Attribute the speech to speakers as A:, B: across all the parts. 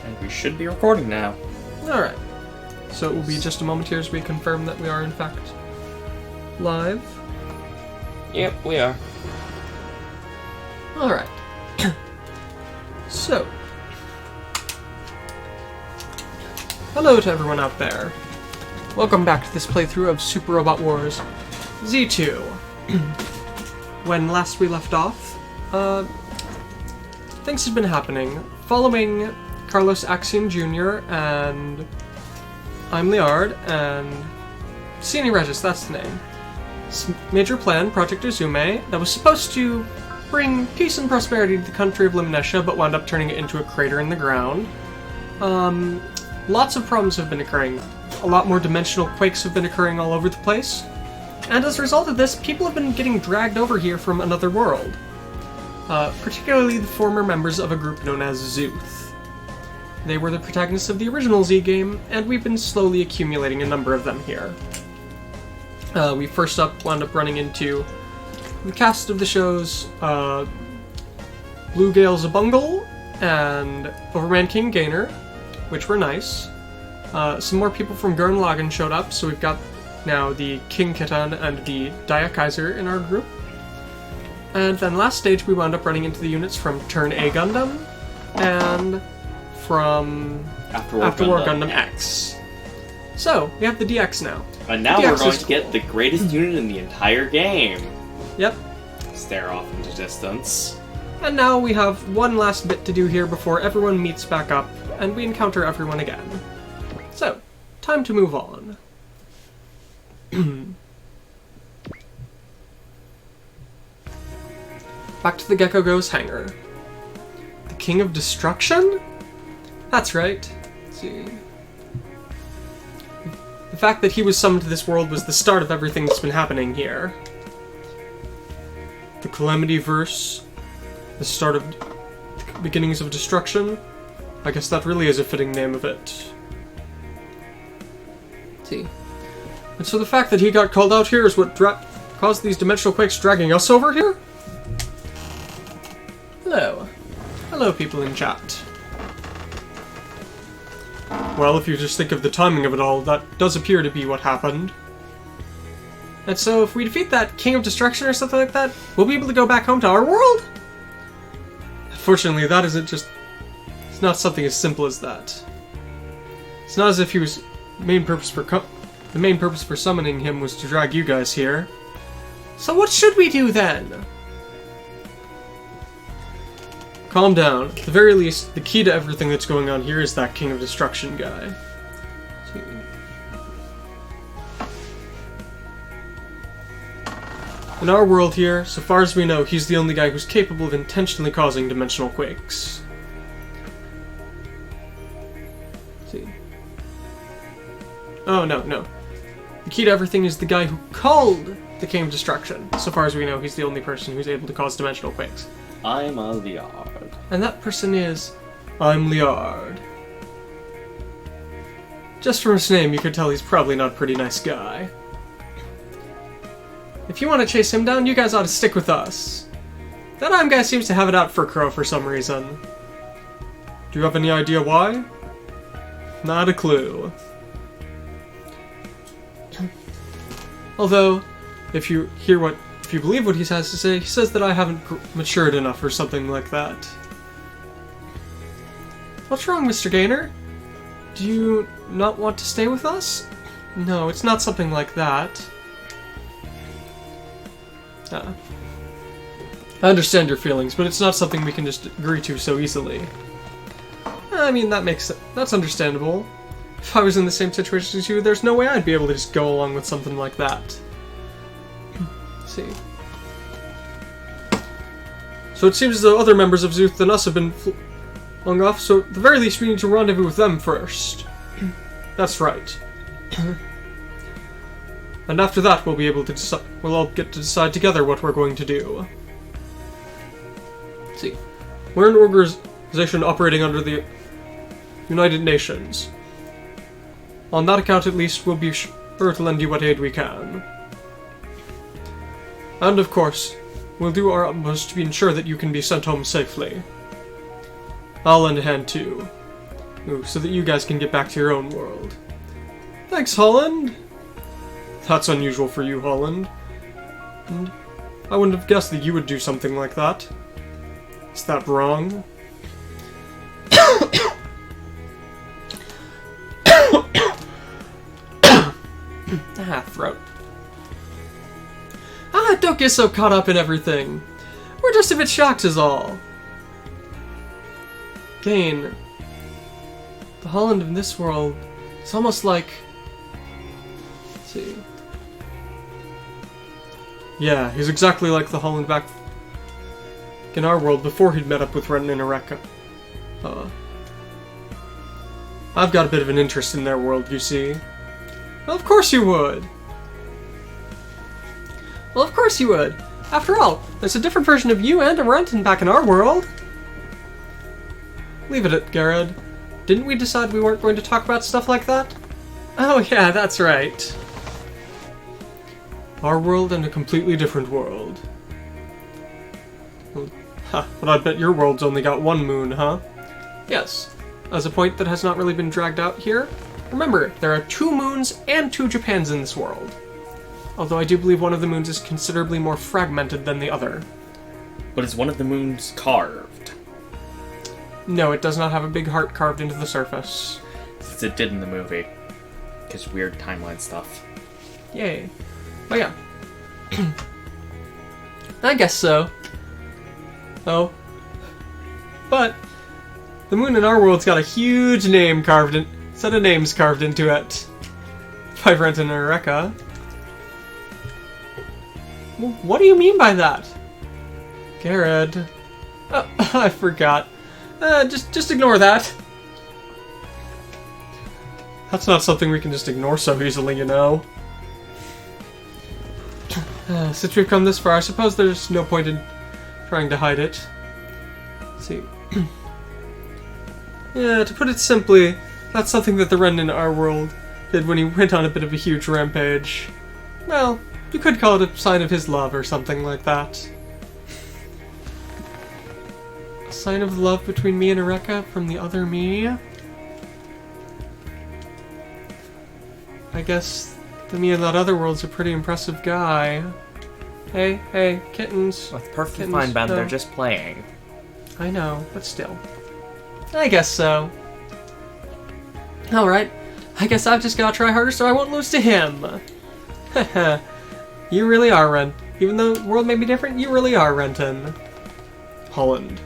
A: And we should be recording now.
B: Alright. So it will be just a moment here as we confirm that we are in fact live.
A: Yep, we are.
B: Alright. So. Hello to everyone out there. Welcome back to this playthrough of Super Robot Wars Z2. When last we left off, things had been happening. Following Carlos Axion Jr. and I'm Liard and Siani Regis, that's the name. Major plan, Project Uzume, that was supposed to bring peace and prosperity to the country of Limnesha, but wound up turning it into a crater in the ground. Lots of problems have been occurring. A lot more dimensional quakes have been occurring all over the place. And as a result of this, people have been getting dragged over here from another world. Particularly the former members of a group known as Zuth. They were the protagonists of the original Z game, and we've been slowly accumulating a number of them here. We first up wound up running into the cast of the shows Blue Gale Zabungle and Overman King Gainer, which were nice. Some more people from Gurren Lagann showed up, so we've got now the King Kitan and the Daya Kaiser in our group. And then last stage we wound up running into the units from Turn A Gundam and from After War Gundam X. So, we have the DX now.
A: And now we're going to get the greatest unit in the entire game.
B: Yep.
A: Stare off into distance.
B: And now we have one last bit to do here before everyone meets back up and we encounter everyone again. So, time to move on. Back to the Gecko Go's hangar. The King of Destruction? That's right. Let's see. The fact that he was summoned to this world was the start of everything that's been happening here. The Calamity Verse, the start of beginnings of destruction. I guess that really is a fitting name of it. Let's see. And so the fact that he got called out here is what caused these dimensional quakes dragging us over here? Hello. Hello, people in chat. Well, if you just think of the timing of it all, that does appear to be what happened. And so if we defeat that King of Destruction or something like that, we'll be able to go back home to our world? Fortunately, that isn't just... It's not something as simple as that. It's not as if he was... The main purpose for summoning him was to drag you guys here. So what should we do then? Calm down. At the very least, the key to everything that's going on here is that King of Destruction guy. In our world here, so far as we know, he's the only guy who's capable of intentionally causing dimensional quakes. Let's see. Oh, no. The key to everything is the guy who called the King of Destruction. So far as we know, he's the only person who's able to cause dimensional quakes.
A: I'm a Liard.
B: And that person is... I'm Liard. Just from his name, you could tell he's probably not a pretty nice guy. If you want to chase him down, you guys ought to stick with us. That I'm guy seems to have it out for Crow for some reason. Do you have any idea why? Not a clue. Although, if you believe what he has to say, he says that I haven't matured enough or something like that. What's wrong, Mr. Gainer? Do you not want to stay with us? No, it's not something like that. I understand your feelings, but it's not something we can just agree to so easily. I mean, that's understandable. If I was in the same situation as you, there's no way I'd be able to just go along with something like that. Let's see. So it seems as though other members of Zuth than us have been flung off, so at the very least we need to rendezvous with them first. That's right. And after that we'll be able to we'll all get to decide together what we're going to do. Let's see. We're an organization operating under the United Nations. On that account at least, we'll be sure to lend you what aid we can. And of course, we'll do our utmost to ensure that you can be sent home safely. I'll lend a hand too. Ooh, so that you guys can get back to your own world. Thanks, Holland! That's unusual for you, Holland. And I wouldn't have guessed that you would do something like that. Is that wrong? Throat. Don't get so caught up in everything. We're just a bit shocked is all. Gain. The Holland in this world is almost like... Let's see. Yeah, he's exactly like the Holland back in our world before he'd met up with Ren and Eureka. I've got a bit of an interest in their world, you see. Well, of course you would! Well, of course you would! After all, there's a different version of you and a Renton back in our world! Leave it at Garrod. Didn't we decide we weren't going to talk about stuff like that? Oh yeah, that's right. Our world and a completely different world. But I bet your world's only got one moon, huh? Yes. As a point that has not really been dragged out here, remember, there are 2 moons and 2 Japans in this world. Although I do believe one of the moons is considerably more fragmented than the other.
A: But is one of the moons carved?
B: No, it does not have a big heart carved into the surface.
A: Since it did in the movie. Because weird timeline stuff.
B: Yay. Oh yeah. I guess so. Oh. But the moon in our world's got a huge name carved in, set of names carved into it. By Renton and Eureka. Well, what do you mean by that? Garrod. Oh, I forgot. Just ignore that. That's not something we can just ignore so easily, you know. Since we've come this far, I suppose there's no point in trying to hide it. Let's see. Yeah, to put it simply, that's something that the Ren in our world did when he went on a bit of a huge rampage. Well, you could call it a sign of his love or something like that. A sign of love between me and Eureka from the other me? I guess the me in that other world's a pretty impressive guy. Hey, kittens.
A: That's perfectly
B: Kittens,
A: fine, Ben.
B: no.
A: They're just playing.
B: I know, but still. I guess so. Alright, I guess I've just gotta try harder so I won't lose to him. Haha, you really are, Ren. Even though the world may be different, you really are, Renton. Holland.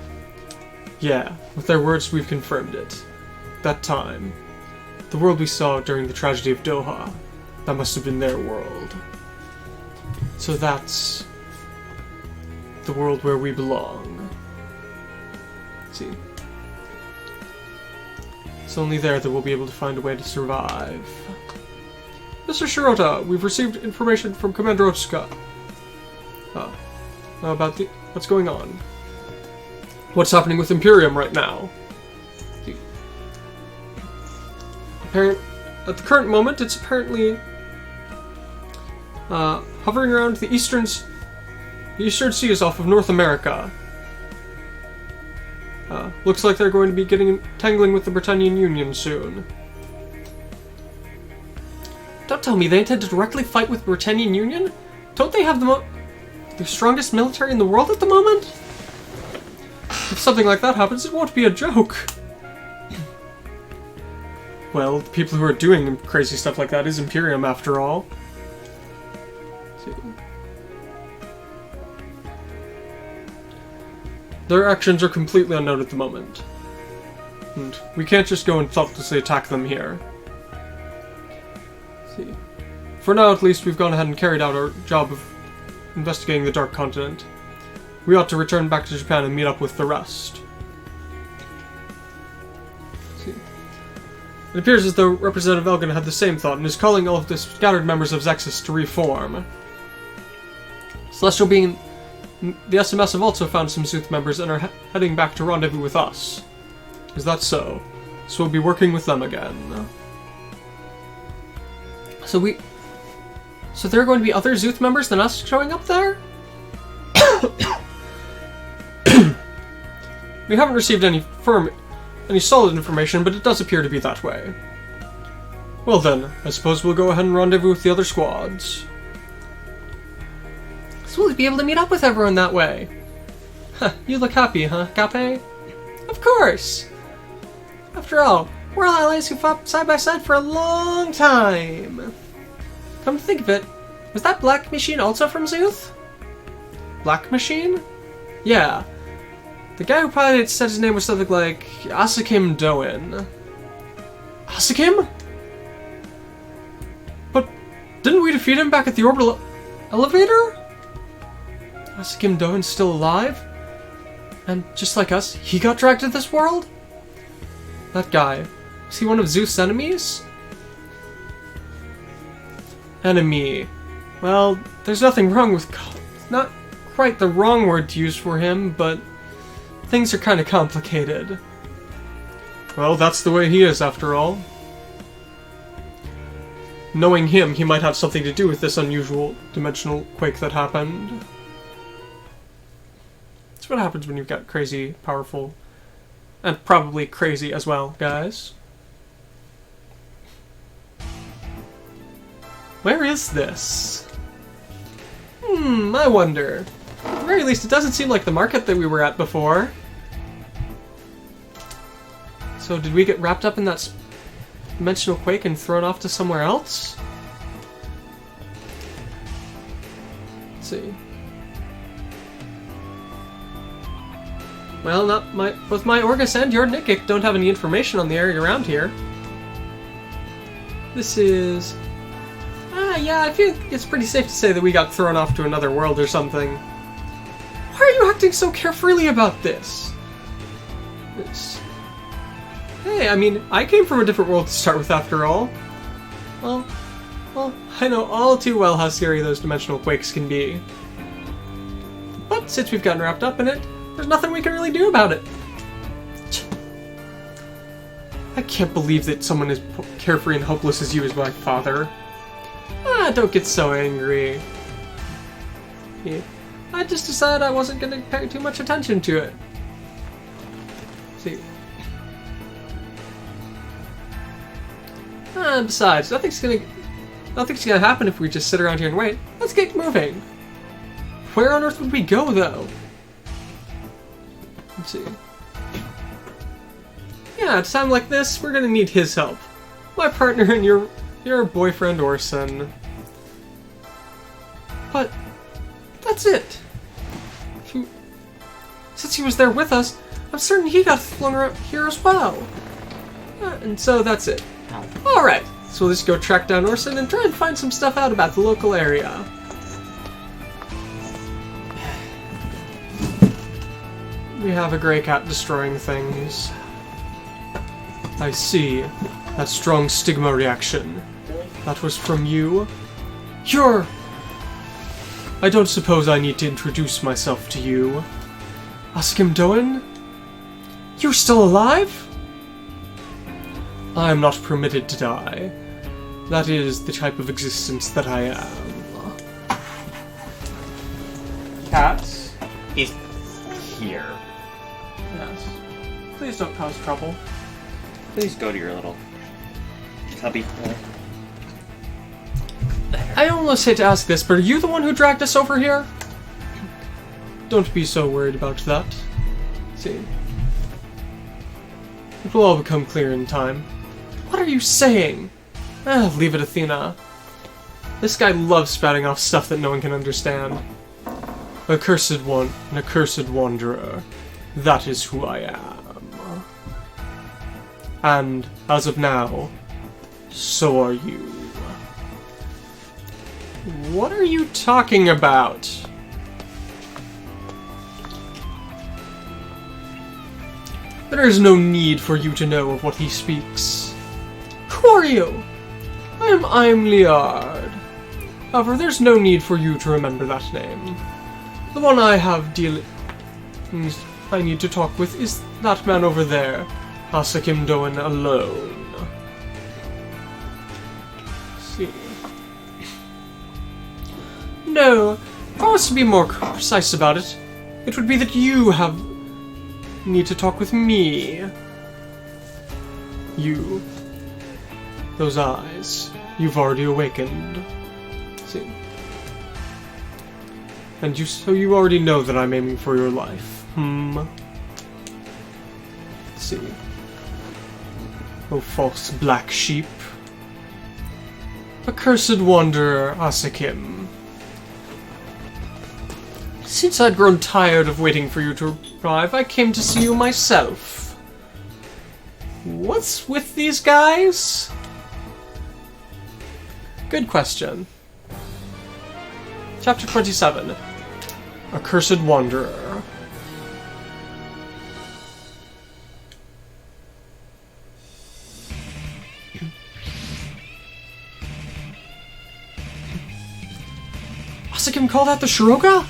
B: Yeah, with their words we've confirmed it. That time. The world we saw during the tragedy of Doha. That must have been their world. So that's the world where we belong. Let's see. It's only there that we'll be able to find a way to survive. Mr. Shirota, we've received information from Commander Otsuka. About what's going on. What's happening with Imperium right now? At the current moment, it's apparently hovering around the eastern seas off of North America. Looks like they're going to be tangling with the Britannian Union soon. Don't tell me they intend to directly fight with the Britannian Union? Don't they have the strongest military in the world at the moment? If something like that happens, it won't be a joke. Well, the people who are doing crazy stuff like that is Imperium, after all. Their actions are completely unknown at the moment. And we can't just go and thoughtlessly attack them here. Let's see. For now, at least, we've gone ahead and carried out our job of investigating the Dark Continent. We ought to return back to Japan and meet up with the rest. Let's see. It appears as though Representative Elgin had the same thought and is calling all of the scattered members of Zexus to reform. Celestial being the SMS have also found some Zuth members and are heading back to rendezvous with us. Is that so? So we'll be working with them again. So there are going to be other Zuth members than us showing up there? We haven't received any firm any solid information, but it does appear to be that way. Well then, I suppose we'll go ahead and rendezvous with the other squads. So we'll be able to meet up with everyone that way. Huh, you look happy, huh, Gape? Of course! After all, we're all allies who fought side by side for a long time. Come to think of it, was that Black Machine also from Zuth? Black Machine? Yeah. The guy who piloted said his name was something like Asakim Doan. Asakim? But didn't we defeat him back at the orbital elevator? Asakim Doan's still alive? And just like us, he got dragged to this world? That guy, was he one of Zeus' enemies? Enemy. Well, there's nothing wrong with... Not quite the wrong word to use for him, but things are kind of complicated. Well, that's the way he is, after all. Knowing him, he might have something to do with this unusual dimensional quake that happened. That's what happens when you've got crazy, powerful, and probably crazy as well, guys. Where is this? I wonder. At the very least, it doesn't seem like the market that we were at before. So did we get wrapped up in that dimensional quake and thrown off to somewhere else? Let's see. Well, both my Orguss and your Nikic don't have any information on the area around here. This is... yeah, I feel it's pretty safe to say that we got thrown off to another world or something. Why are you acting so carefreely about this? Hey, I mean, I came from a different world to start with after all. Well, I know all too well how scary those dimensional quakes can be. But since we've gotten wrapped up in it, there's nothing we can really do about it. I can't believe that someone as carefree and hopeless as you is my father. Don't get so angry. Yeah. I just decided I wasn't going to pay too much attention to it. See. Besides, nothing's gonna happen if we just sit around here and wait. Let's get moving. Where on earth would we go, though? Let's see. Yeah, at a time like this, we're gonna need his help. My partner and your boyfriend Orson. But that's it. Since he was there with us, I'm certain he got flung around here as well. And so that's it. Alright, so let's go track down Orson and try and find some stuff out about the local area. We have a gray cat destroying things. I see. That strong stigma reaction. That was from you? I don't suppose I need to introduce myself to you. Asakim Doan? You're still alive? I am not permitted to die. That is the type of existence that I am. Cats?
A: He's here.
B: Yes. Please don't cause trouble.
A: Please go to your little cubby.
B: I almost hate to ask this, but are you the one who dragged us over here? Don't be so worried about that. See. It will all become clear in time. What are you saying? Leave it, Athena. This guy loves spouting off stuff that no one can understand. A cursed one, an accursed wanderer. That is who I am. And, as of now, so are you. What are you talking about? There is no need for you to know of what he speaks. Who are you? I'm Liard. However, there's no need for you to remember that name. The one I have I need to talk with is that man over there, Asakim Doan alone. See. No, if I was to be more precise about it, it would be that you need to talk with me. You. Those eyes. You've already awakened. See. And so you already know that I'm aiming for your life. Let's see. Oh, false black sheep. Accursed wanderer, Asakim. Since I'd grown tired of waiting for you to arrive, I came to see you myself. What's with these guys? Good question. Chapter 27. Accursed Wanderer. Asakim call that the Shiroga?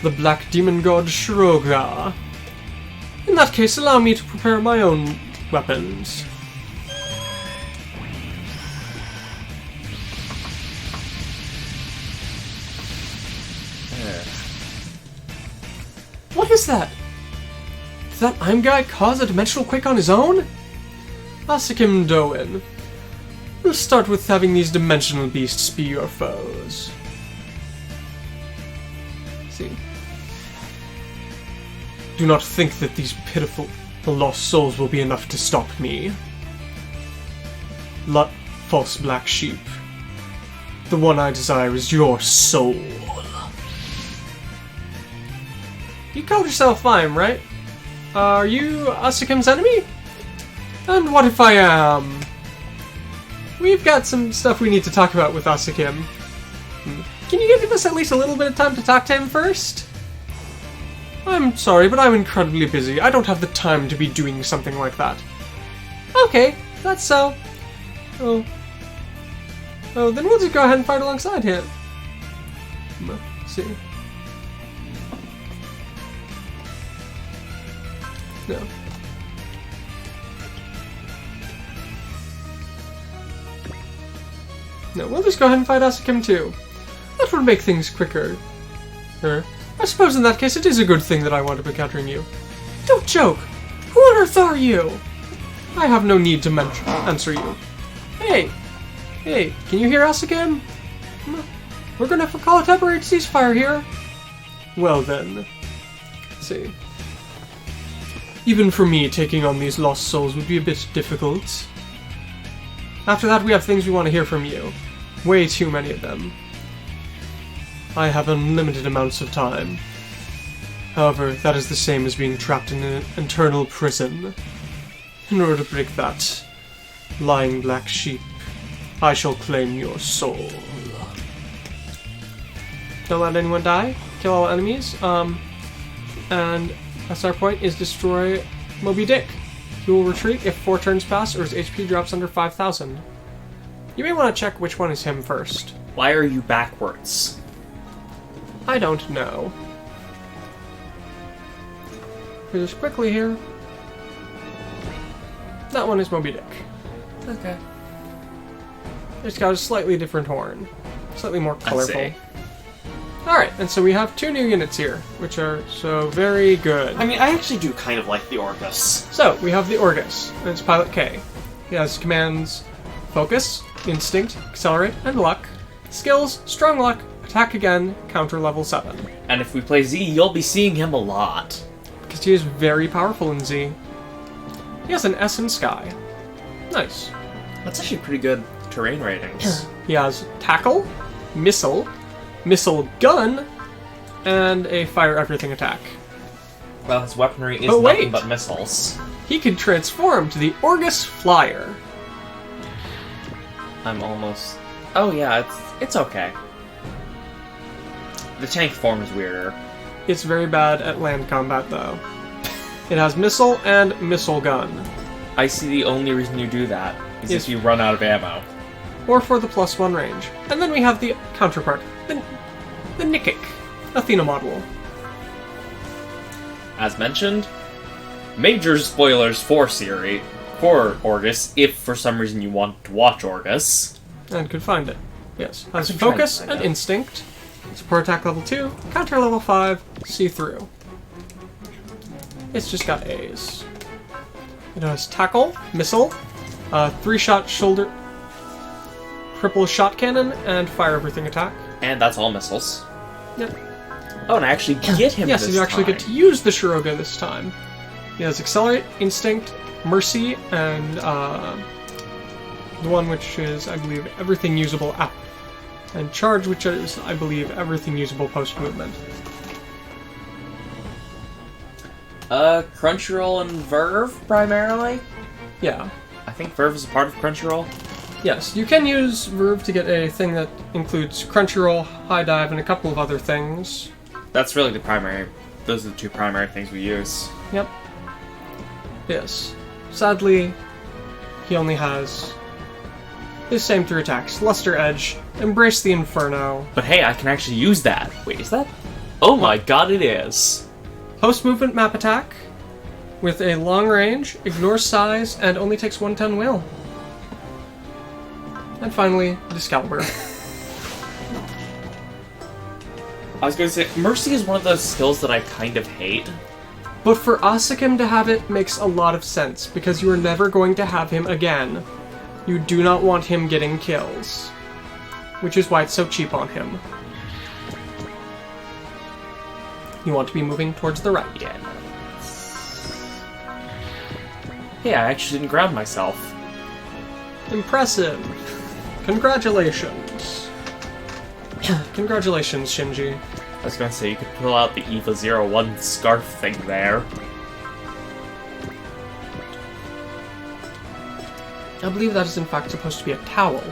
B: The Black Demon God Shiroga. In that case, allow me to prepare my own weapons. What is that? Did that I'm guy cause a dimensional quake on his own? Asakim Doin. We'll start with having these dimensional beasts be your foes. See. Do not think that these pitiful lost souls will be enough to stop me. False black sheep. The one I desire is your soul. You called yourself Lime, right? Are you Asakim's enemy? And what if I am? We've got some stuff we need to talk about with Asakim. Can you give us at least a little bit of time to talk to him first? I'm sorry, but I'm incredibly busy. I don't have the time to be doing something like that. Okay, that's so. Oh, then we'll just go ahead and fight alongside him. Let's see. No. No, we'll just go ahead and fight Asakim too. That would make things quicker. I suppose in that case it is a good thing that I want to be countering you. Don't joke! Who on earth are you? I have no need to answer you. Hey! Hey, can you hear Asakim? We're gonna have to call a temporary ceasefire here. Well then. Let's see. Even for me, taking on these lost souls would be a bit difficult. After that, we have things we want to hear from you. Way too many of them. I have unlimited amounts of time. However, that is the same as being trapped in an eternal prison. In order to break that, lying black sheep, I shall claim your soul. Don't let anyone die. Kill all enemies. And SR point is destroy Moby Dick. He will retreat if 4 turns pass or his HP drops under 5,000. You may want to check which one is him first.
A: Why are you backwards?
B: I don't know. Just quickly here. That one is Moby Dick.
A: Okay.
B: It's got a slightly different horn. Slightly more colorful.
A: I see.
B: Alright, and so we have 2 new units here, which are so very good.
A: I mean, I actually do kind of like the Orguss.
B: So, we have the Orguss, and it's Pilot K. He has commands Focus, Instinct, Accelerate, and Luck. Skills, Strong Luck, Attack Again, Counter level 7.
A: And if we play Z, you'll be seeing him a lot.
B: Because he is very powerful in Z. He has an S in Sky. Nice.
A: That's actually pretty good terrain ratings.
B: He has Tackle, Missile Gun, and a Fire Everything attack.
A: Well, his weaponry is
B: Oh,
A: nothing
B: wait.
A: but missiles.
B: He can transform to the Orguss Flyer.
A: I'm almost... Oh yeah, it's okay. The tank form is weirder.
B: It's very bad at land combat, though. It has Missile and Missile Gun.
A: I see the only reason you do that is if you run out of ammo.
B: Or for the +1 range. And then we have the counterpart, the Nikik, Athena model.
A: As mentioned, major spoilers for Orguss, if for some reason you want to watch Orguss.
B: And could find it. Yes. Has
A: I'm trying to
B: Focus
A: find
B: and
A: out.
B: Instinct. Support attack level 2, counter level 5, see through. It's just got A's. It has tackle, missile, 3-shot shoulder, triple shot cannon, and fire everything attack.
A: And that's all missiles.
B: Yep.
A: Oh, and I actually get him
B: Yes,
A: this
B: you actually
A: time.
B: get to use the Shiroga this time. He has Accelerate, Instinct, Mercy, and the one which is, I believe, everything usable up. And Charge, which is, I believe, everything usable post-movement.
A: Crunchyroll and Verve, primarily?
B: Yeah.
A: I think Verve is a part of Crunchyroll.
B: Yes, you can use Verve to get a thing that includes Crunchyroll, High Dive, and a couple of other things.
A: That's really the primary... Those are the two primary things we use.
B: Yep. Yes. Sadly, he only has his same 3 attacks. Luster Edge, Embrace the Inferno.
A: But hey, I can actually use that. Wait, is that... Oh my god, it is.
B: Post-movement map attack with a long range, ignores size, and only takes 110 will. And finally, Discalibur.
A: I was going to say, Mercy is one of those skills that I kind of hate.
B: But for Asukim to have it makes a lot of sense, because you are never going to have him again. You do not want him getting kills. Which is why it's so cheap on him. You want to be moving towards the right.
A: Yeah, no. Hey, I actually didn't ground myself.
B: Impressive. Congratulations. Congratulations, Shinji.
A: I was going to say, you could pull out the EVA 01 scarf thing there.
B: I believe that is in fact supposed to be a towel,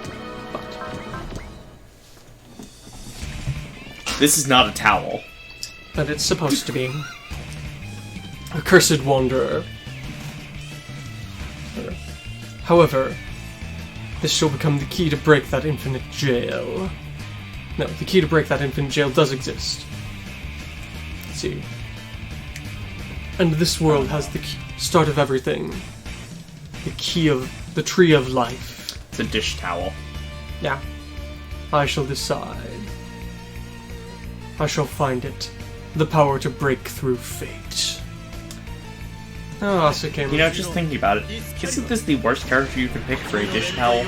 B: but...
A: This is not a towel.
B: But it's supposed to be. Accursed Wanderer. However, this shall become the key to break that infinite jail. No, the key to break that infinite jail does exist. Let's see. And this world has the key, start of everything. The key of the tree of life.
A: It's a dish towel.
B: Yeah. I shall decide. I shall find it. The power to break through fate. Oh, Asuka.
A: You know, just thinking about it, isn't this the worst character you could pick for a dish towel?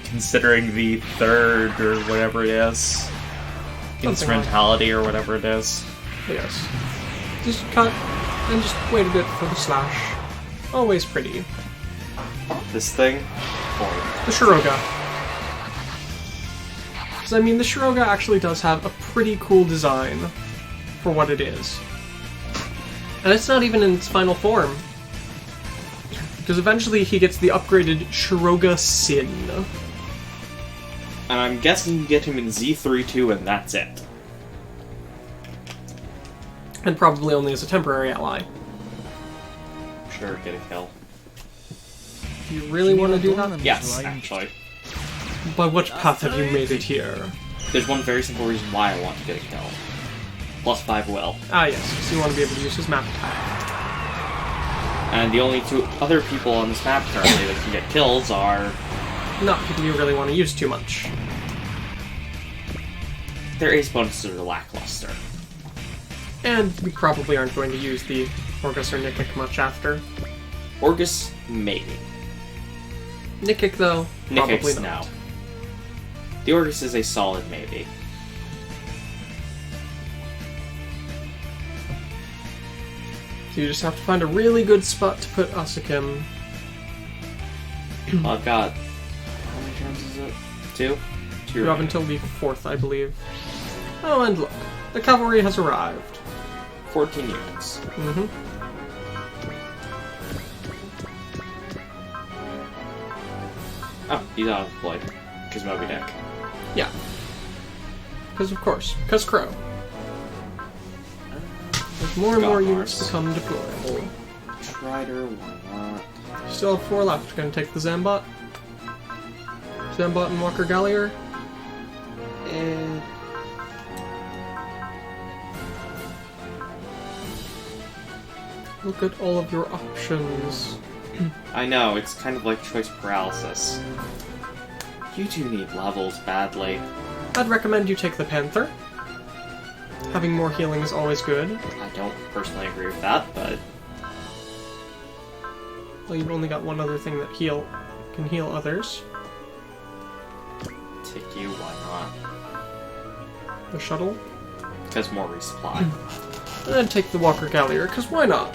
A: Considering the third, or whatever it is. Instrumentality, or whatever it is.
B: Yes. Just cut, and just wait a bit for the slash. Always pretty.
A: This thing?
B: The Shiroga. Because, I mean, the Shiroga actually does have a pretty cool design for what it is. And it's not even in its final form. Because eventually he gets the upgraded Shiroga Sin.
A: And I'm guessing you get him in Z32 and that's it.
B: And probably only as a temporary ally.
A: Sure, get a kill.
B: Do you really want to do that?
A: Yes, actually.
B: By what path have you made it here?
A: There's one very simple reason why I want to get a kill. Plus 5 will.
B: Ah yes, so you want to be able to use his map attack.
A: And the only 2 other people on this map currently that can get kills are...
B: Not people you really want to use too much.
A: Their ace bonuses are lackluster.
B: And you probably aren't going to use the Orguss or Nikic much after.
A: Orguss, maybe.
B: Nikic, though, probably
A: Nikic's
B: not.
A: no. The Orguss is a solid maybe.
B: So you just have to find a really good spot to put Asukim.
A: I've got... How many turns is it? 2? 2
B: You have until the 4th, I believe. Oh, and look. The cavalry has arrived.
A: 14 units.
B: Mm-hmm.
A: Oh, he's out of play. Because Moby Dick.
B: Yeah. Because, of course. Because Crow. There's more and more units become deployable.
A: Strider, why not?
B: Still have 4 left. Gonna take the Zambot. Zambot and Walker Gallier.
A: And...
B: Look at all of your options.
A: I know, it's kind of like choice paralysis. You two need levels badly.
B: I'd recommend you take the Panther. Having more healing is always good.
A: I don't personally agree with that, but...
B: Well, you've only got one other thing that can heal others.
A: Take you, why not?
B: The shuttle.
A: Because more resupply.
B: And then take the Walker Gallier, because why not?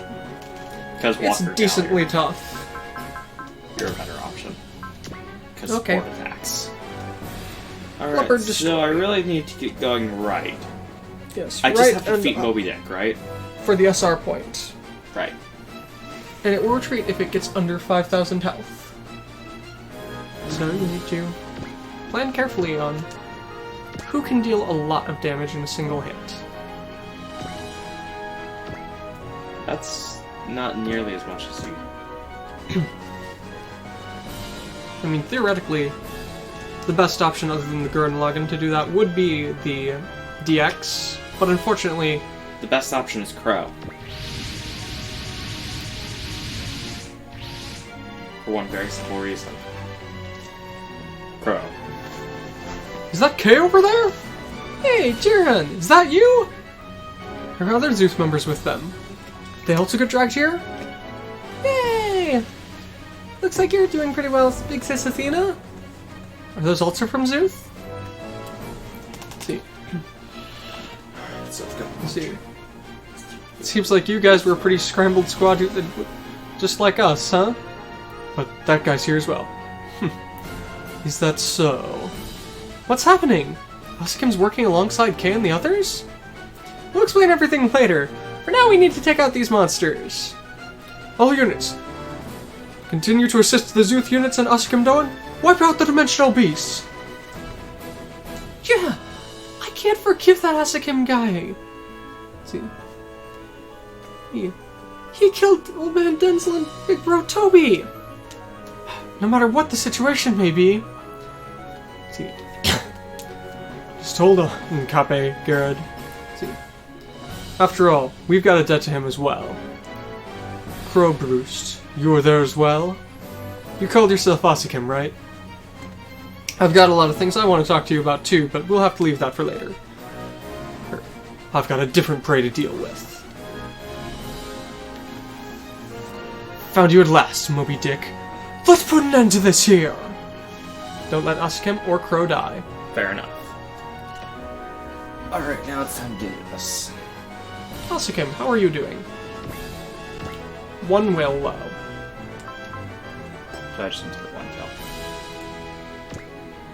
A: Because
B: It's decently tough.
A: You're a better option. Because
B: Okay.
A: support attacks. Alright,
B: Leopard
A: so
B: destroy.
A: I really need to get going right.
B: Yes,
A: I
B: right
A: just have to
B: and
A: defeat
B: up
A: Moby Dick, right?
B: for the SR point.
A: Right.
B: And it will retreat if it gets under 5,000 health. So you need to plan carefully on who can deal a lot of damage in a single hit.
A: That's not nearly as much as you.
B: I mean, theoretically, the best option other than the Gurren Lagann to do that would be the DX, but unfortunately...
A: The best option is Crow. For one very simple reason. Crow.
B: Is that Kay over there? Hey, Jiren, is that you? There are other Zeus members with them. They also get dragged here? Yay! Looks like you're doing pretty well, Big Sis Athena. Are those also from Zeus? Let's see. Let's see. It seems like you guys were a pretty scrambled squad, just like us, huh? But that guy's here as well. Is that so? What's happening? Asakim's working alongside Kay and the others? We'll explain everything later. For now, we need to take out these monsters. All units, continue to assist the Zuth units and Asakim Doan. Wipe out the dimensional beasts. Yeah, I can't forgive that Asakim guy. See, he killed old man Denzel and big bro Toby. No matter what the situation may be. See, just hold on, Kape, Garrett. See, after all, we've got a debt to him as well. Crow Bruce, you're there as well? You called yourself Asakim, right? I've got a lot of things I want to talk to you about too, but we'll have to leave that for later. I've got a different prey to deal with. Found you at last, Moby Dick. Let's put an end to this here! Don't let Asakim or Crow die.
A: Fair enough. Alright, now it's time to do this.
B: Asakim, how are you doing? One whale low.
A: So I just need to get one kill.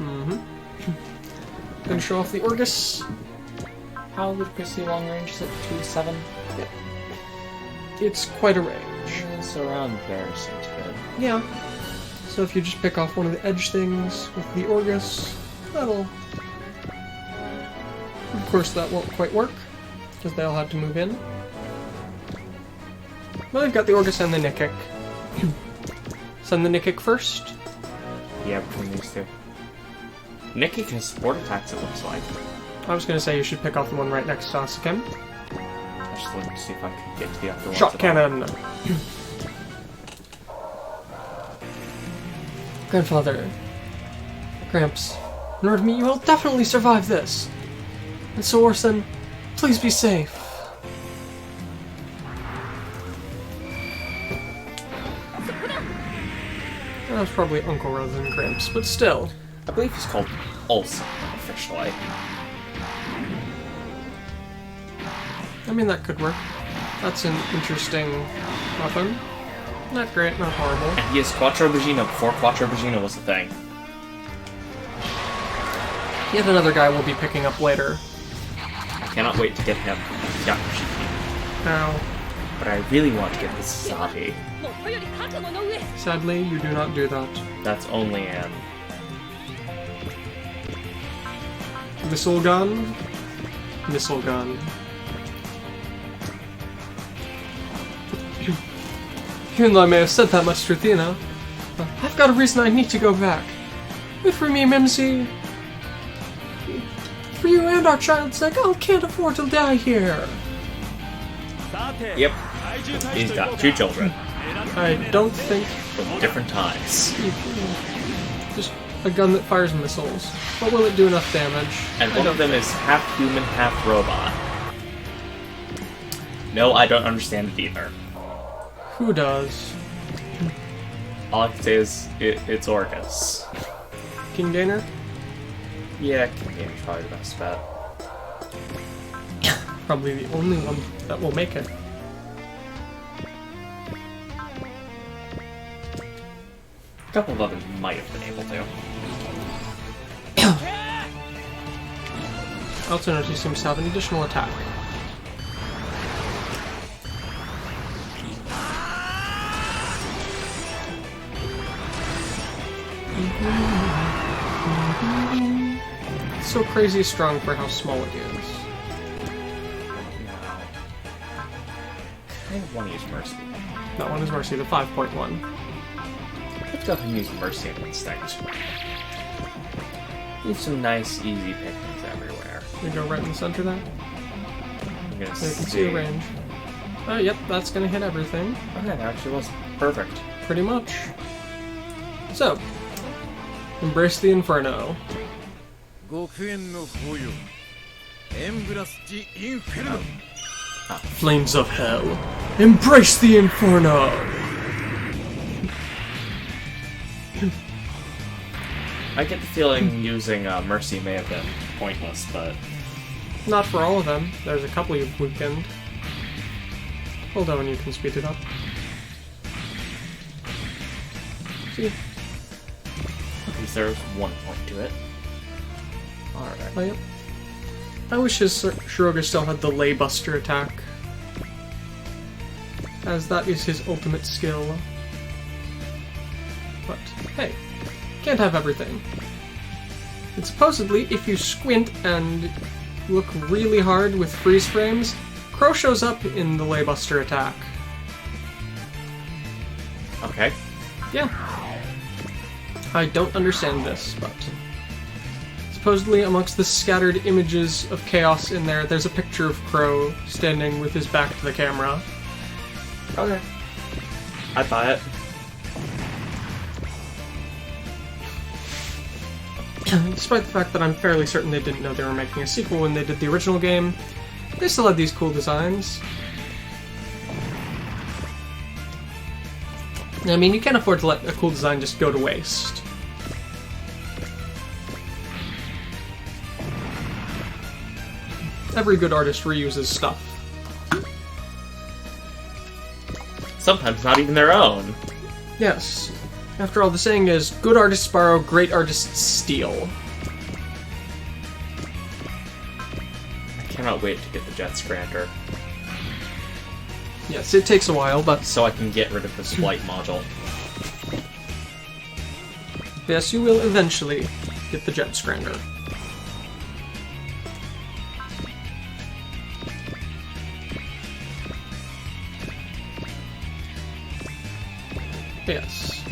B: Mm-hmm. Gonna show off the Orguss.
C: How ludicrously long range is it? 2-7?
B: Yeah. It's quite a range.
C: It's around there, seems good.
B: Yeah. So if you just pick off one of the edge things with the Orguss, that'll... Of course that won't quite work, because they all had to move in. Well, they've got the Orguss and the Nikic. Send the Nikic first.
A: Yeah, between these two. Nikki can support attacks, it looks like.
B: I was gonna say you should pick off the one right next to Asakim.
A: I just wanted to see if I could get to the other one.
B: Shot cannon! Grandfather. Gramps. In order to meet you, I'll definitely survive this. And so, Orson, please be safe. That's probably Uncle rather than Gramps, but still.
A: I believe he's called Olsen, officially.
B: I mean, that could work. That's an interesting weapon. Not great, not horrible.
A: And he has Quattro Bugino before Quattro Bugino was a thing.
B: Yet another guy we'll be picking up later.
A: I cannot wait to get him. Yakushi.
B: Now,
A: But I really want to get this Sabi.
B: sadly, you do not do that.
A: That's only an...
B: Missile gun. Missile gun. Even though I may have said that much to Athena, I've got a reason I need to go back. Wait for me, Mimsy. For you and our child's sake, I can't afford to die here.
A: Yep. He's got 2 children.
B: I don't think
A: From different times.
B: just a gun that fires missiles. But will it do enough damage?
A: And
B: I
A: one
B: don't
A: of them is half human, half robot. No, I don't understand it either.
B: Who does?
A: All I can say is it's Orguss.
B: King Gainer?
A: Yeah, King Gamer's probably the best bet.
B: Probably the only one that will make it.
A: A couple of others might have been able to.
B: Also notice he seems to have an additional attack. It's so crazy strong for how small it is.
A: I want to use Mercy.
B: That one is Mercy, the 5.1.
A: Let's go ahead and use Mercy and Instinct. Need some nice, easy pickings everywhere.
B: We go right in the center there.
A: I'm gonna
B: So you can see the range. Yep, that's gonna hit everything.
A: Okay, that actually was perfect.
B: Pretty much. So, embrace the Inferno. Flames of Hell. Embrace the Inferno!
A: I get the feeling using Mercy may have been pointless, but...
B: Not for all of them. There's a couple you've weakened. Hold on, you can speed it up. See?
A: At least there's 1 point to it. Alright.
B: Oh, yep. I wish his Shiroga still had the Laybuster attack, as that is his ultimate skill. But, hey, can't have everything. And supposedly, if you squint and look really hard with freeze frames, Crow shows up in the Laybuster attack.
A: Okay.
B: Yeah. I don't understand this, but... supposedly, amongst the scattered images of chaos in there, there's a picture of Crow standing with his back to the camera.
A: Okay. I buy it.
B: Despite the fact that I'm fairly certain they didn't know they were making a sequel when they did the original game, they still had these cool designs. I mean, you can't afford to let a cool design just go to waste. Every good artist reuses stuff.
A: Sometimes not even their own.
B: Yes. After all, the saying is, good artists borrow, great artists steal.
A: I cannot wait to get the Jet Scrander,
B: Yes, it takes a while, but
A: so I can get rid of this flight module.
B: yes, you will eventually get the Jet Scrander. Yes.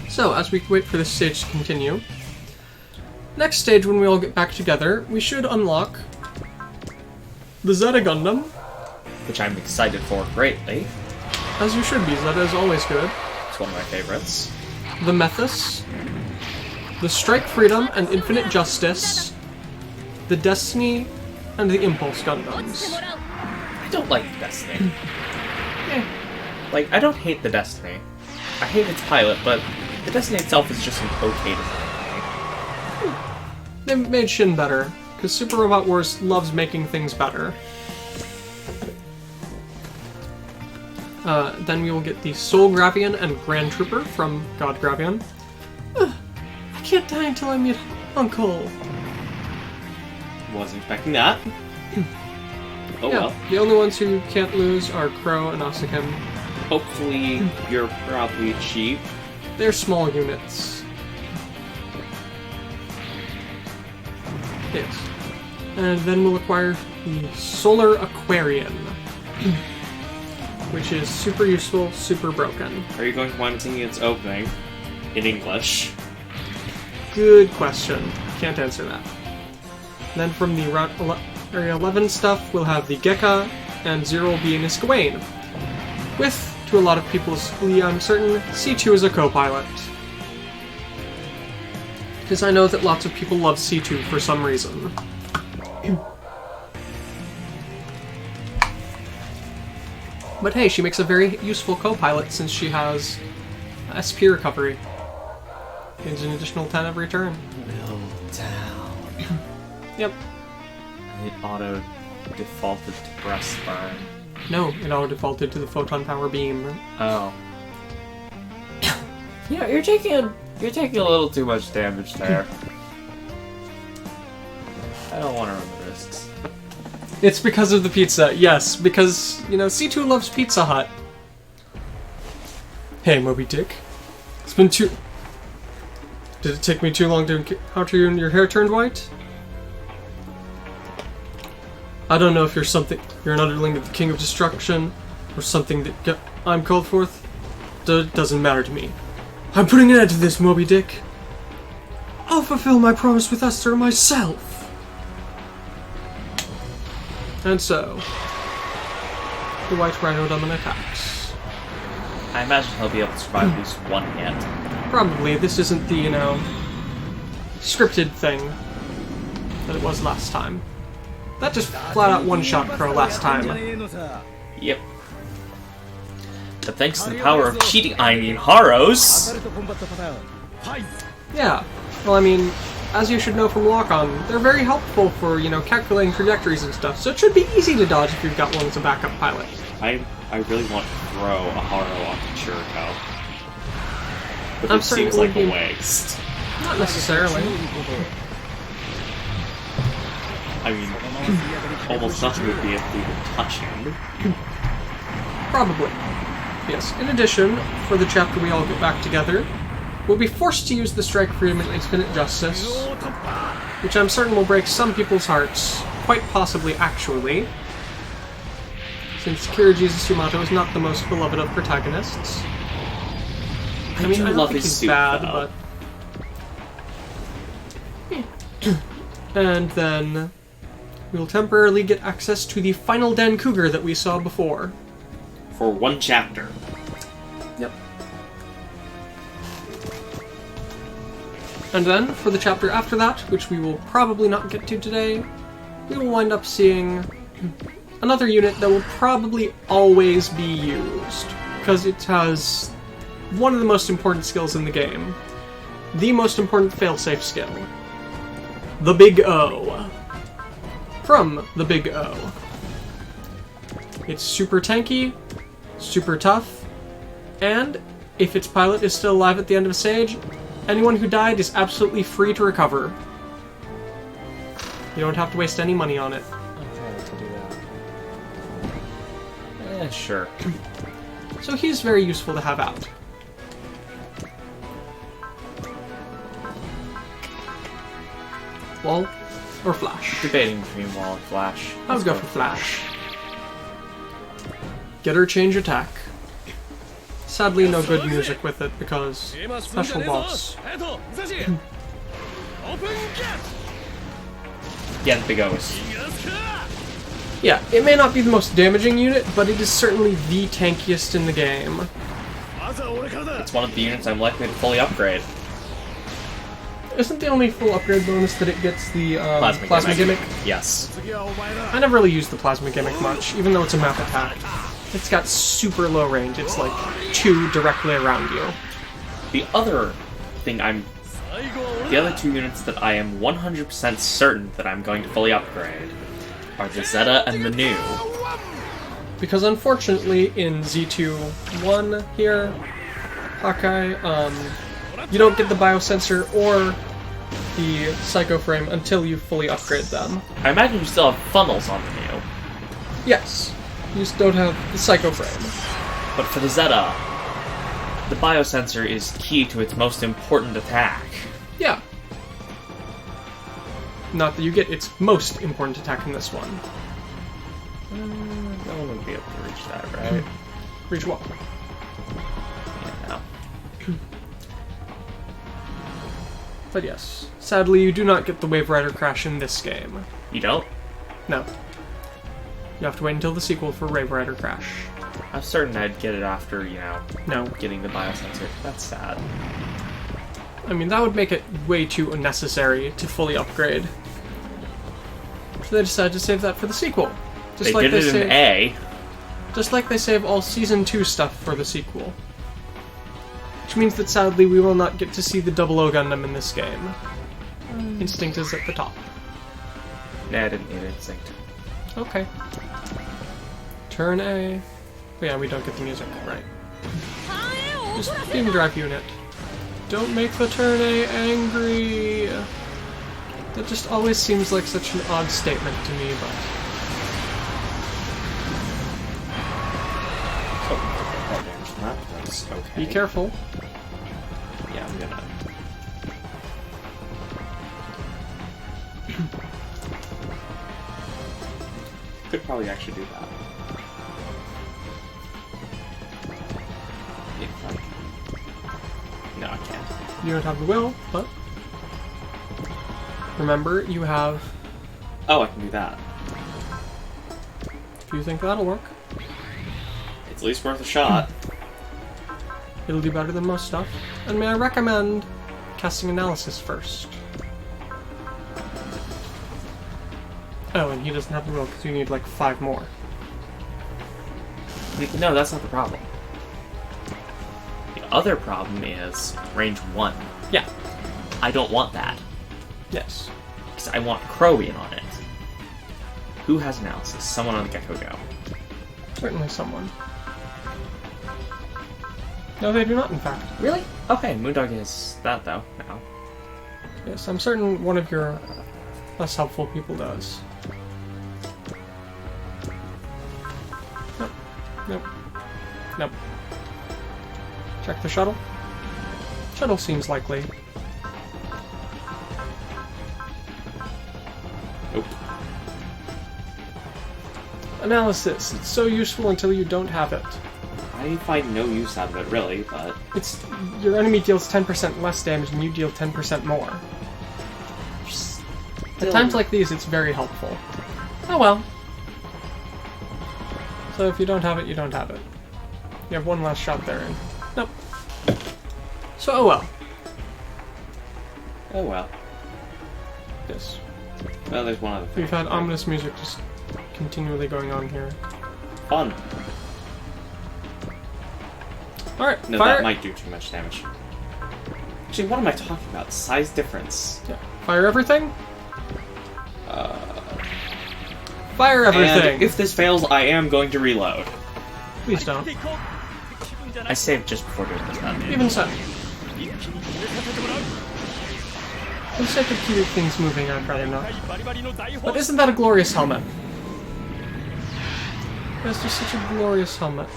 B: So, as we wait for this stage to continue, next stage, when we all get back together, we should unlock the Zeta Gundam.
A: Which I'm excited for greatly.
B: As you should be, Zeta is always good.
A: It's one of my favorites.
B: The Methus, the Strike Freedom and Infinite Justice, the Destiny, and the Impulse Gundams.
A: I don't like the Destiny. Like, I don't hate the Destiny. I hate its pilot, but the Destiny itself is just an okay design.
B: They made Shin better, because Super Robot Wars loves making things better. Then we will get the Soul Gravian and Grand Trooper from God Gravian. I can't die until I meet Uncle.
A: Wasn't expecting that. Oh
B: Yeah,
A: well.
B: the only ones who can't lose are Crow and Asuken.
A: Hopefully you're probably cheap.
B: They're small units. Yes. And then we'll acquire the Solar Aquarian, which is super useful, super broken.
A: Are you going to wind up singing its opening in English?
B: Good question. Can't answer that. Then from the Area 11 stuff, we'll have the Gekka, and Zero will be in Gawain. With, to a lot of people's glee, I'm certain, C2 is a co-pilot. Because I know that lots of people love C2 for some reason. But hey, she makes a very useful co-pilot since she has SP recovery. Gains an additional 10 every turn.
A: Will down.
B: Yep.
A: It auto defaulted to breast burn.
B: No, it auto-defaulted to the photon power beam.
A: Oh. Yeah, you're taking a little too much damage there. I don't want to run the risks.
B: It's because of the pizza, yes, because, you know, C2 loves Pizza Hut. Hey, Moby Dick. It's been too... Did it take me too long to encounter you and your hair turned white? I don't know if you're an underling of the King of Destruction, or something that I'm called forth. Doesn't matter to me. I'm putting an end to this, Moby Dick. I'll fulfill my promise with Esther myself. And so, the White Rhino-Domin attacks.
A: I imagine he'll be able to survive at least one hit.
B: Probably. This isn't the, you know, scripted thing that it was last time. That just flat out one-shot Crow last time.
A: Yep. But thanks to the power of cheating, I mean Haros!
B: Yeah. Well, I mean, as you should know from Lock-On, they're very helpful for, you know, calculating trajectories and stuff, so it should be easy to dodge if you've got one as a backup pilot.
A: I really want to throw a Haro onto Churiko. But
B: I'm
A: it
B: certain
A: seems
B: it would
A: like a
B: be-
A: waste.
B: Not necessarily.
A: I mean, almost nothing would be able to even touch him.
B: Probably. Yes. In addition, for the chapter we all get back together, we'll be forced to use the Strike Freedom and Infinite Justice, which I'm certain will break some people's hearts, quite possibly actually, since Kiriji's Yamato is not the most beloved of protagonists. I mean, I don't
A: love
B: think
A: his
B: he's
A: suit,
B: bad,
A: though.
B: but... And then we'll temporarily get access to the final Den Cougar that we saw before.
A: For one chapter.
B: Yep. And then, for the chapter after that, which we will probably not get to today, we will wind up seeing another unit that will probably always be used, because it has one of the most important skills in the game. The most important failsafe skill. The Big O. From the Big O. It's super tanky, super tough, and if its pilot is still alive at the end of a stage, anyone who died is absolutely free to recover. You don't have to waste any money on it.
C: I'm trying to do that.
A: Sure.
B: So he's very useful to have out. Wall or Flash?
A: Debating between Wall and Flash.
B: I would go for Flash. Get her change attack. Sadly, no good music with it because special boss.
A: Yeah, the Big O's.
B: Yeah, it may not be the most damaging unit, but it is certainly the tankiest in the game.
A: It's one of the units I'm likely to fully upgrade.
B: Isn't the only full upgrade bonus that it gets the plasma gimmick?
A: Yes.
B: I never really used the plasma gimmick much, even though it's a map attack. It's got super low range. It's like 2 directly around you.
A: The other two units that I am 100% certain that I'm going to fully upgrade are the Zeta and the New.
B: Because unfortunately, in Z2-1 here, Hawkeye, you don't get the biosensor or the Psycho Frame until you fully upgrade them.
A: I imagine you still have funnels on the New.
B: Yes, you just don't have the Psycho Frame.
A: But for the Zeta, the biosensor is key to its most important attack.
B: Yeah. Not that you get its most important attack in this one.
A: No one would be able to reach that, right?
B: Reach what?
A: Yeah.
B: But yes, sadly you do not get the Wave Rider Crash in this game.
A: You don't?
B: No. You have to wait until the sequel for Wave Rider Crash.
A: I'm certain I'd get it after,
B: No.
A: getting the biosensor. That's sad.
B: I mean, that would make it way too unnecessary to fully upgrade. So they decided to save that for the sequel.
A: They did it in A.
B: Just like they save all Season 2 stuff for the sequel. Which means that sadly we will not get to see the 00 Gundam in this game. Instinct is at the top.
A: Nah, I didn't need Instinct.
B: Okay. Turn A. Oh, yeah, we don't get the music, right. Just beam drive unit. Don't make the turn A angry. That just always seems like such an odd statement to me, but...
A: That's okay.
B: Be careful.
A: Yeah, I'm gonna... Could probably actually do that. If I can. No, I can't.
B: You don't have the will, but... Remember, you have...
A: Oh, I can do that.
B: If you think that'll work.
A: It's at least worth a shot.
B: It'll do better than most stuff. And may I recommend casting analysis first. Oh, and he doesn't have the will because you need like 5 more.
A: No, that's not the problem. The other problem is range 1.
B: Yeah.
A: I don't want that.
B: Yes.
A: Because I want Crowian on it. Who has analysis? Someone on the Gecko Go.
B: Certainly someone. No, they do not, in fact.
A: Really? Okay, Moondog is that though, now.
B: Yes, I'm certain one of your less helpful people does. Nope. Nope. Nope. Check the shuttle. Shuttle seems likely.
A: Nope.
B: Analysis. It's so useful until you don't have it.
A: I find no use out of it, really, but...
B: It's... Your enemy deals 10% less damage and you deal 10% more. At times like these, it's very helpful. Oh well. So if you don't have it, you don't have it. You have one last shot there and... Nope. So, oh well.
A: Oh well.
B: Yes.
A: Well, there's one other thing.
B: We've had ominous music just continually going on here.
A: Fun.
B: Alright,
A: No,
B: fire...
A: that might do too much damage. Actually, what am I talking about? Size difference.
B: Yeah. Fire everything? Fire everything!
A: And if this fails, I am going to reload.
B: Please don't.
A: I saved just before doing this, not me.
B: Even so. For the sake of keeping things moving, I'd rather not. But isn't that a glorious helmet? That's just such a glorious helmet.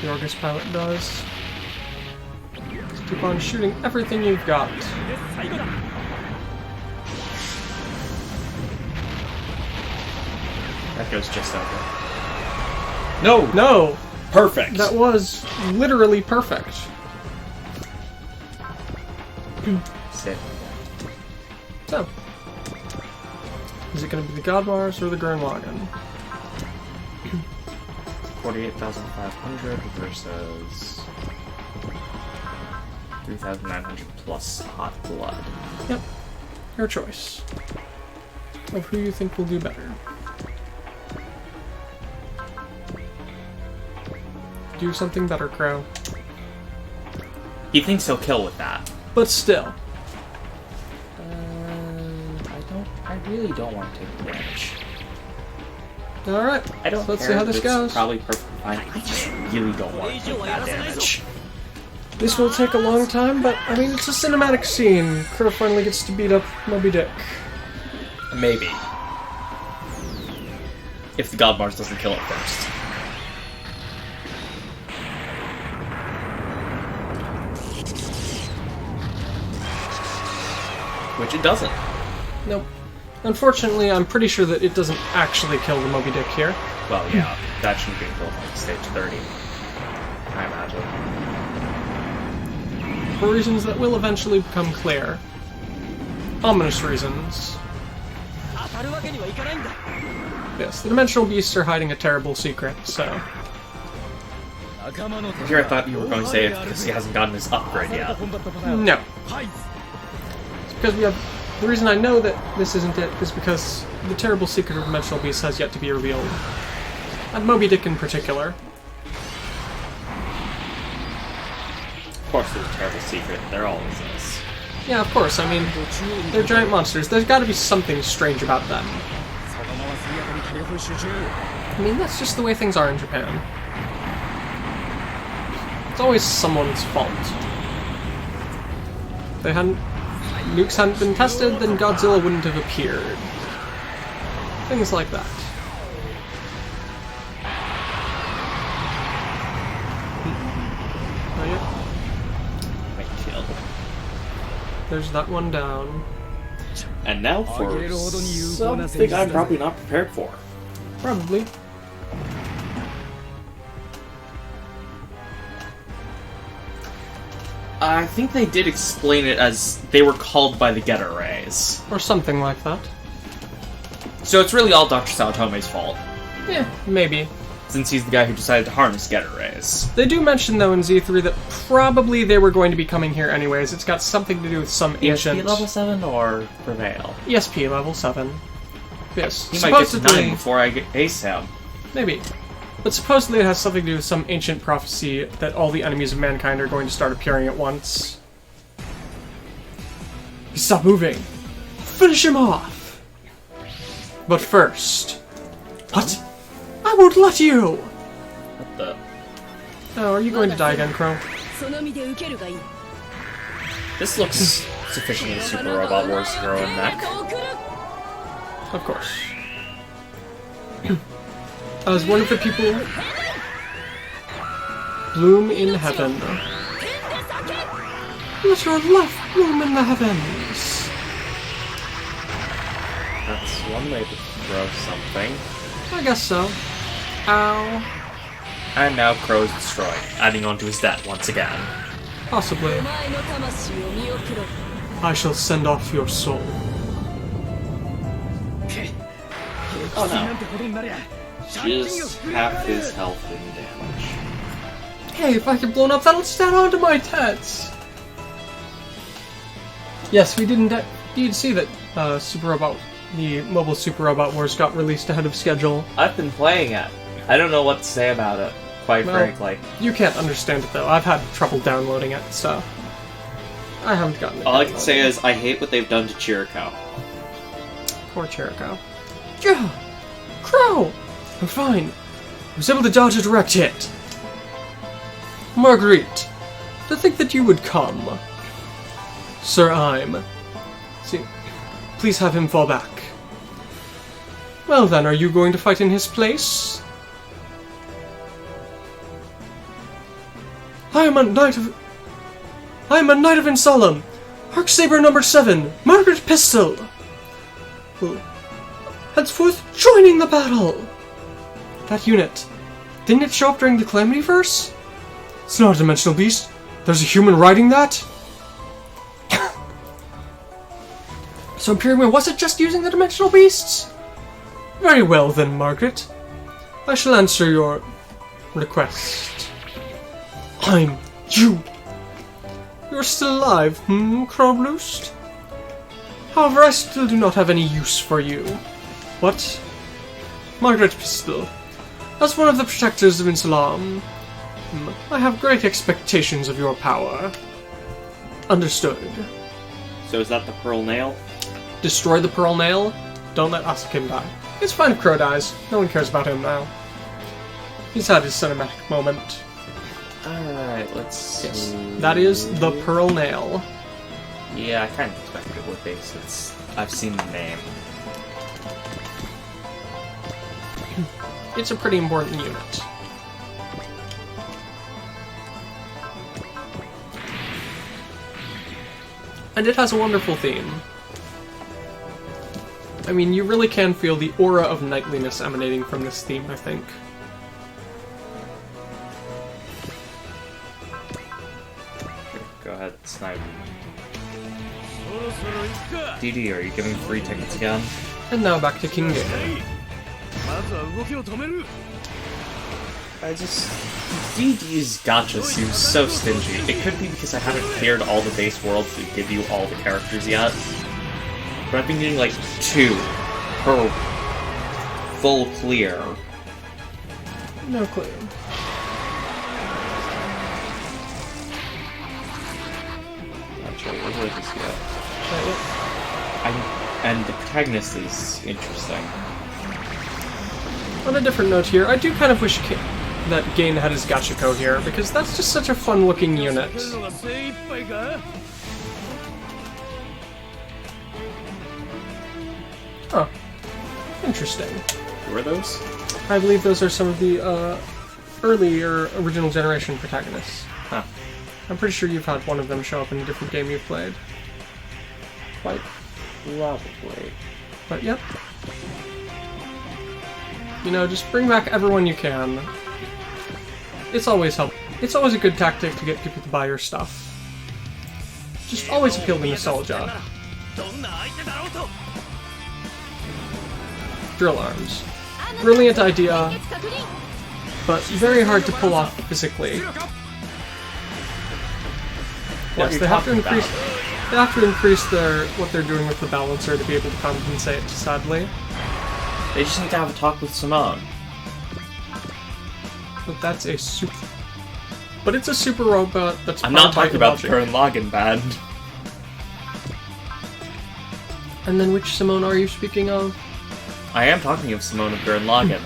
B: The Orguss pilot does. Just keep on shooting everything you've got.
A: That goes just over. No!
B: No!
A: Perfect!
B: That was literally perfect.
A: Sit.
B: So. Is it going to be the Godmars or the Gurren-Lagann?
A: 48,500 versus 3,900 plus hot blood.
B: Yep. Your choice. Of who you think will do better. Do something better, Crow.
A: He thinks he'll kill with that.
B: But still.
A: I really don't want to take the damage.
B: Alright,
A: I don't
B: let's
A: care
B: see how
A: if
B: this
A: it's
B: goes.
A: Probably perfectly fine. I just really don't want to take that damage.
B: This will take a long time, but I mean, it's a cinematic scene. Crow finally gets to beat up Moby Dick.
A: Maybe. If the God Mars doesn't kill it first. Which it doesn't.
B: Nope. Unfortunately, I'm pretty sure that it doesn't actually kill the Moby Dick here.
A: Well, yeah, that shouldn't be until like stage 30. I imagine.
B: For reasons that will eventually become clear. Ominous reasons. Yes, the Dimensional Beasts are hiding a terrible secret, so...
A: Here I thought you were going to say it because he hasn't gotten his upgrade yet.
B: No. It's because we have... The reason I know that this isn't it is because the terrible secret of Dimensional Beasts has yet to be revealed. And Moby Dick in particular.
A: Of course there's a terrible secret. There always is.
B: Yeah, of course. I mean, they're giant monsters. There's got to be something strange about them. I mean, that's just the way things are in Japan. It's always someone's fault. If they hadn't... nukes hadn't been tested, then Godzilla wouldn't have appeared. Things like that. Oh, yeah. There's that one down.
A: And now for something I'm probably not prepared for.
B: Probably.
A: I think they did explain it as they were called by the Getter Rays.
B: Or something like that.
A: So it's really all Dr. Sawatome's fault,
B: Yeah, maybe.
A: since he's the guy who decided to harness Getter Rays.
B: They do mention, though, in Z3 that probably they were going to be coming here anyways. It's got something to do with some ancient...
A: ESP level 7 or Prevail?
B: ESP level 7. Yes.
A: He might get to 9 before I get ace him.
B: Maybe. But supposedly it has something to do with some ancient prophecy that all the enemies of mankind are going to start appearing at once. Stop moving! Finish him off! But first... What? I won't let you!
A: What the?
B: Oh, are you going to die again, Crow?
A: This looks sufficiently Super Robot Wars hero in mech.
B: Of course. As one of the people... Bloom in heaven. Let your life bloom in the heavens!
A: That's one way to throw something.
B: I guess so. Ow.
A: And now Crow's destroyed, adding on to his debt once again.
B: Possibly. I shall send off your soul.
A: Oh no. Just half his health and damage.
B: Hey, if I get blown up, that'll stand onto my tats! Yes, we did see that the mobile Super Robot Wars got released ahead of schedule.
A: I've been playing it. I don't know what to say about it, quite
B: Well,
A: frankly.
B: You can't understand it, though. I've had trouble downloading it, so... I haven't gotten it.
A: All I can say is, I hate what they've done to Chirico.
B: Poor Chirico. Yeah! Crow! I'm fine. I was able to dodge a direct hit. Marguerite, to think that you would come. Sir, See, please have him fall back. Well then, are you going to fight in his place? I am a knight of Insolemn! Arcsaber number 7, Margaret Pistol! Henceforth, joining the battle! That unit, didn't it show up during the Calamity Verse? It's not a dimensional beast. There's a human riding that? So Imperium wasn't just using the dimensional beasts? Very well then, Margaret. I shall answer your request. I'm you. You're still alive, Crowbloost? However, I still do not have any use for you. What? Margaret Pistol, as one of the protectors of Insolemn, I have great expectations of your power. Understood.
A: So is that the Pearl Nail?
B: Destroy the Pearl Nail? Don't let Asukin die. It's fine if Crow dies. No one cares about him now. He's had his cinematic moment.
A: Alright, let's see.
B: Yes. That is the Pearl Nail.
A: Yeah, I kind of expected it would be, since I've seen the name.
B: It's a pretty important unit. And it has a wonderful theme. I mean, you really can feel the aura of knightliness emanating from this theme, I think.
A: Go ahead, snipe. DD, are you giving free tickets again?
B: And now back to King Gamer.
A: DD's gacha seems so stingy. It could be because I haven't cleared all the base worlds to give you all the characters yet. But I've been getting like 2 per full clear.
B: No clue.
A: Not sure what it is yet.
B: Not yet.
A: And the protagonist is interesting.
B: On a different note here, I do kind of wish that Gain had his Gachiko here, because that's just such a fun-looking unit. Huh. Interesting.
A: Who are those?
B: I believe those are some of the earlier original generation protagonists.
A: Huh.
B: I'm pretty sure you've had one of them show up in a different game you've played.
A: Quite probably.
B: But yep. You know, just bring back everyone you can. It's always It's always a good tactic to get people to buy your stuff. Just always appeal to nostalgia. Drill arms. Brilliant idea, but very hard to pull off physically. Yes, they have to increase. They have to increase what they're doing with the balancer to be able to compensate. Sadly,
A: They just need to have a talk with Simone.
B: but that's a super. But it's a super robot that's.
A: I'm not
B: powered by
A: talking about the
B: logic.
A: Gurren Lagann band.
B: And then which Simone are you speaking of?
A: I am talking of Simone of Gurren Lagann.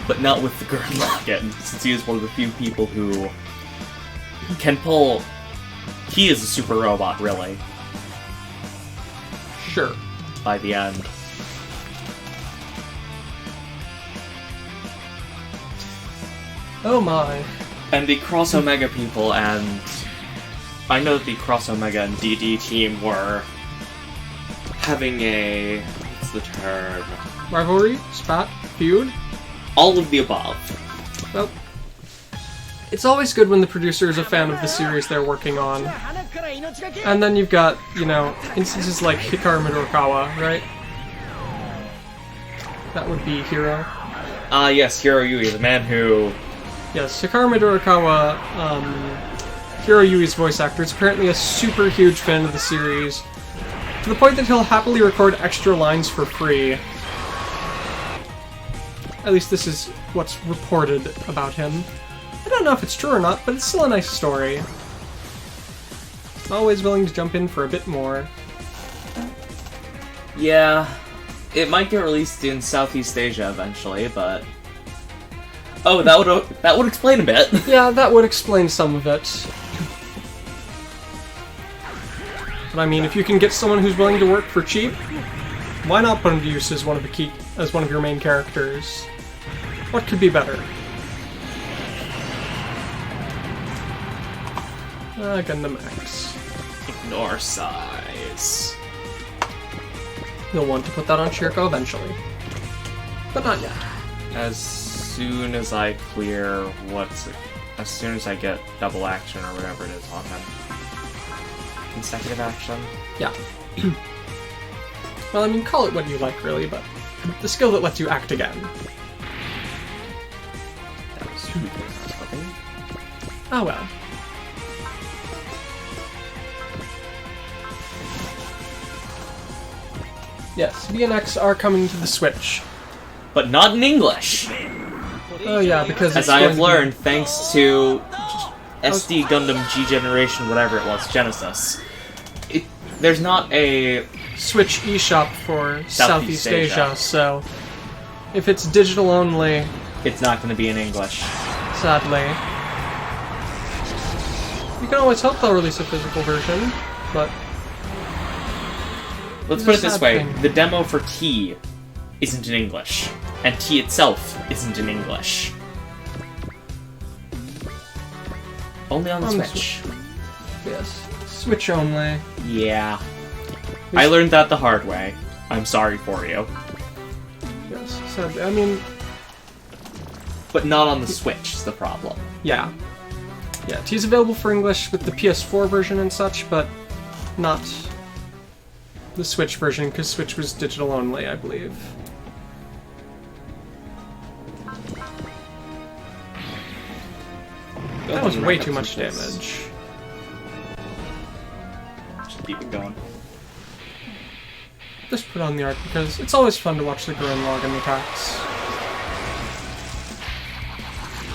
A: But not with the Gurren Lagann, since he is one of the few people who can pull... He is a super robot, really,
B: Sure.
A: by the end.
B: Oh my.
A: And the Cross Omega people, and I know that the Cross Omega and DD team were having a... what's the term?
B: Rivalry? Spat? Feud?
A: All of the above.
B: Well, it's always good when the producer is a fan of the series they're working on. And then you've got, you know, instances like Hikaru Midorikawa, right? That would be Hiro.
A: Yes, Hiro Yui, the man who...
B: Yes, Hikaru Midorikawa, Hiro Yui's voice actor, is apparently a super huge fan of the series, to the point that he'll happily record extra lines for free. At least this is what's reported about him. I don't know if it's true or not, but it's still a nice story. Always willing to jump in for a bit more.
A: Yeah, it might get released in Southeast Asia eventually, but... Oh, that would explain a bit.
B: Yeah, that would explain some of it. But I mean, if you can get someone who's willing to work for cheap, why not put him to use as one of your main characters? What could be better? Gundam X.
A: Ignore size.
B: You'll want to put that on Shirko eventually. But not yet.
A: As soon as I clear as soon as I get double action or whatever it is on him. Consecutive action?
B: Yeah. Well, I mean, call it what you like, really, but the skill that lets you act again.
A: That was too good.
B: Oh well. Yes, V and X are coming to the Switch.
A: But not in English!
B: Oh yeah, because
A: As I have learned, thanks to SD Gundam G Generation, whatever it was, Genesis. There's not a...
B: Switch eShop for Southeast
A: Asia.
B: Asia, so if it's digital only,
A: It's not going to be in English.
B: sadly. You can always hope they'll release a physical version, but
A: Let's
B: It's
A: put
B: a
A: it this
B: sad
A: way,
B: thing.
A: the demo for T isn't in English. And T itself isn't in English. Only on the
B: On the
A: Switch.
B: yes, Switch only.
A: Yeah. I learned that the hard way. I'm sorry for you.
B: Yes, sadly. I mean,
A: But not on the Switch is the problem.
B: yeah. Yeah, T's available for English with the PS4 version and such, but not the Switch version, because Switch was digital only, I believe. That was way too much damage.
A: Just keep it going.
B: Just put on the art because it's always fun to watch the Gurren Lagann attacks.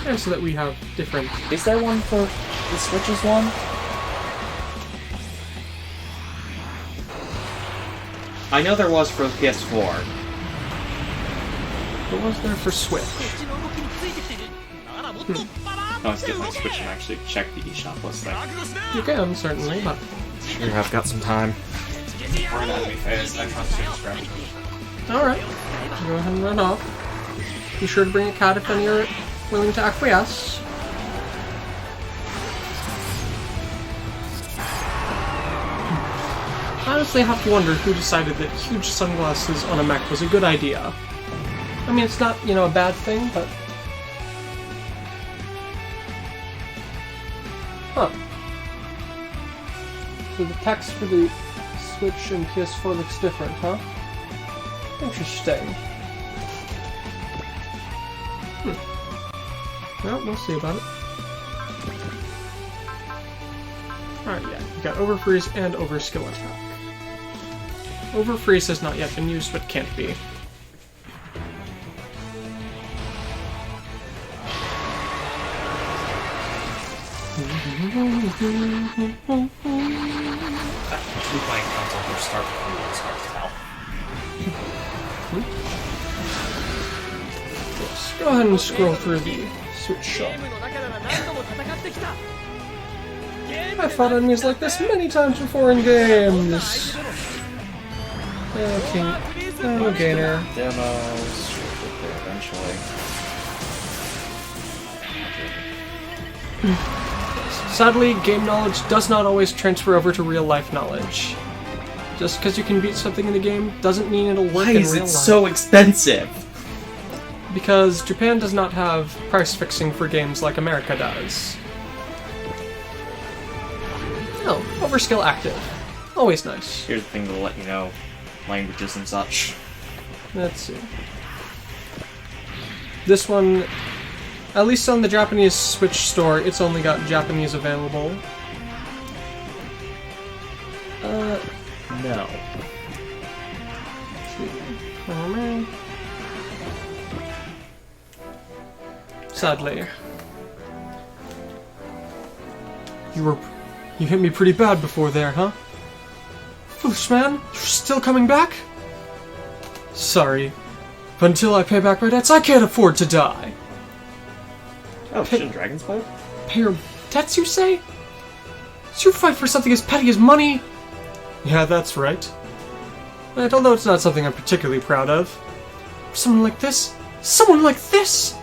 B: And so that we have different...
A: Is there one for the Switch's one? I know there was for the PS4.
B: What was there for Switch?
A: I want to get my Switch and actually check the eShop listing.
B: You can, certainly, but...
A: Sure, I've got some time. We're in enemy phase. I trust you, Scratch.
B: Alright. Go ahead and run off. Be sure to bring a cat if then you're willing to acquiesce. I honestly have to wonder who decided that huge sunglasses on a mech was a good idea. I mean, it's not, you know, a bad thing, but... Huh. So the text for the Switch and PS4 looks different, huh? Interesting. Well, we'll see about it. Alright, yeah. You got Overfreeze and Overskill attack. Overfreeze has not yet been used, but can't be.
A: Actually playing console from start to finish, it's hard to tell.
B: Let's go ahead and scroll through the Switch shop. I've fought enemies like this many times before in games. Okay, gainer.
A: Demos, we'll get there eventually.
B: Sadly, game knowledge does not always transfer over to real-life knowledge. Just because you can beat something in the game doesn't mean it'll work
A: Why
B: in
A: is
B: real
A: it
B: life.
A: so expensive?
B: Because Japan does not have price fixing for games like America does. Oh, overskill active. Always nice.
A: Here's the thing that'll let you know languages and such.
B: Let's see. This one, at least on the Japanese Switch store, it's only got Japanese available.
A: No.
B: Sadly. You hit me pretty bad before there, huh? Foolish man, you're still coming back? Sorry, but until I pay back my debts, I can't afford to die.
A: Oh, shouldn't dragons play?
B: Pay your debts, you say? So you fight for something as petty as money? Yeah, that's right. And although it's not something I'm particularly proud of. Someone like this? Someone like this?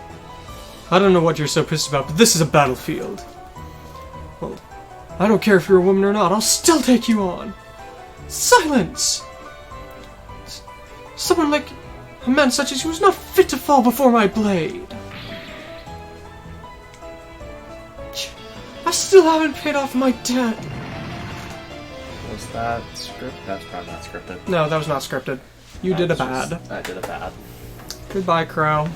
B: I don't know what you're so pissed about, but this is a battlefield. Well, I don't care if you're a woman or not, I'll still take you on. Silence! Someone like a man such as you is not fit to fall before my blade. I still haven't paid off my debt.
A: Was that scripted? That's probably not scripted.
B: No, that was not scripted. You did a bad.
A: I did a bad.
B: Goodbye, Crow.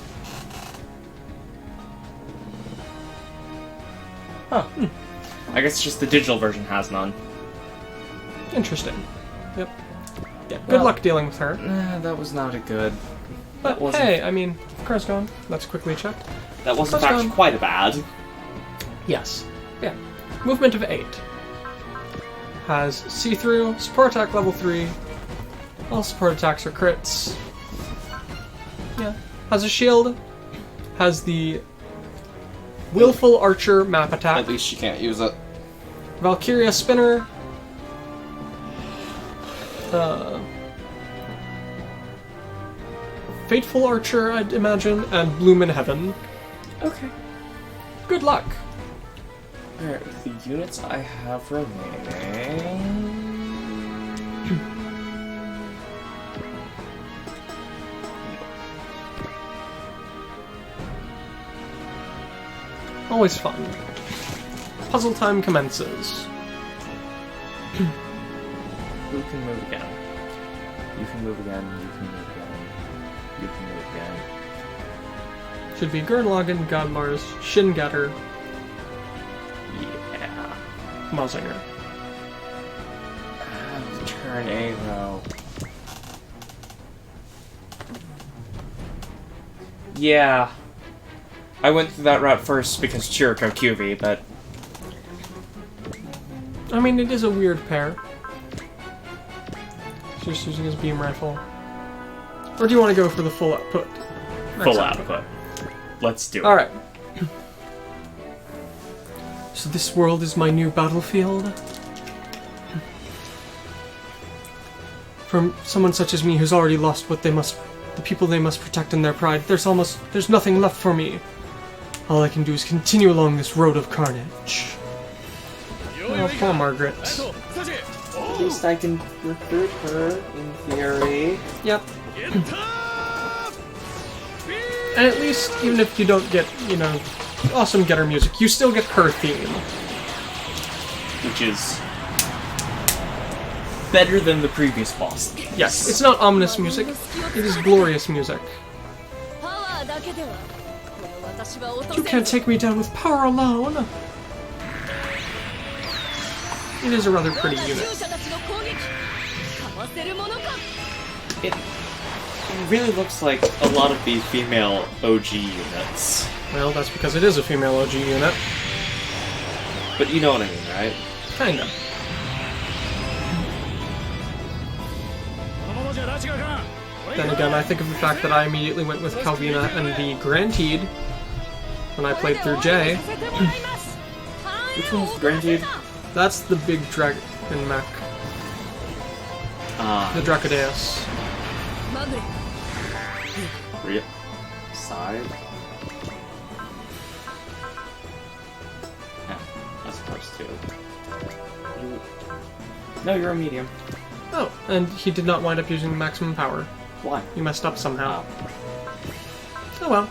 B: Huh.
A: I guess just the digital version has none.
B: Interesting. Yep. Yeah. Good
A: Well,
B: luck dealing with her.
A: That was not a good.
B: But
A: wasn't-
B: hey, I mean, Crow's gone. Let's quickly check.
A: That was in
B: Crow's
A: fact
B: gone.
A: quite a bad.
B: Yes. Yeah. Movement of 8. Has see-through, support attack level 3. All support attacks are crits. Yeah. Has a shield. Has the Willful Archer map attack.
A: At least she can't use it.
B: Valkyria Spinner. Fateful Archer, I'd imagine, and Bloom in Heaven.
A: Okay.
B: Good luck.
A: Alright, with the units I have remaining.
B: Always fun. Puzzle time commences.
A: Who can move again? You can move again, you can move again, you can move again.
B: Should be Gurren Godmars, Shingatter,
A: Yeah.
B: Mazinger.
A: Turn A though. Yeah. I went through that route first because Chiriko QB, but
B: I mean, it is a weird pair. He's just using his beam rifle. Or do you want to go for the full output?
A: full output. Let's do it.
B: Alright. So this world is my new battlefield? From someone such as me who's already lost what the people they must protect in their pride, there's nothing left for me. All I can do is continue along this road of carnage. Oh, poor Margaret.
A: At least I can recruit her, in theory.
B: Yep. And at least, even if you don't get, you know, awesome getter music, you still get her theme.
A: Which is better than the previous boss.
B: Yes, it's not ominous music, it is glorious music. You can't take me down with power alone! It is a rather pretty unit.
A: It really looks like a lot of the female OG units.
B: Well, that's because it is a female OG unit.
A: But you know what I mean, right?
B: Kinda. Then again, I think of the fact that I immediately went with Calvina and the Grantede when I played through J.
A: Which one's Grantede?
B: That's the big dragon mech. The Dracodeus.
A: Side? Yeah, I suppose too. No, you're a medium.
B: Oh, and he did not wind up using maximum power.
A: Why?
B: He messed up somehow.
A: Oh.
B: Oh well.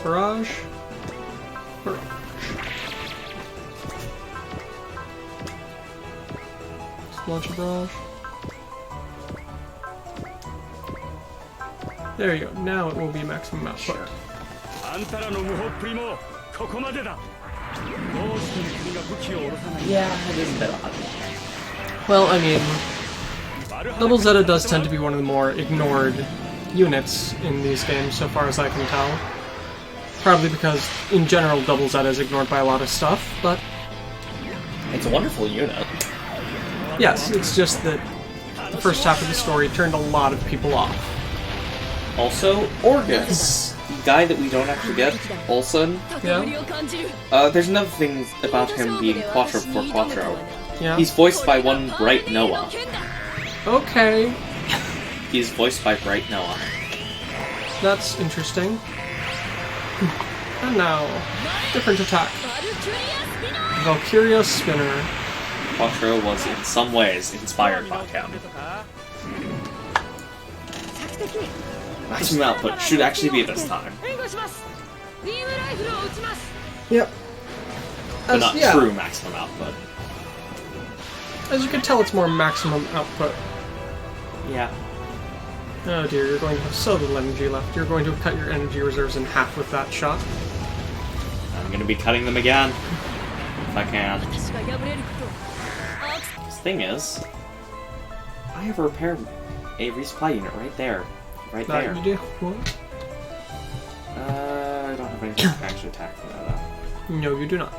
B: Barrage. Barrage. Just launch a barrage. There you go. Now it will be maximum output.
A: Yeah, it is a bit odd.
B: Well, I mean, Double Zeta does tend to be one of the more ignored units in these games, so far as I can tell. Probably because, in general, Double Zeta is ignored by a lot of stuff, but...
A: It's a wonderful unit.
B: Yes, it's just that the first half of the story turned a lot of people off.
A: Also, Orguss, the guy that we don't actually get, Olsen.
B: Yeah?
A: There's another thing about him being Quattro before Quattro.
B: Yeah?
A: He's voiced by one Bright Noah.
B: Okay.
A: He's voiced by Bright Noah.
B: That's interesting. And now, different attack. Valkyria Spinner.
A: Quattro was in some ways inspired by him. Maximum output should actually be this time.
B: Yep.
A: But not true maximum output.
B: As you can tell, it's more maximum output.
A: Yeah.
B: Oh dear, you're going to have so little energy left. You're going to cut your energy reserves in half with that shot.
A: I'm gonna be cutting them again. If I can. This thing is, I have repaired a resupply unit right there. Right there.
B: You do? What?
A: I don't have anything to actually attack from that though.
B: No, you do not.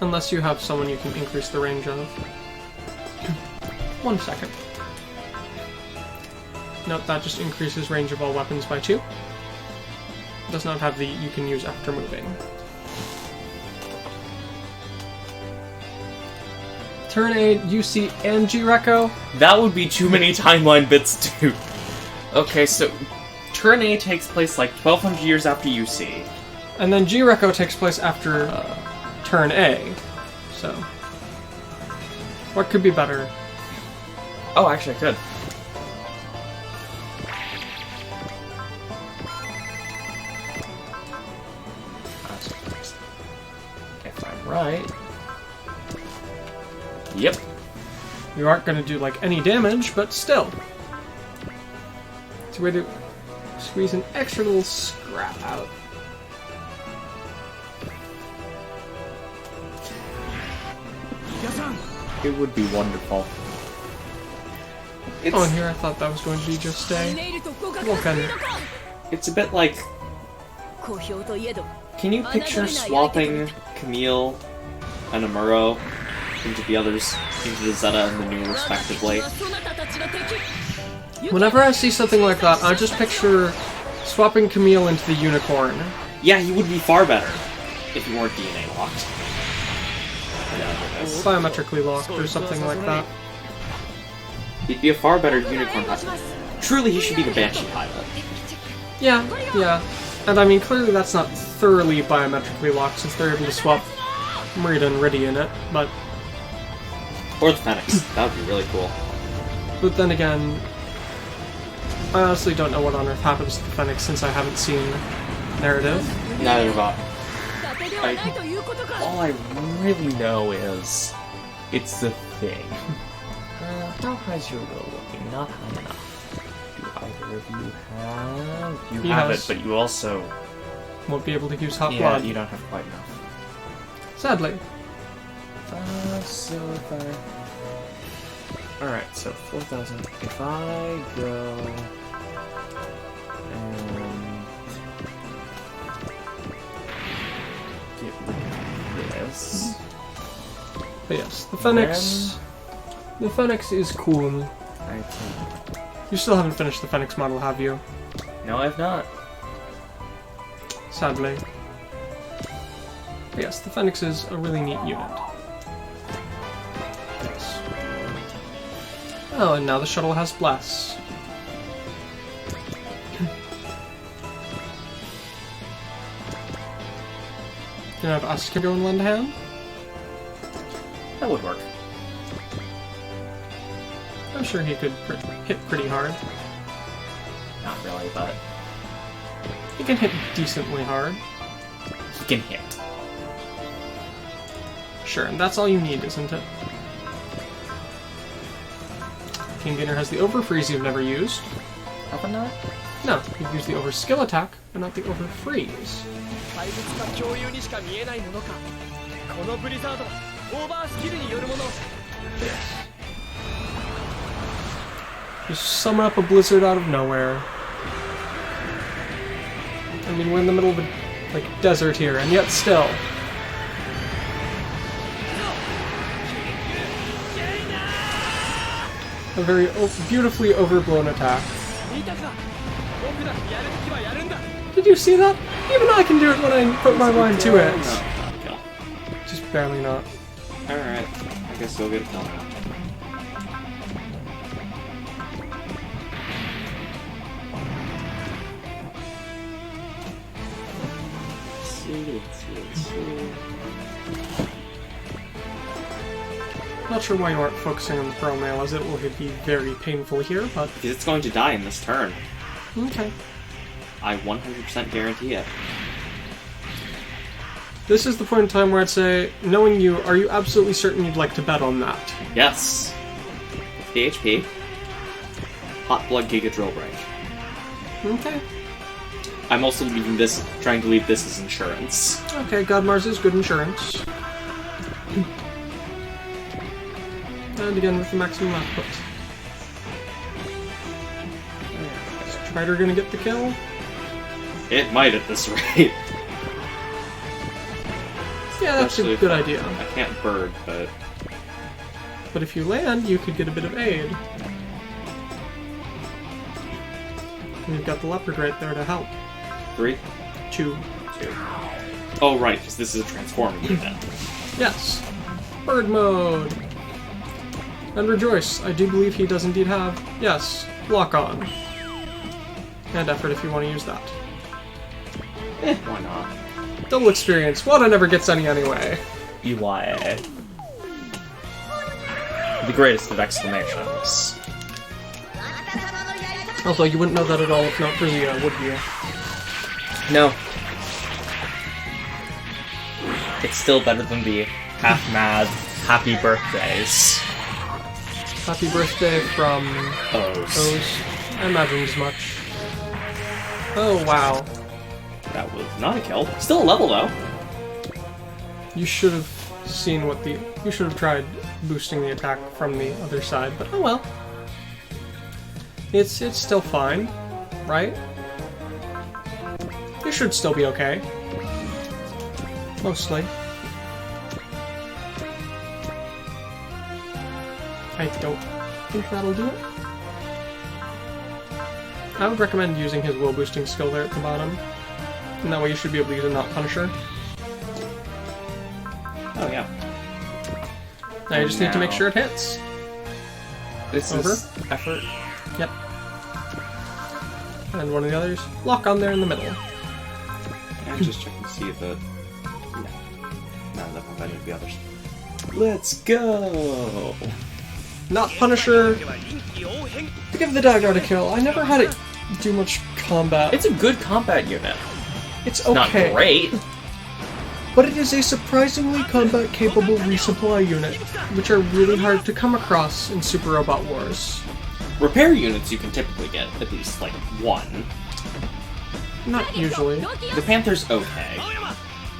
B: Unless you have someone you can increase the range of. 1 second. Nope, that just increases range of all weapons by 2. Does not have the you can use after moving. Turn 8, UC, and G-Reco?
A: That would be too many timeline bits, dude. Okay, so turn A takes place like 1200 years after UC.
B: And then G-Reco takes place after turn A. So, what could be better?
A: Oh, actually I could. If I'm right. Yep.
B: You aren't going to do, like, any damage, but still. It's a way to squeeze an extra little scrap out.
A: It would be wonderful.
B: Oh, and here I thought that was going to be just a Vulcan.
A: It's a bit like... Can you picture swapping Camille and Amuro into the Zeta and the Nu respectively?
B: Whenever I see something like that, I just picture swapping Camille into the Unicorn.
A: Yeah, he would be far better if he weren't DNA locked.
B: Biometrically locked or something like that.
A: He'd be a far better Unicorn pilot. Truly, he should be the Banshee pilot.
B: Yeah, yeah. And I mean, clearly that's not thoroughly biometrically locked since they're able to swap Merida and Riddy in it, but...
A: Or the Fenix. That would be really cool.
B: But then again, I honestly don't know what on earth happens to the Fenix since I haven't seen narrative.
A: Neither have I. All I really know is it's the thing. How high's your will looking? Not high enough. Do either of you have? You have it, but you also
B: won't be able to use hot
A: yeah,
B: blood.
A: you don't have quite enough.
B: Sadly.
A: So if alright, so 4,000. If I go and get rid of this.
B: But yes, the Fenix. The Fenix is cool. You still haven't finished the Fenix model, have you?
A: No, I've not.
B: Sadly. But yes, the Fenix is a really neat unit. Yes. Oh, and now the shuttle has Bless. Can I have Asuka go and lend a hand?
A: That would work.
B: I'm sure he could hit pretty hard.
A: Not really, but
B: He can hit decently hard.
A: he can hit.
B: Sure, and that's all you need, isn't it? King Gainer has the Overfreeze you've never used.
A: Have I not?
B: No, you've used the Overskill attack, but not the Overfreeze. Yes. You summon up a blizzard out of nowhere. I mean, we're in the middle of a desert here, and yet still. A very beautifully overblown attack. Did you see that? Even I can do it when I put my mind to it.
A: No.
B: Just barely not.
A: Alright, I guess we'll get a kill now.
B: Not sure why you aren't focusing on the Pearl Mail, as it will be very painful here, but...
A: Because it's going to die in this turn.
B: Okay.
A: I 100% guarantee it.
B: This is the point in time where I'd say, knowing you, are you absolutely certain you'd like to bet on that?
A: Yes. The HP. Hot Blood Giga Drill Break.
B: Okay.
A: I'm also leaving this, trying to leave this as insurance.
B: Okay, Godmars is good insurance. And again with the maximum output. Is Strider gonna get the kill?
A: It might at this rate.
B: Yeah, that's a good idea.
A: I can't bird, but...
B: But if you land, you could get a bit of aid. And you've got the leopard right there to help.
A: 3?
B: 2.
A: 2. Oh, right, because this is a transforming unit.
B: Yes. Bird mode. And rejoice, I do believe he does indeed have, yes, lock on. And effort if you want to use that.
A: Why not?
B: Double experience. Wada never gets any anyway.
A: EYA. The greatest of exclamations.
B: Although you wouldn't know that at all if not for Zia, would you?
A: No. It's still better than the half-mad happy birthdays.
B: Happy birthday from...
A: O's.
B: I imagined as much. Oh, wow.
A: That was not a kill. Still a level, though.
B: You should have seen what the... You should have tried boosting the attack from the other side, but oh well. It's still fine, right? should still be okay. Mostly. I don't think that'll do it. I would recommend using his will boosting skill there at the bottom. And that way you should be able to use a not Punisher.
A: Oh, yeah.
B: Now you just need to make sure it hits.
A: This is effort.
B: Yep. And one of the others. Lock on there in the middle.
A: I'm just checking to see if the... No, never mind any of the others. Let's go!
B: Not Punisher. To give the dagger a kill. I never had it do much combat.
A: It's a good combat unit.
B: It's okay.
A: Not great.
B: But it is a surprisingly combat-capable resupply unit, which are really hard to come across in Super Robot Wars.
A: Repair units you can typically get at least, like, one.
B: Not usually.
A: The Panther's okay.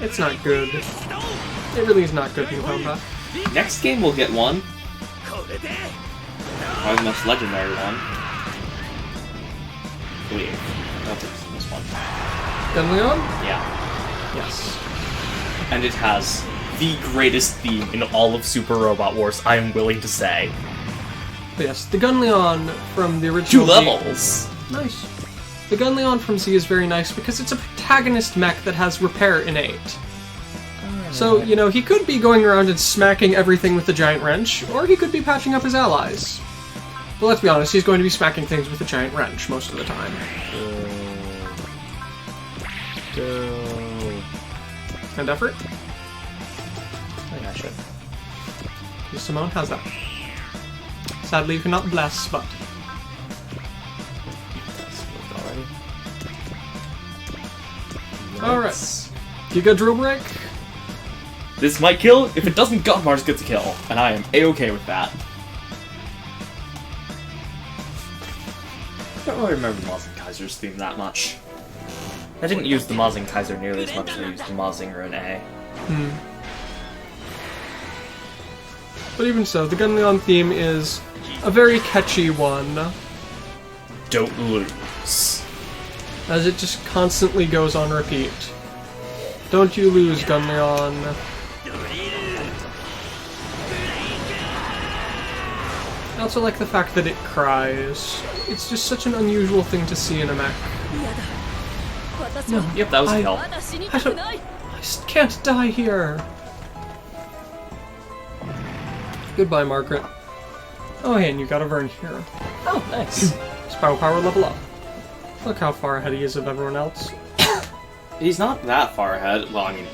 B: It's not good. It really is not good in combat.
A: Next game we'll get one. Probably the most legendary one. I believe. I don't think it's in this one.
B: Gunleon?
A: Yeah.
B: Yes.
A: And it has the greatest theme in all of Super Robot Wars, I am willing to say.
B: But yes, the Gunleon from the original
A: 2 levels!
B: Nice. The Gunleon from Z is very nice because it's a protagonist mech that has repair innate. So, you know, he could be going around and smacking everything with the giant wrench, or he could be patching up his allies. But let's be honest, he's going to be smacking things with a giant wrench most of the time. And effort?
A: I think I should.
B: Simone has that. Sadly, you cannot bless, but...
A: That's moved already.
B: Alright. Giga Drill Break?
A: This might kill. If it doesn't, Godmars gets a kill. And I am a-okay with that. I don't really remember Mazing Kaiser's theme that much. I didn't use the Mazing Kaiser nearly as much as I used the Mazing Rune A.
B: But even so, the Gunleon theme is a very catchy one.
A: Don't lose.
B: As it just constantly goes on repeat. Don't you lose, Gunleon. I also like the fact that it cries. It's just such an unusual thing to see in a mech. No,
A: Yep, that was a kill.
B: I can't die here. Goodbye, Margaret. Oh, hey, and you got a Vern here.
A: Oh, nice.
B: His power level up. Look how far ahead he is of everyone else.
A: He's not that far ahead. Well, I mean,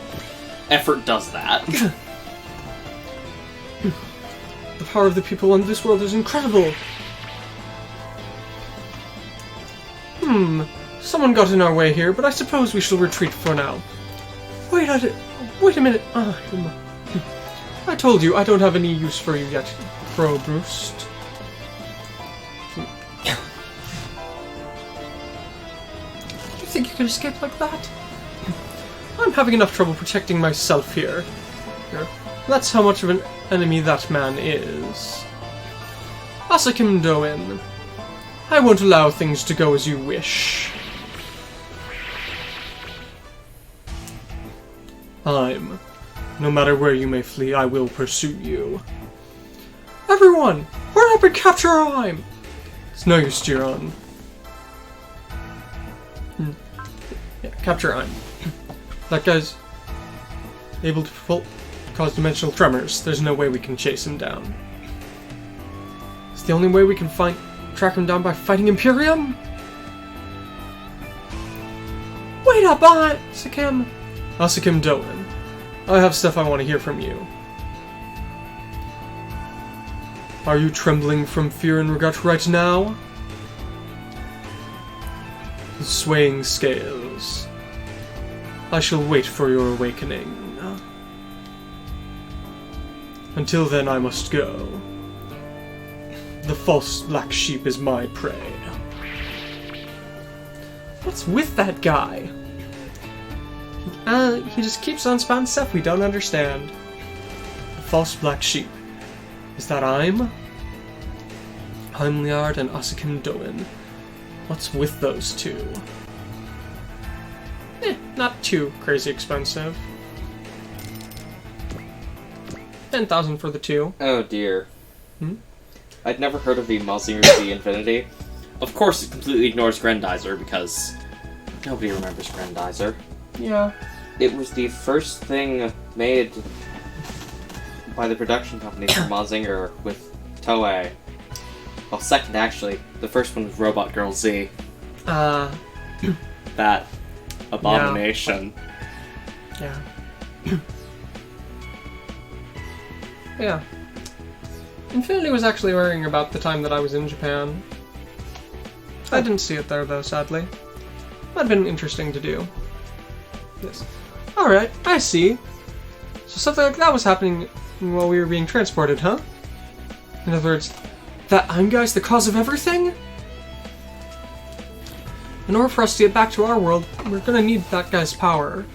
A: effort does that.
B: The power of the people in this world is incredible. Someone got in our way here, but I suppose we shall retreat for now. Wait a minute. I told you I don't have any use for you yet, Orguss. You think you can escape like that? I'm having enough trouble protecting myself here. That's how much of an enemy that man is. Asakim Doen. I won't allow things to go as you wish. No matter where you may flee, I will pursue you. Everyone, hurry up and capture Aim! It's no use, Jiron. Yeah, capture Aim. That guy's able to cause dimensional tremors. There's no way we can chase him down. It's the only way we can track him down by fighting Imperium? Wait up, Asakim! Asakim Doen. I have stuff I want to hear from you. Are you trembling from fear and regret right now? The swaying scales. I shall wait for your awakening. Until then, I must go. The false black sheep is my prey. What's with that guy? He just keeps on spawning stuff we don't understand. The false black sheep. Is that Heimliard and Asakim Doen. What's with those two? not too crazy expensive. 10,000 for the 2.
A: Oh dear.
B: Hmm?
A: I'd never heard of the Mazinger Z Infinity. Of course, it completely ignores Grendizer because nobody remembers Grendizer.
B: Yeah.
A: It was the first thing made by the production company for Mazinger with Toei. Well, second actually. The first one was Robot Girl Z. That abomination.
B: Yeah. Yeah. Infinity was actually airing about the time that I was in Japan. I didn't see it there, though, sadly. Might have been interesting to do. Yes. Alright, I see. So something like that was happening while we were being transported, huh? In other words, that I'm guy's the cause of everything? In order for us to get back to our world, we're gonna need that guy's power.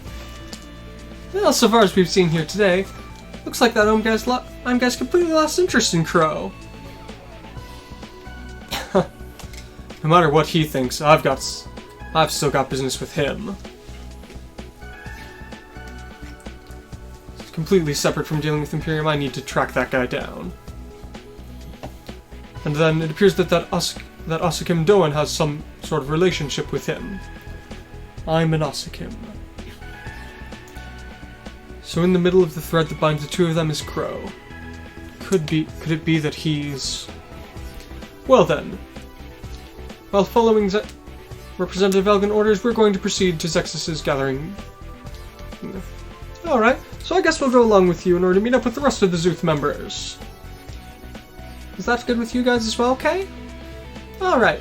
B: Well, so far as we've seen here today, looks like that I'm guy's completely lost interest in Crow. No matter what he thinks, I've still got business with him. Completely separate from dealing with Imperium, I need to track that guy down. And then it appears that Asukim Doan has some sort of relationship with him. I'm an Asukim. So in the middle of the thread that binds the two of them is Crow. Could it be that he's... Well then. While following Representative Elgin orders, we're going to proceed to Zexus's gathering. Alright, so I guess we'll go along with you in order to meet up with the rest of the Zuth members. Is that good with you guys as well, okay? Alright.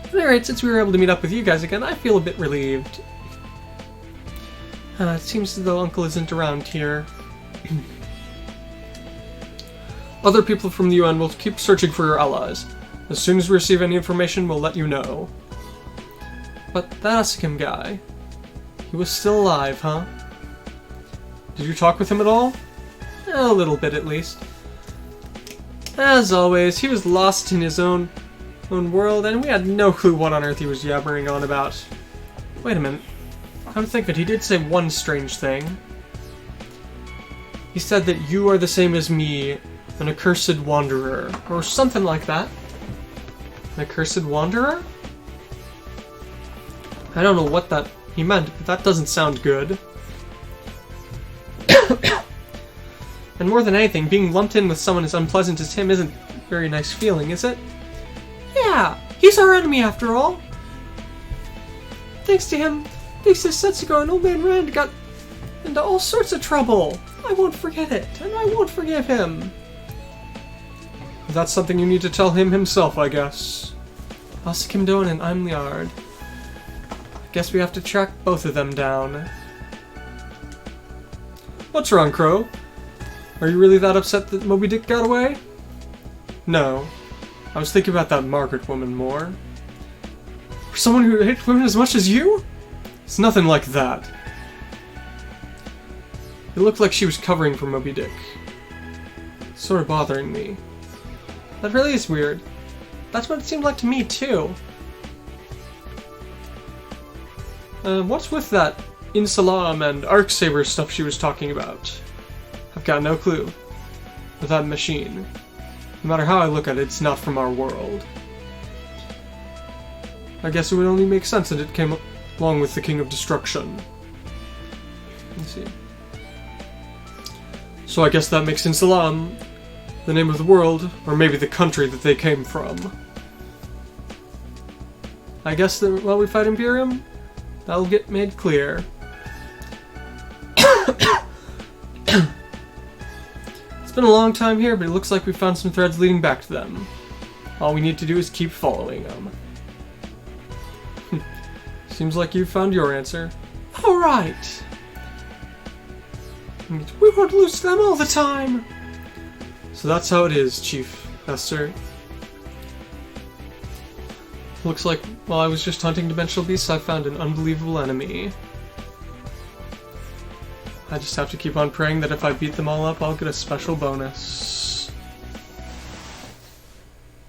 B: At any rate, since we were able to meet up with you guys again, I feel a bit relieved. It seems as though Uncle isn't around here. Other people from the UN will keep searching for your allies. As soon as we receive any information, we'll let you know. But that Asukim guy, he was still alive, huh? Did you talk with him at all? A little bit, at least. As always, he was lost in his own world, and we had no clue what on earth he was yabbering on about. Wait a minute. Come to think of it, he did say one strange thing. He said that you are the same as me, an accursed wanderer, or something like that. An accursed wanderer? I don't know what that he meant, but that doesn't sound good. And more than anything, being lumped in with someone as unpleasant as him isn't a very nice feeling, is it? Yeah, he's our enemy after all. Thanks to him, thanks to Setsuko and Old Man Rand got into all sorts of trouble. I won't forget it, and I won't forgive him. That's something you need to tell him himself, I guess. Asukim Doan and I'm Liard. I guess we have to track both of them down. What's wrong, Crow? Are you really that upset that Moby Dick got away? No. I was thinking about that Margaret woman more. For someone who hates women as much as you? It's nothing like that. It looked like she was covering for Moby Dick. It's sort of bothering me. That really is weird. That's what it seemed like to me, too. What's with that Insalam and Arcsaber stuff she was talking about? I've got no clue. With that machine. No matter how I look at it, it's not from our world. I guess it would only make sense that it came along with the King of Destruction. Let's see. So I guess that makes Insalam the name of the world, or maybe the country that they came from. I guess that while we fight Imperium, that'll get made clear. It's been a long time here, but it looks like we found some threads leading back to them. All we need to do is keep following them. Seems like you found your answer. Alright! We won't lose them all the time! So that's how it is, Chief Esther. Looks like while I was just hunting dimensional beasts, I found an unbelievable enemy. I just have to keep on praying that if I beat them all up, I'll get a special bonus.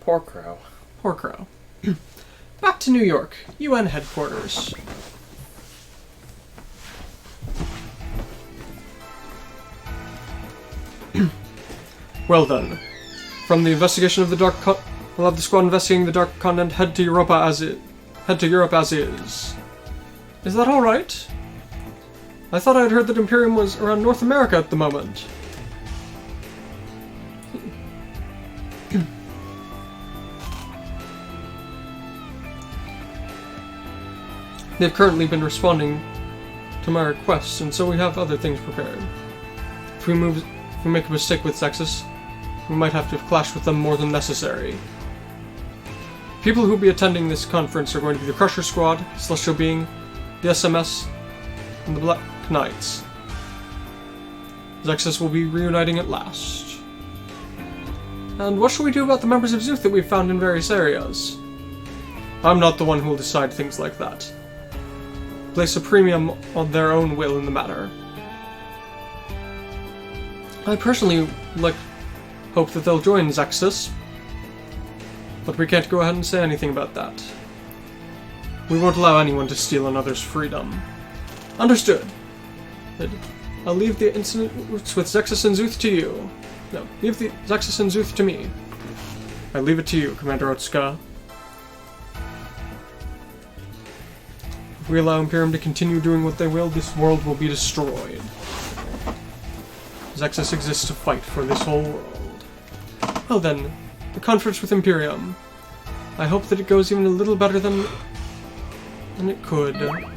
A: Poor Crow.
B: Poor Crow. Back to New York, UN headquarters. Well then, from the investigation of the we'll have the squad investigating the Dark Continent head to Europe as is. Is that all right? I thought I'd heard that Imperium was around North America at the moment. They've currently been responding to my requests, and so we have other things prepared. If we make a mistake with Zexus, we might have to clash with them more than necessary. People who will be attending this conference are going to be the Crusher Squad, Celestial Being, the SMS, and the Black Knights. Zexus will be reuniting at last. And what shall we do about the members of Zuth that we've found in various areas? I'm not the one who will decide things like that. Place a premium on their own will in the matter. I personally hope that they'll join Zexus, but we can't go ahead and say anything about that. We won't allow anyone to steal another's freedom. Understood. I'll leave the incident with Zexus and Zuth to you. No, leave the Zexus and Zuth to me. I leave it to you, Commander Otsuka. If we allow Imperium to continue doing what they will, this world will be destroyed. Zexus exists to fight for this whole world. Well then, the conference with Imperium. I hope that it goes even a little better than it could. The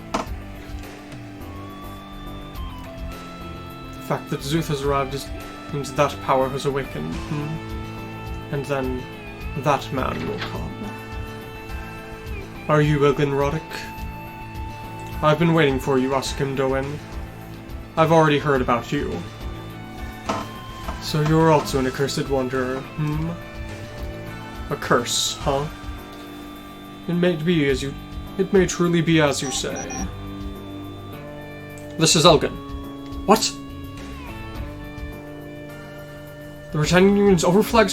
B: fact that Zuth has arrived means that power has awakened. And then, that man will come. Are you Elgin Roddick? I've been waiting for you, Asukim Doen. I've already heard about you. So you're also an accursed wanderer, A curse, huh? It may truly be as you say. This is Elgin. What? The Britannian Union's Overflag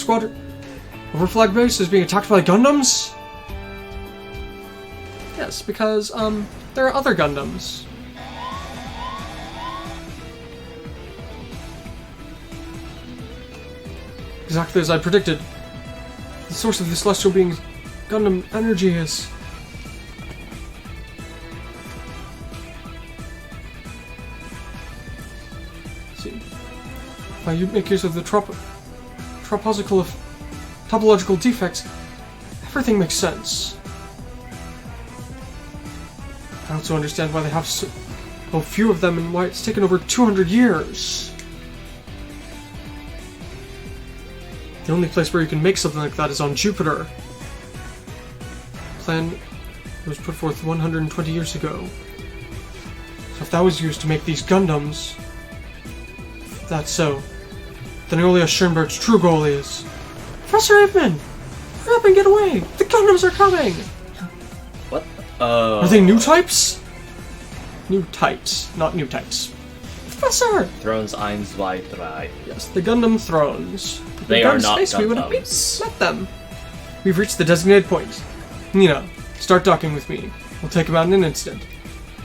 B: base is being attacked by Gundams? Yes, because, there are other Gundams. Exactly as I predicted. The source of the Celestial Being's Gundam energy is... See. If you make use of the topological defects, everything makes sense. I also understand why they have so few of them and why it's taken over 200 years. The only place where you can make something like that is on Jupiter. The plan was put forth 120 years ago. So if that was used to make these Gundams, if that's so, then Aeolia Schoenberg's true goal is... Professor Aikman! Hurry up and get away! The Gundams are coming!
A: What?
B: Are they new types? New types, not new types. Professor!
A: Thrones 1, 2, 3.
B: Yes, the Gundam Thrones.
A: They are not
B: space, we would have
A: Gundams.
B: met them. We've reached the designated point. Nina, start docking with me. We'll take them out in an instant.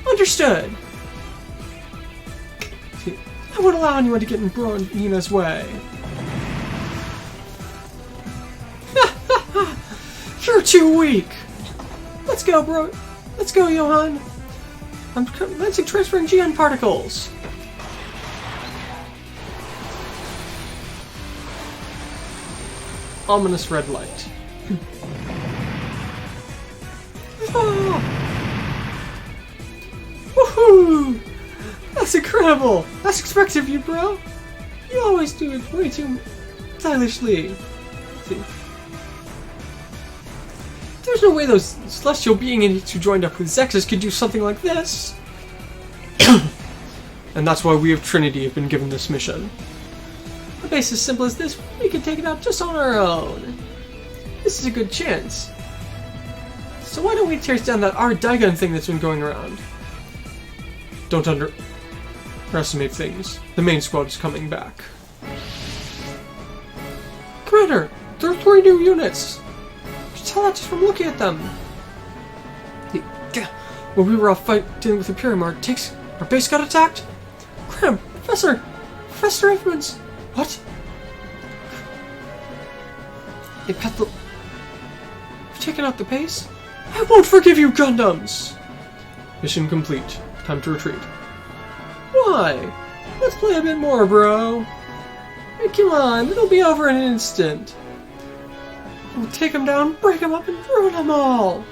B: Understood. See, I won't allow anyone to get in Nina's way. You're too weak. Let's go, bro. Let's go, Johan. I'm commencing transferring GN particles. Ominous red light. Oh. Woohoo! That's incredible! That's expected of you, bro! You always do it way too stylishly. See. There's no way those celestial being idiots who joined up with Zexus could do something like this. And that's why we of Trinity have been given this mission. A base as simple as this, we can take it out just on our own. This is a good chance. So why don't we chase down that R Daigon thing that's been going around? Don't underestimate things. The main squad's coming back. Commander, there are 3 new units. Just tell that just from looking at them. When we were off fighting with Imperium, our base got attacked? Graham, Professor Edmonds. What? You've taken out the base? I won't forgive you, Gundams! Mission complete. Time to retreat. Why? Let's play a bit more, bro. Hey, come on, it'll be over in an instant. We'll take them down, break them up, and ruin them all.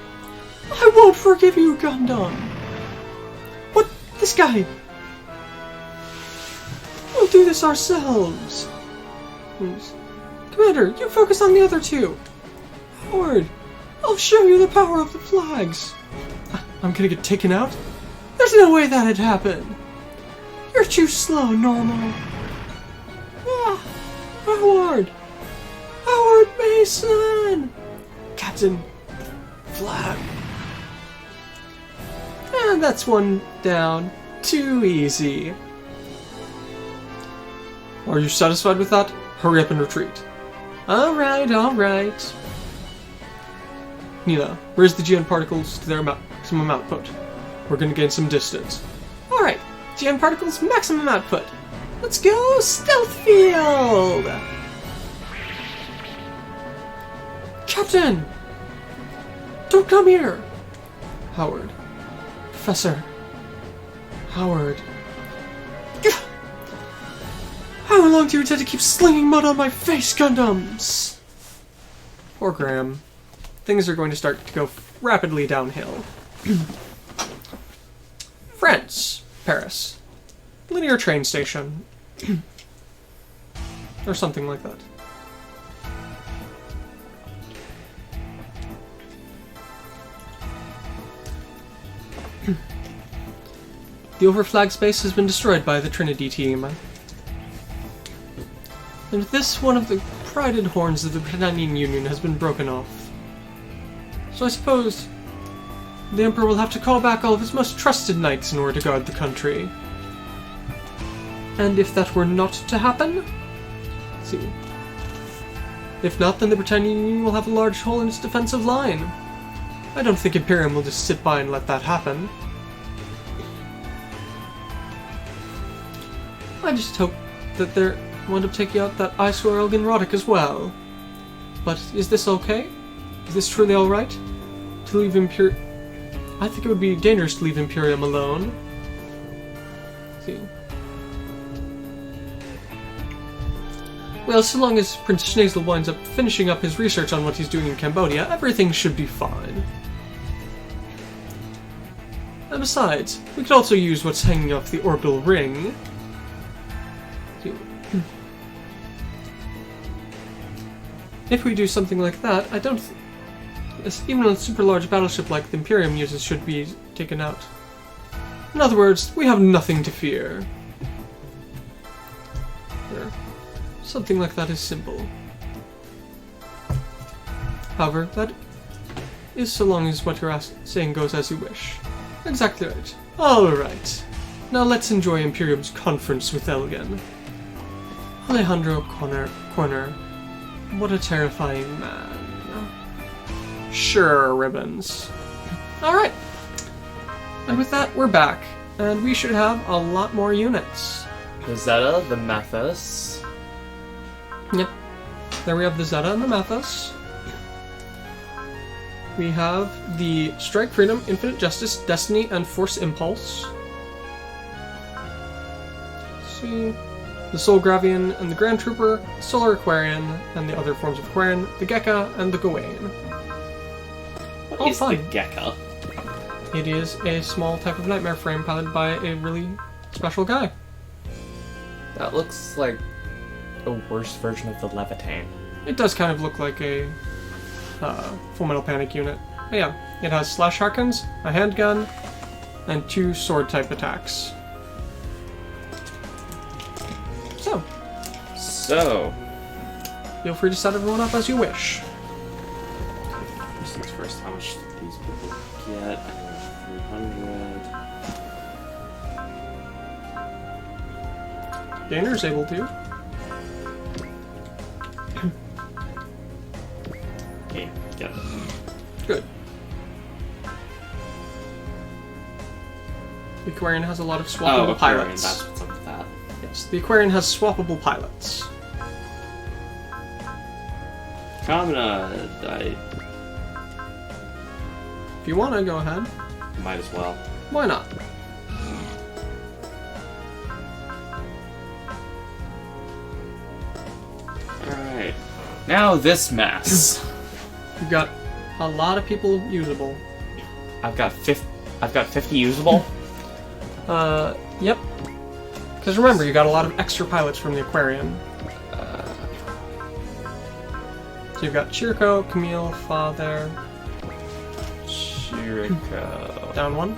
B: I won't forgive you, Gundam. What? This guy? We'll do this ourselves. Commander, you focus on the other two. Howard, I'll show you the power of the flags. I'm gonna get taken out? There's no way that'd happen. You're too slow, Normal. Ah, Howard! Howard Mason! Captain Flag. And that's one down. Too easy. Are you satisfied with that? Hurry up and retreat. Alright, alright. Nina, where's the GN particles to their maximum output? We're gonna gain some distance. Alright, GN particles maximum output. Let's go stealth field! Captain! Don't come here! Howard. Professor. Howard. How long do you intend to keep slinging mud on my face, Gundams? Poor Graham. Things are going to start to go rapidly downhill. France. Paris. Linear train station. Or something like that. The overflag space has been destroyed by the Trinity team. And with this, one of the prided horns of the Britannian Union has been broken off. So I suppose the Emperor will have to call back all of his most trusted knights in order to guard the country. And if that were not to happen? Let's see. If not, then the Britannian Union will have a large hole in its defensive line. I don't think Imperium will just sit by and let that happen. I just hope that they're wind up taking out that eyesore Elgin Roddick as well. But is this okay? Is this truly alright? To leave Imperium... I think it would be dangerous to leave Imperium alone. Let's see. Well, so long as Prince Schneasel winds up finishing up his research on what he's doing in Cambodia, everything should be fine. And besides, we could also use what's hanging off the orbital ring. If we do something like that, I don't even a super large battleship like the Imperium uses should be taken out. In other words, we have nothing to fear. There. Something like that is simple. However, that is so long as what you're saying goes as you wish. Exactly right. Alright. Now let's enjoy Imperium's conference with Elgin. Alejandro Corner. What a terrifying man. Sure, ribbons. Alright. And with that, we're back. And we should have a lot more units.
A: The Zeta, the Mathis.
B: Yep. There we have the Zeta and the Mathis. We have the Strike Freedom, Infinite Justice, Destiny, and Force Impulse. Let's see. The Soul Gravian and the Grand Trooper, Solar Aquarian, and the other forms of Aquarian, the Gekka, and the Gawain.
A: What is the Gekka?
B: It is a small type of nightmare frame piloted by a really special guy.
A: That looks like a worse version of the Levitain.
B: It does kind of look like a Full Metal Panic unit. But yeah, it has Slash Harkins, a handgun, and 2 sword-type attacks.
A: So,
B: feel free to set everyone up as you wish.
C: First things first, how much do these people get? 300.
B: Dainer's able to.
C: Okay, get it.
B: Good. The Aquarian has a lot of swappable pilots.
C: That's what's up with that.
B: Yes, the Aquarian has swappable pilots.
C: Kamina,
B: If you want to, go ahead.
C: might as well.
B: Why not?
C: Alright.
A: Now this mess.
B: You've got a lot of people usable.
A: I've got 50 usable.
B: Yep. Because remember, you got a lot of extra pilots from the aquarium. So you've got Chiriko, Camille, Fa there.
A: Chiriko.
B: Down one.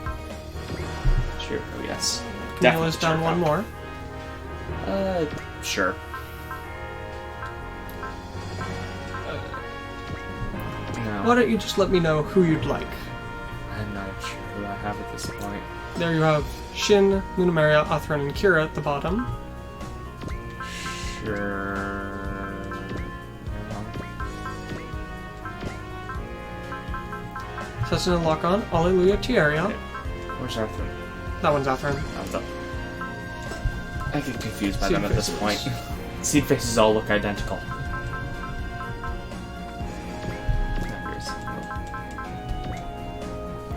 A: Chiriko, yes.
B: Camille is down
A: Chiriko.
B: one more.
A: Sure. No.
B: Why don't you just let me know who you'd like?
A: I'm not sure who I have at this point.
B: There you have Shin, Lunamaria, Athran, and Kira at the bottom.
A: Sure.
B: Sessin and Lock-On, Alleluia, Tieria.
A: Where's Arthur?
B: That one's Athran.
A: I get confused by
B: Seed
A: them at this
B: faces.
A: point. Seed faces all look identical.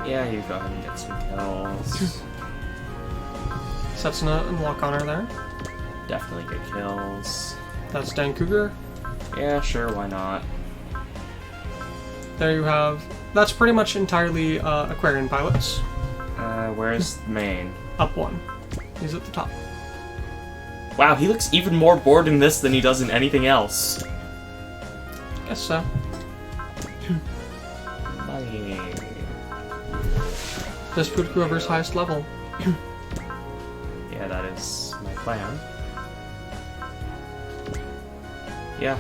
A: Yeah, you go ahead and get some kills.
B: Setsuna and Lock-On are there.
A: Definitely get kills.
B: That's Dan Cougar.
A: Yeah, sure, why not?
B: There you have... That's pretty much entirely Aquarian pilots.
A: Where's main?
B: Up one. He's at the top.
A: Wow, he looks even more bored in this than he does in anything else.
B: Guess so.
A: Money.
B: Just put whoever's highest level.
A: Yeah, that is my plan. Yeah.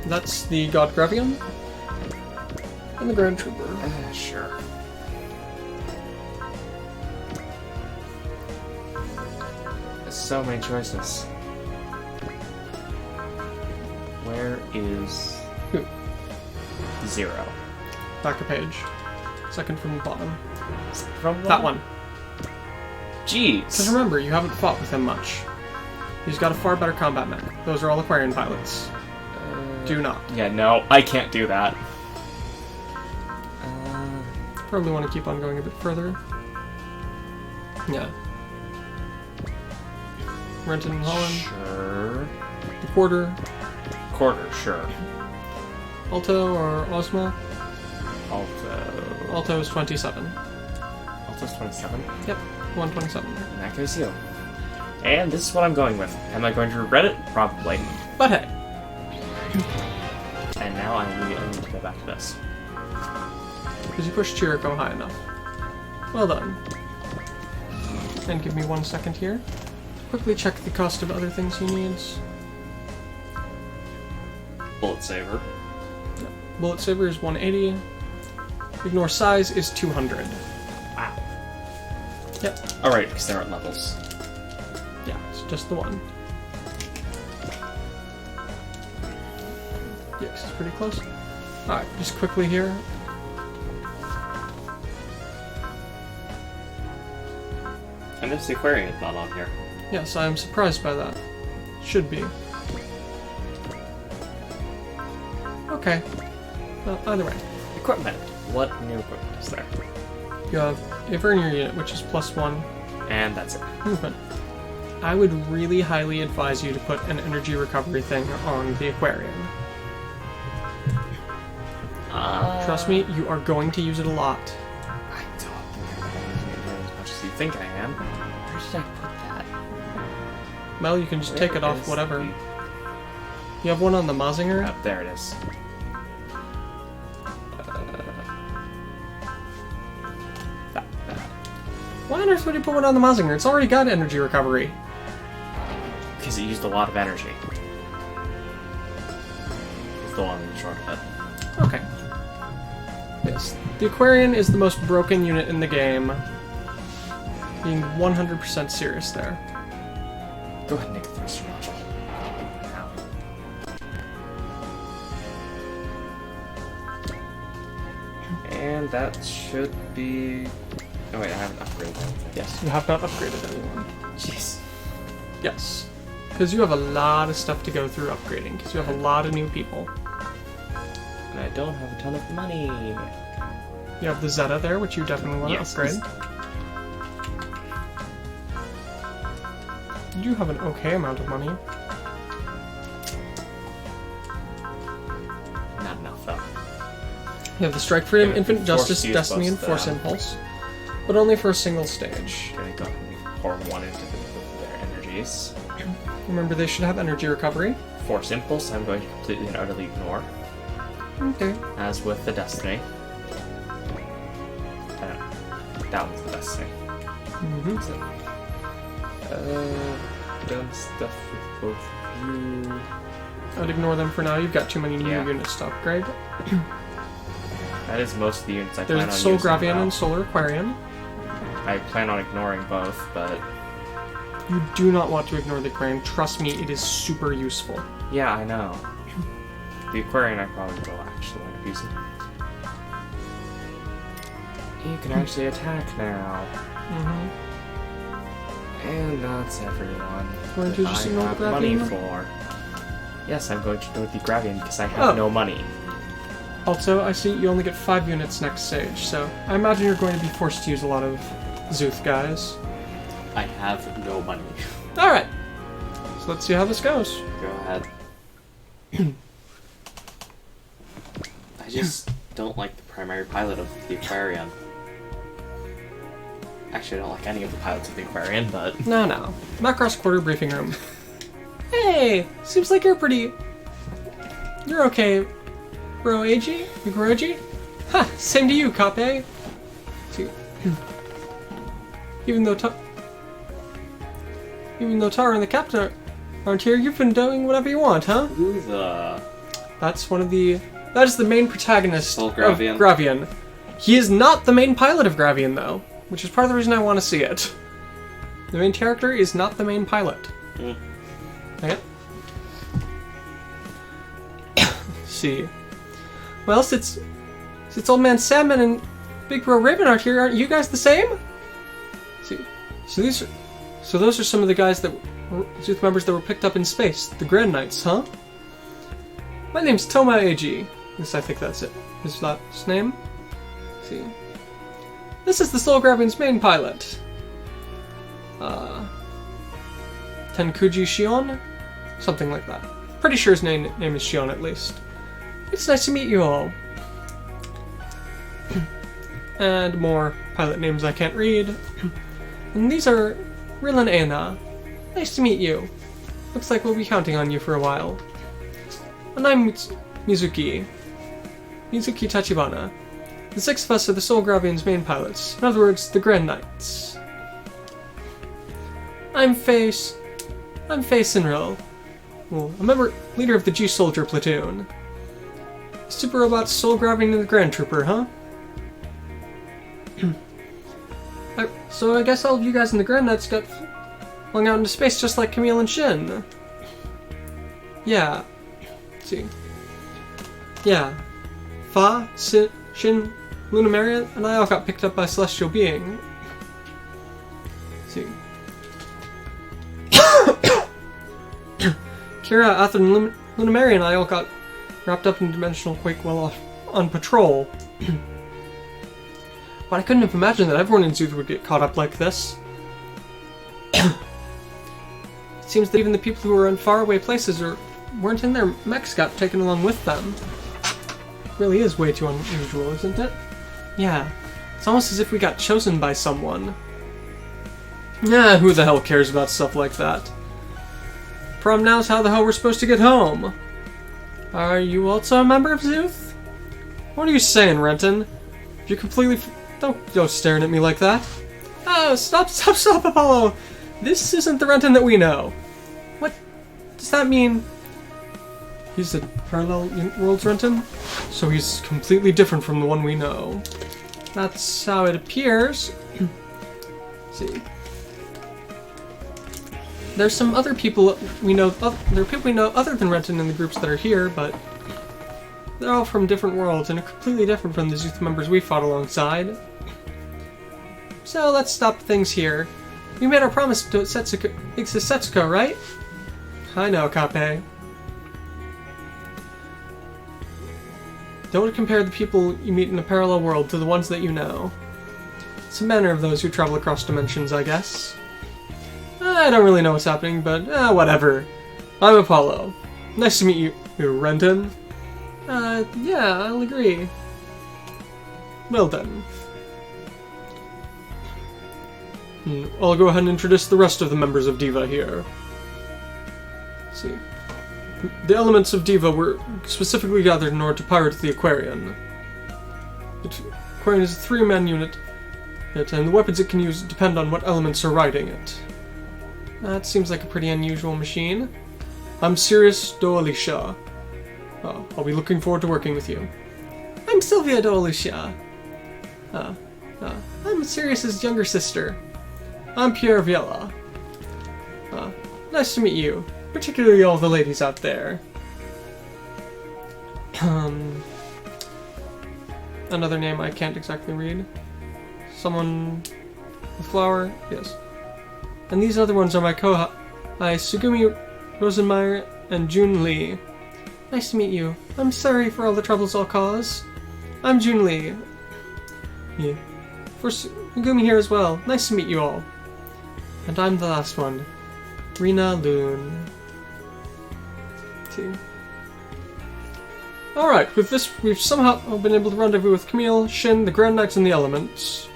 B: That's the God Grevian. And the Grand Trooper.
A: Sure. There's so many choices. Where is
B: Who?
A: 0?
B: Back a page. Second from the bottom.
A: From
B: That one.
A: Jeez.
B: Because remember, you haven't fought with him much. He's got a far better combat mech. Those are all Aquarian pilots. Do not.
A: Yeah, no, I can't do that.
B: Probably want to keep on going a bit further. Yeah. Renton and Holland.
A: Sure.
B: The Quarter.
A: Quarter, sure.
B: Alto or Ozma.
A: Alto.
B: Alto is 27.
A: Alto's 27?
B: Yep, 127.
A: In that case, you. And this is what I'm going with. Am I going to regret it? Probably.
B: But hey,
A: And now I need to go back to this.
B: because you pushed Chiriko high enough. Well done. And give me 1 second here. Quickly check the cost of other things he needs.
C: Bullet saver.
B: Bullet Saver is 180. Ignore Size is 200.
A: Wow.
B: Yep.
A: Alright, because they're at levels.
B: Yeah, it's just the one. Yes, it's pretty close. Alright, just quickly here.
C: And this aquarium is not on here.
B: Yes, I am surprised by that. Should be. Okay. Either way.
A: Equipment. What new equipment is there?
B: You have a Vernier unit, which is +1
A: And that's it.
B: movement. I would really highly advise you to put an energy recovery thing on the aquarium. Trust me, you are going to use it a lot.
A: I don't think I'm using it nearly as much as you think I am. Where did I put that?
B: Well, you can just take it
A: Where
B: off
A: is
B: whatever.
A: the-
B: You have one on the Mazinger?
A: Oh, there it is.
B: Why on earth would you put one on the Mazinger? It's already got energy recovery.
A: Because it used a lot of energy. It's the long and short of it.
B: Okay. Yes. The Aquarian is the most broken unit in the game. Being 100% serious there.
A: Go ahead and make a thruster module. Now. And that should be... Oh wait, I haven't upgraded anything.
B: Yes, you have not upgraded anyone.
A: Jeez.
B: Yes. Because you have a lot of stuff to go through upgrading, because you have a lot of new people.
A: And I don't have a ton of money.
B: You have the Zeta there, which you definitely want to upgrade. You do have an okay amount of money.
A: Not enough, though.
B: You have the Strike Freedom,
A: Yeah,
B: Infinite
A: Force
B: Justice,
A: Use
B: Destiny, and
A: both
B: Force
A: them.
B: Impulse. But only for a single stage.
A: Gonna go ahead and pour one into their energies.
B: Remember, they should have energy recovery.
A: Force Impulse, I'm going to completely and utterly ignore.
B: Okay.
A: As with the Destiny. That one's the Destiny.
B: Mm-hmm.
A: So, done stuff with both of you.
B: I'd ignore them for now. You've got too many new
A: Yeah.
B: units to upgrade.
A: That is most of the units I plan on
B: There's Soul
A: using.
B: Gravian
A: though.
B: and Solar Aquarian.
A: I plan on ignoring both, but
B: You do not want to ignore the Aquarian. Trust me, it is super useful.
A: yeah, I know. The Aquarian I probably will actually end up using. You can actually attack now.
B: Mm-hmm.
A: And that's everyone.
B: Going to
A: that
B: just
A: I
B: ignore
A: have
B: the
A: money
B: Gravian?
A: for. Yes, I'm going to ignore the Gravian because I have
B: Oh.
A: no money.
B: Also, I see you only get 5 units next stage, so I imagine you're going to be forced to use a lot of Zuth guys.
C: I have no money.
B: Alright, so let's see how this goes.
C: Go ahead. I just don't like the primary pilot of the Aquarian.
A: Actually, I don't like any of the pilots of the Aquarian, but
B: No. Macross Quarter Briefing Room. Hey, seems like you're You're okay, bro AG? Uguroji? Ha, same to you, Kape. See, Even though Tara and the captain aren't here, you've been doing whatever you want, huh?
C: Who the...
B: That is the main protagonist
C: Soul
B: of
C: Gravian.
B: Gravian. He is not the main pilot of Gravian, though, which is part of the reason I want to see it. The main character is not the main pilot.
C: Mm.
B: Okay. See. Well, since Old Man Salmon and Big Bro Raven aren't here, aren't you guys the same? See. So those are some of the guys that were Zuth members that were picked up in space, the Grand Knights, huh? My name's Toma AG. At least I think that's it. Is that his name? See. This is the Soul Gravian's main pilot. Tenkuji Shion? Something like that. Pretty sure his name is Shion at least. It's nice to meet you all. And more pilot names I can't read. And these are Ril and Aina. Nice to meet you. Looks like we'll be counting on you for a while. And I'm Mizuki. Mizuki Tachibana. The 6 of us are the Soul Gravian's main pilots. In other words, the Grand Knights. I'm Face Sinril. Well, a member, leader of the G-Soldier platoon. Super Robot Soul Gravian and the Grand Trooper, huh? So I guess all of you guys in the Grand Knights got flung out into space just like Camille and Shin. Yeah. Let's see. Yeah. Fa, Shin, Luna Marion, and I all got picked up by Celestial Being. Let's see. Kira, Arthur, and Luna Mary and I all got wrapped up in Dimensional Quake while off on patrol. But I couldn't have imagined that everyone in Zuth would get caught up like this. It seems that even the people who were in faraway places or weren't in their mechs got taken along with them. It really is way too unusual, isn't it? Yeah. It's almost as if we got chosen by someone. Nah, who the hell cares about stuff like that? Problem now is how the hell we're supposed to get home. Are you also a member of Zuth? What are you saying, Renton? You're completely... Don't go staring at me like that. Oh, stop, Apollo! This isn't the Renton that we know. What does that mean? He's a parallel worlds Renton? So he's completely different from the one we know. That's how it appears. See. There's some other people we know. There are people we know other than Renton in the groups that are here, but they're all from different worlds and are completely different from the Zuth members we fought alongside. So let's stop things here. We made our promise to Setsuko, right? I know, Kape. Don't compare the people you meet in a parallel world to the ones that you know. It's a manner of those who travel across dimensions, I guess. I don't really know what's happening, but whatever. I'm Apollo. Nice to meet you, Renton. Yeah, I'll agree. Well then. I'll go ahead and introduce the rest of the members of Diva here. Let's see. The elements of Diva were specifically gathered in order to pirate the Aquarian. The Aquarian is a 3-man unit, and the weapons it can use depend on what elements are riding it. That seems like a pretty unusual machine. I'm Sirius Doalisha. I'll be looking forward to working with you. I'm Sylvia Doalisha. I'm Sirius's younger sister. I'm Pierre Viella. Nice to meet you, particularly all the ladies out there. Another name I can't exactly read. Someone with flower? Yes. And these other ones are my Sugumi Rosenmeyer and Jun Lee. Nice to meet you. I'm sorry for all the troubles I'll cause. I'm Jun Lee. Yeah. For Sugumi here as well. Nice to meet you all. And I'm the last one. Rina Loon. Alright, with this we've somehow been able to rendezvous with Camille, Shin, the Grand Knights, and the Elements.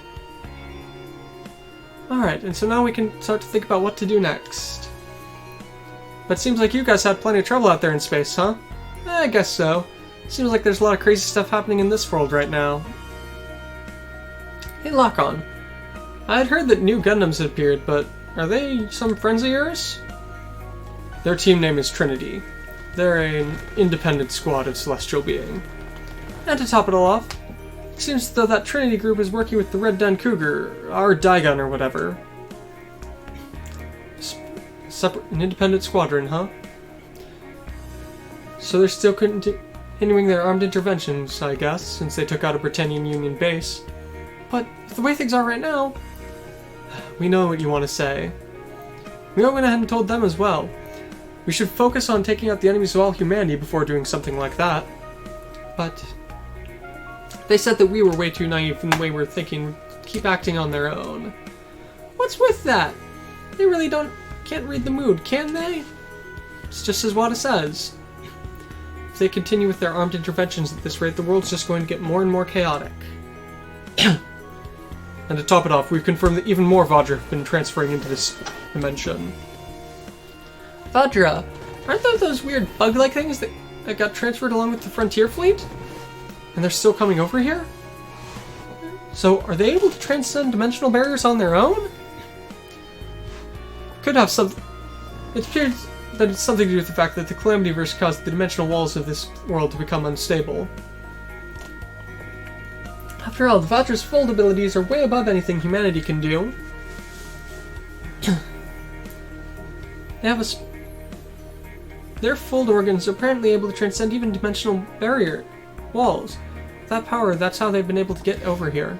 B: Alright, and so now we can start to think about what to do next. But it seems like you guys had plenty of trouble out there in space, huh? I guess so. Seems like there's a lot of crazy stuff happening in this world right now. Hey, Lock-On. I had heard that new Gundams had appeared, but are they some friends of yours? Their team name is Trinity. They're an independent squad of celestial being. And to top it all off, it seems as though that Trinity group is working with the Red Den Cougar, or Daigon or whatever. An independent squadron, huh? So they're still continuing their armed interventions, I guess, since they took out a Britannian Union base. But with the way things are right now, we know what you want to say. We went ahead and told them as well. We should focus on taking out the enemies of all humanity before doing something like that. But they said that we were way too naive in the way we're thinking, keep acting on their own. What's with that? They really can't read the mood, can they? It's just as Wada says. If they continue with their armed interventions at this rate, the world's just going to get more and more chaotic. And to top it off, we've confirmed that even more Vajra have been transferring into this dimension. Vajra? Aren't those weird bug-like things that got transferred along with the Frontier Fleet? And they're still coming over here? So, are they able to transcend dimensional barriers on their own? Could have some... It appears that it's something to do with the fact that the Calamityverse caused the dimensional walls of this world to become unstable. After all, the Vajra's fold abilities are way above anything humanity can do. Their fold organs are apparently able to transcend even dimensional barrier walls. With that power, that's how they've been able to get over here.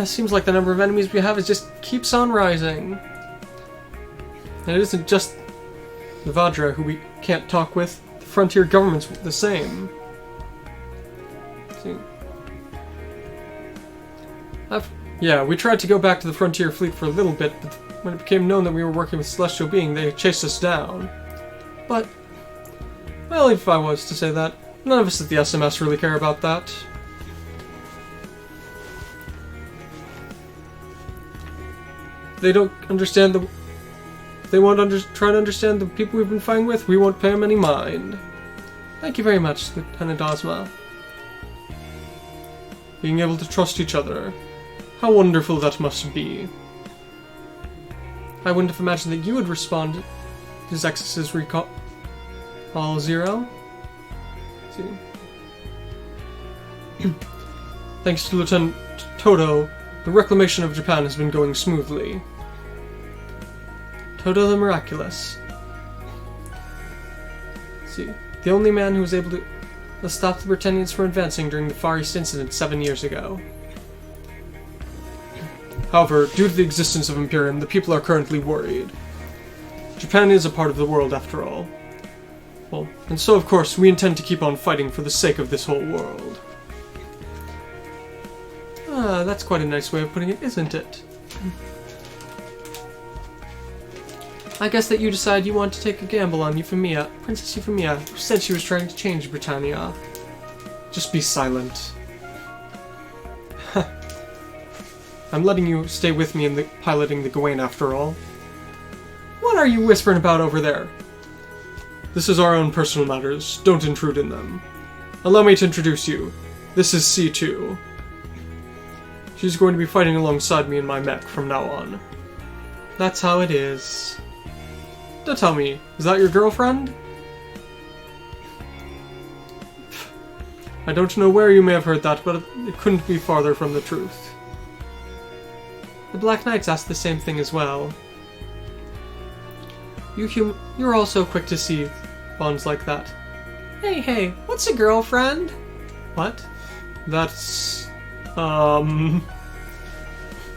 B: Seems like the number of enemies we have just keeps on rising. And it isn't just the Vajra who we can't talk with. The frontier government's the same. Yeah, we tried to go back to the Frontier Fleet for a little bit, but when it became known that we were working with Celestial Being, they chased us down. But, well, if I was to say that, none of us at the SMS really care about that. They don't understand the... They won't try to understand the people we've been fighting with, we won't pay them any mind. Thank you very much, Lieutenant Ozma. Being able to trust each other. How wonderful that must be. I wouldn't have imagined that you would respond to Zexus's recall. All zero? Thanks to Lieutenant Toto, the reclamation of Japan has been going smoothly. Toto the Miraculous. The only man who was able to stop the Britannians from advancing during the Far East incident 7 years ago. However, due to the existence of Imperium, the people are currently worried. Japan is a part of the world after all. Well, and so of course we intend to keep on fighting for the sake of this whole world. Ah, that's quite a nice way of putting it, isn't it? I guess that you decide you want to take a gamble on Euphemia, Princess Euphemia, who said she was trying to change Britannia. Just be silent. I'm letting you stay with me in piloting the Gawain after all. What are you whispering about over there? This is our own personal matters. Don't intrude in them. Allow me to introduce you. This is C2. She's going to be fighting alongside me in my mech from now on. That's how it is. Don't tell me, is that your girlfriend? I don't know where you may have heard that, but it couldn't be farther from the truth. The Black Knights asked the same thing as well. You're all so quick to see bonds like that. Hey, what's a girlfriend? What? That's... No,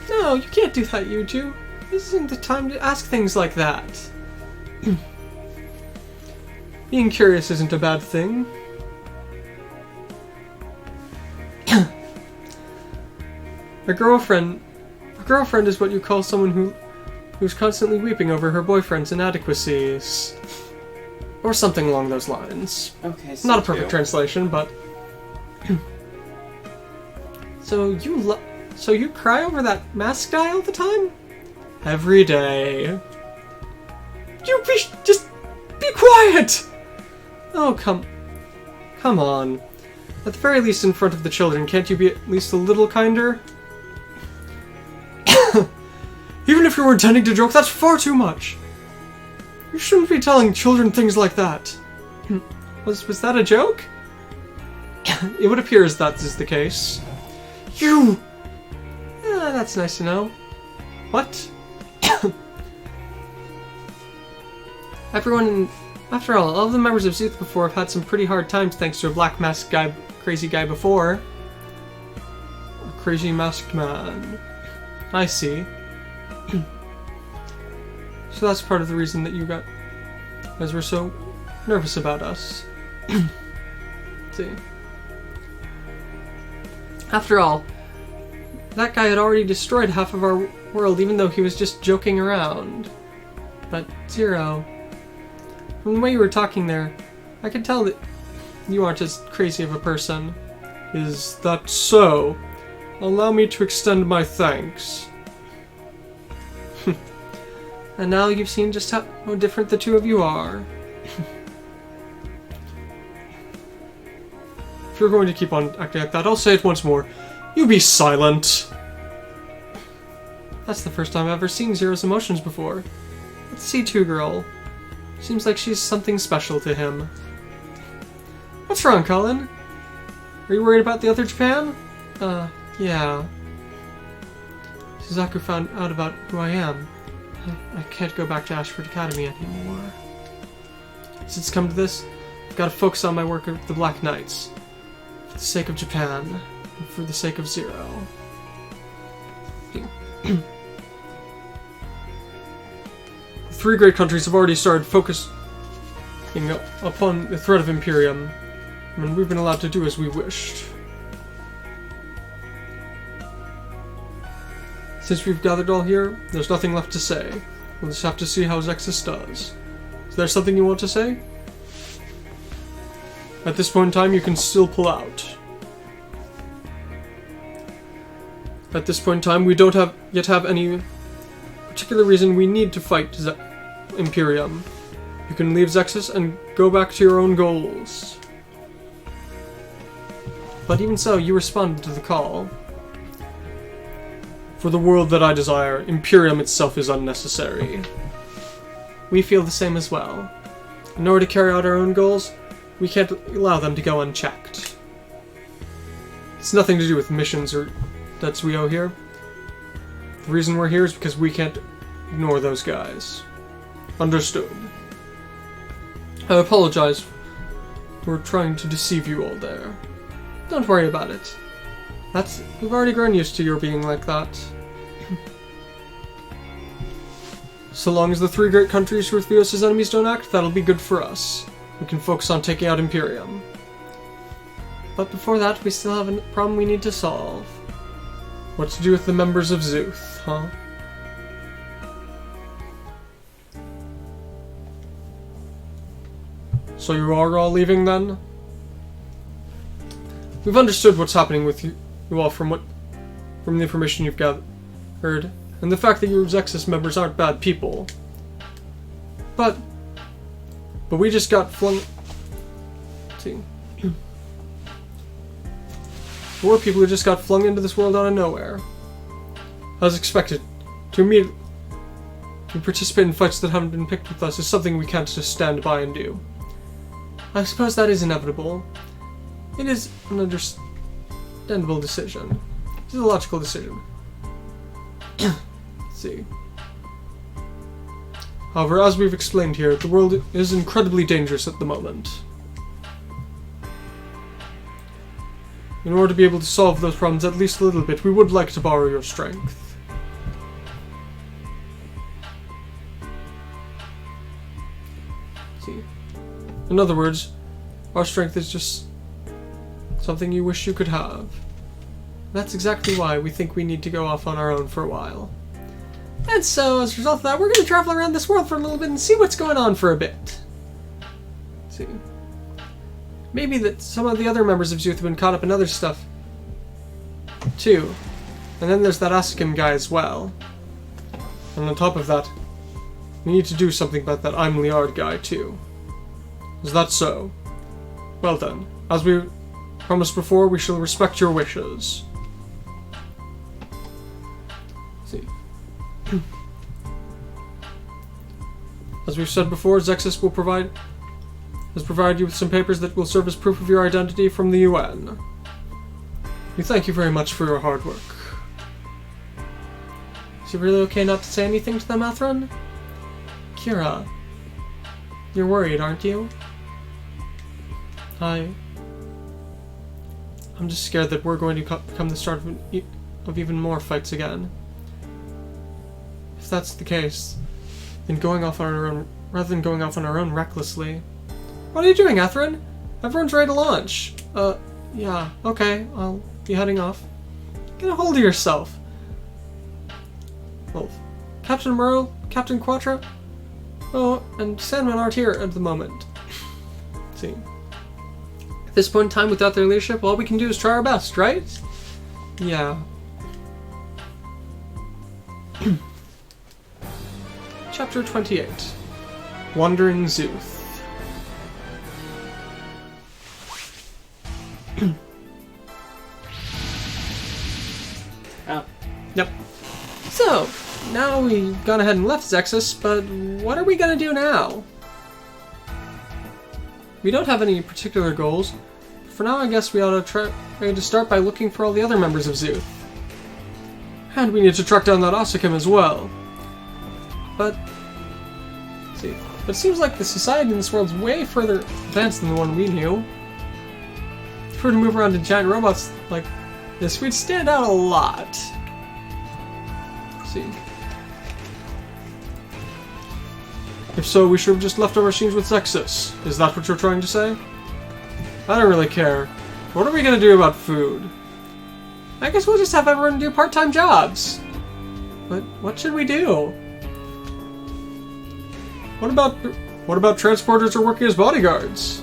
B: you can't do that, you two. This isn't the time to ask things like that. Being curious isn't a bad thing. A girlfriend is what you call someone who's constantly weeping over her boyfriend's inadequacies. Or something along those lines.
C: Okay,
B: Not a perfect translation, but... So you cry over that mask guy all the time? Every day. Just be quiet! Oh, come on. At the very least in front of the children, can't you be at least a little kinder? Even if you were intending to joke, that's far too much. You shouldn't be telling children things like that. Was that a joke? It would appear as that is the case. You! That's nice to know. What? After all of the members of Zuth before have had some pretty hard times thanks to a black masked guy, crazy guy before. A crazy masked man. I see. So that's part of the reason that you guys were so nervous about us. See. After all, that guy had already destroyed half of our world even though he was just joking around. But Zero, from the way you were talking there, I could tell that you aren't as crazy of a person. Is that so? Allow me to extend my thanks. And now you've seen just how different the two of you are. If you're going to keep on acting like that, I'll say it once more. You be silent! That's the first time I've ever seen Zero's emotions before. Let's see C2 girl. Seems like she's something special to him. What's wrong, Colin? Are you worried about the other Japan? Yeah. Suzaku found out about who I am. I can't go back to Ashford Academy anymore. Since it's come to this, I've got to focus on my work with the Black Knights. For the sake of Japan, and for the sake of Zero. The three great countries have already started focusing upon the threat of Imperium, and we've been allowed to do as we wished. Since we've gathered all here, there's nothing left to say. We'll just have to see how Zexus does. Is there something you want to say? At this point in time, you can still pull out. At this point in time, we don't yet have any particular reason we need to fight Imperium. You can leave Zexus and go back to your own goals. But even so, you responded to the call. For the world that I desire, Imperium itself is unnecessary. We feel the same as well. In order to carry out our own goals, we can't allow them to go unchecked. It's nothing to do with missions or debts we owe here. The reason we're here is because we can't ignore those guys. Understood. I apologize for trying to deceive you all there. Don't worry about it. We've already grown used to your being like that. So long as the three great countries who are Theos' enemies don't act, that'll be good for us. We can focus on taking out Imperium. But before that, we still have a problem we need to solve. What to do with the members of Zuth, huh? So you are all leaving then? We've understood what's happening with you all from the information you've gathered, and the fact that your Zexus members aren't bad people. But we just got flung. Let's see. We're people who just got flung into this world out of nowhere. As expected, to participate in fights that haven't been picked with us is something we can't just stand by and do. I suppose that is inevitable. It is an understandable decision. It is a logical decision. Let's see. However, as we've explained here, the world is incredibly dangerous at the moment. In order to be able to solve those problems at least a little bit, we would like to borrow your strength. Let's see. In other words, our strength is just something you wish you could have. That's exactly why we think we need to go off on our own for a while. And so, as a result of that, we're going to travel around this world for a little bit and see what's going on for a bit. Let's see. Maybe that some of the other members of Zuth have been caught up in other stuff, too. And then there's that Asukim guy as well. And on top of that, we need to do something about that I'm Liard guy, too. Is that so? Well then, as we promised before, we shall respect your wishes. Let's see. As we've said before, Zexus will provide you with some papers that will serve as proof of your identity from the UN. We thank you very much for your hard work. Is it really okay not to say anything to them, Athron? Kira, you're worried, aren't you? I'm just scared that we're going to become the start of even more fights again. If that's the case, then going off on our own, rather than going off on our own recklessly. What are you doing, Athron? Everyone's ready to launch. Yeah, okay, I'll be heading off. Get a hold of yourself. Well, Captain Merle, Captain Quattro, oh, and Sandman aren't here at the moment. Let's see. At this point in time, without their leadership, all we can do is try our best, right? Yeah. Chapter 28. Wandering Zuth.
C: Oh.
B: Yep. So, now we've gone ahead and left Zexus, but what are we gonna do now? We don't have any particular goals. For now, I guess we ought to try to start by looking for all the other members of Zuth. And we need to track down that Asukim as well. But, let's see. But it seems like the society in this world's way further advanced than the one we knew. If we were to move around in giant robots like this, we'd stand out a lot. Let's see. If so, we should have just left our machines with Zexus. Is that what you're trying to say? I don't really care. What are we gonna do about food? I guess we'll just have everyone do part-time jobs. But what should we do? What about transporters or working as bodyguards?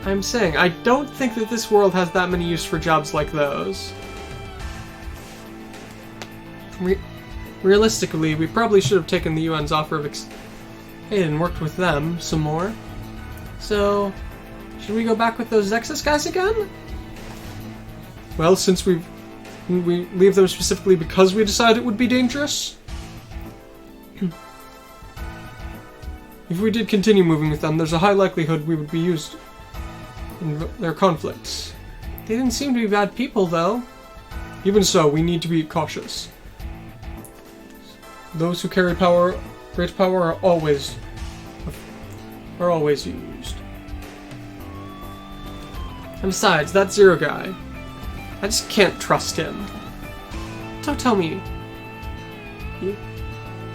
B: I'm saying, I don't think that this world has that many use for jobs like those. Realistically, we probably should have taken the UN's offer of aid and worked with them some more. So, should we go back with those Zexus guys again? Well, since we leave them specifically because we decided it would be dangerous? If we did continue moving with them, there's a high likelihood we would be used in their conflicts. They didn't seem to be bad people, though. Even so, we need to be cautious. Those who carry power, great power, are always used. And besides, that Zero guy, I just can't trust him. Don't tell me.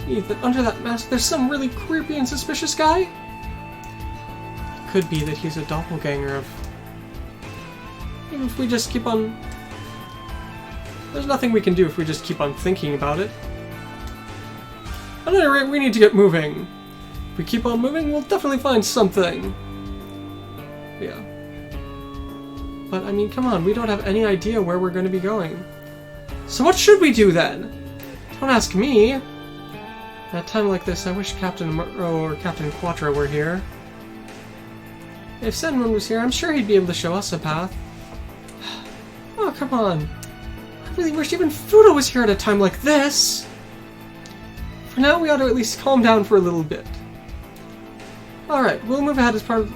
B: that under that mask there's some really creepy and suspicious guy? It could be that he's a doppelganger of... Even if we just keep on... There's nothing we can do if we just keep on thinking about it. At any rate, we need to get moving. If we keep on moving, we'll definitely find something. Yeah. But, I mean, come on, we don't have any idea where we're going to be going. So what should we do then? Don't ask me. At a time like this, I wish Captain Murrow or Captain Quattro were here. If Senmun was here, I'm sure he'd be able to show us a path. Oh, come on. I really wish even Fudo was here at a time like this. For now, we ought to at least calm down for a little bit. Alright, we'll move ahead as part of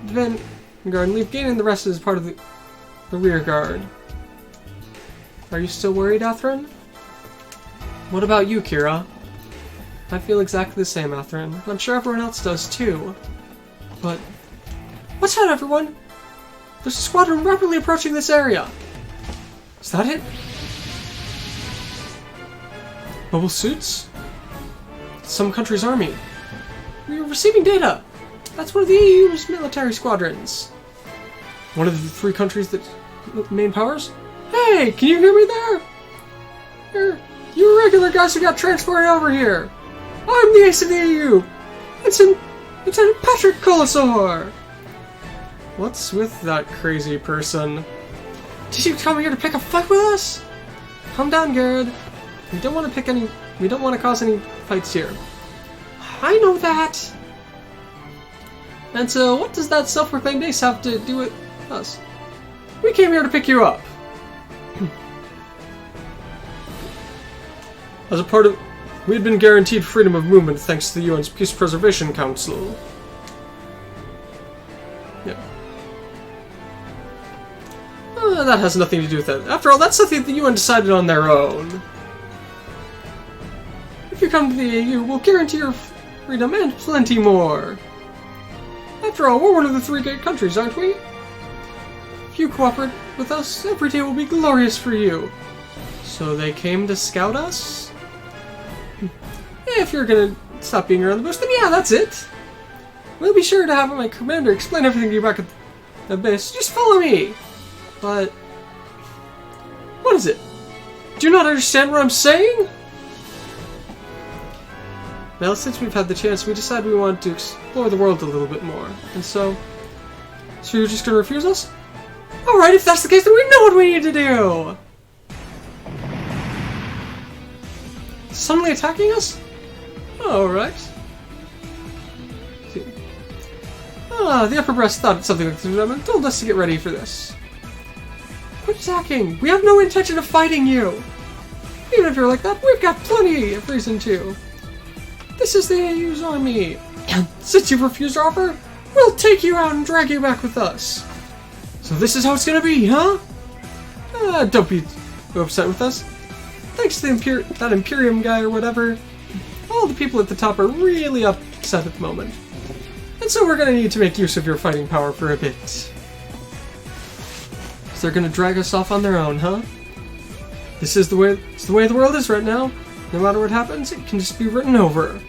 B: the vanguard and leave Gain and the rest as part of the rear guard. Are you still worried, Atherin? What about you, Kira? I feel exactly the same, Atherin. And I'm sure everyone else does too. But... Watch out, everyone! There's a squadron rapidly approaching this area! Is that it? Mobile suits? Some country's army. We are receiving data! That's one of the EU's military squadrons. One of the 3 countries that... main powers? Hey! Can you hear me there? You regular guys who got transported over here! I'm the ace of the EU! Lieutenant Patrick Colasaur! What's with that crazy person? Did you come here to pick a fight with us? Calm down, Garrett. We don't want to cause any fights here. I know that! And so, what does that self-proclaimed ace have to do with us? We came here to pick you up. As a part of... We had been guaranteed freedom of movement thanks to the UN's Peace Preservation Council. Yeah. That has nothing to do with that. After all, that's something the UN decided on their own. If you come to the AU, we'll guarantee your freedom and plenty more. After all, we're one of the 3 great countries, aren't we? If you cooperate with us, every day will be glorious for you. So they came to scout us? If you're gonna stop being around the bush, then yeah, that's it. We'll be sure to have my commander explain everything to you back at the base. Just follow me. But... What is it? Do you not understand what I'm saying? Well, since we've had the chance, we decided we wanted to explore the world a little bit more. And so... So you're just gonna refuse us? Alright, if that's the case, then we know what we need to do! Suddenly attacking us? Alright. The upper breast thought something like this and told us to get ready for this. Quit attacking! We have no intention of fighting you! Even if you're like that, we've got plenty of reason to. This is the AU's army. Since you've refused our offer, we'll take you out and drag you back with us. So this is how it's gonna be, huh? Don't be upset with us. Thanks to that Imperium guy or whatever, all the people at the top are really upset at the moment. And so we're gonna need to make use of your fighting power for a bit. So they're gonna drag us off on their own, huh? It's the way the world is right now. No matter what happens, it can just be written over.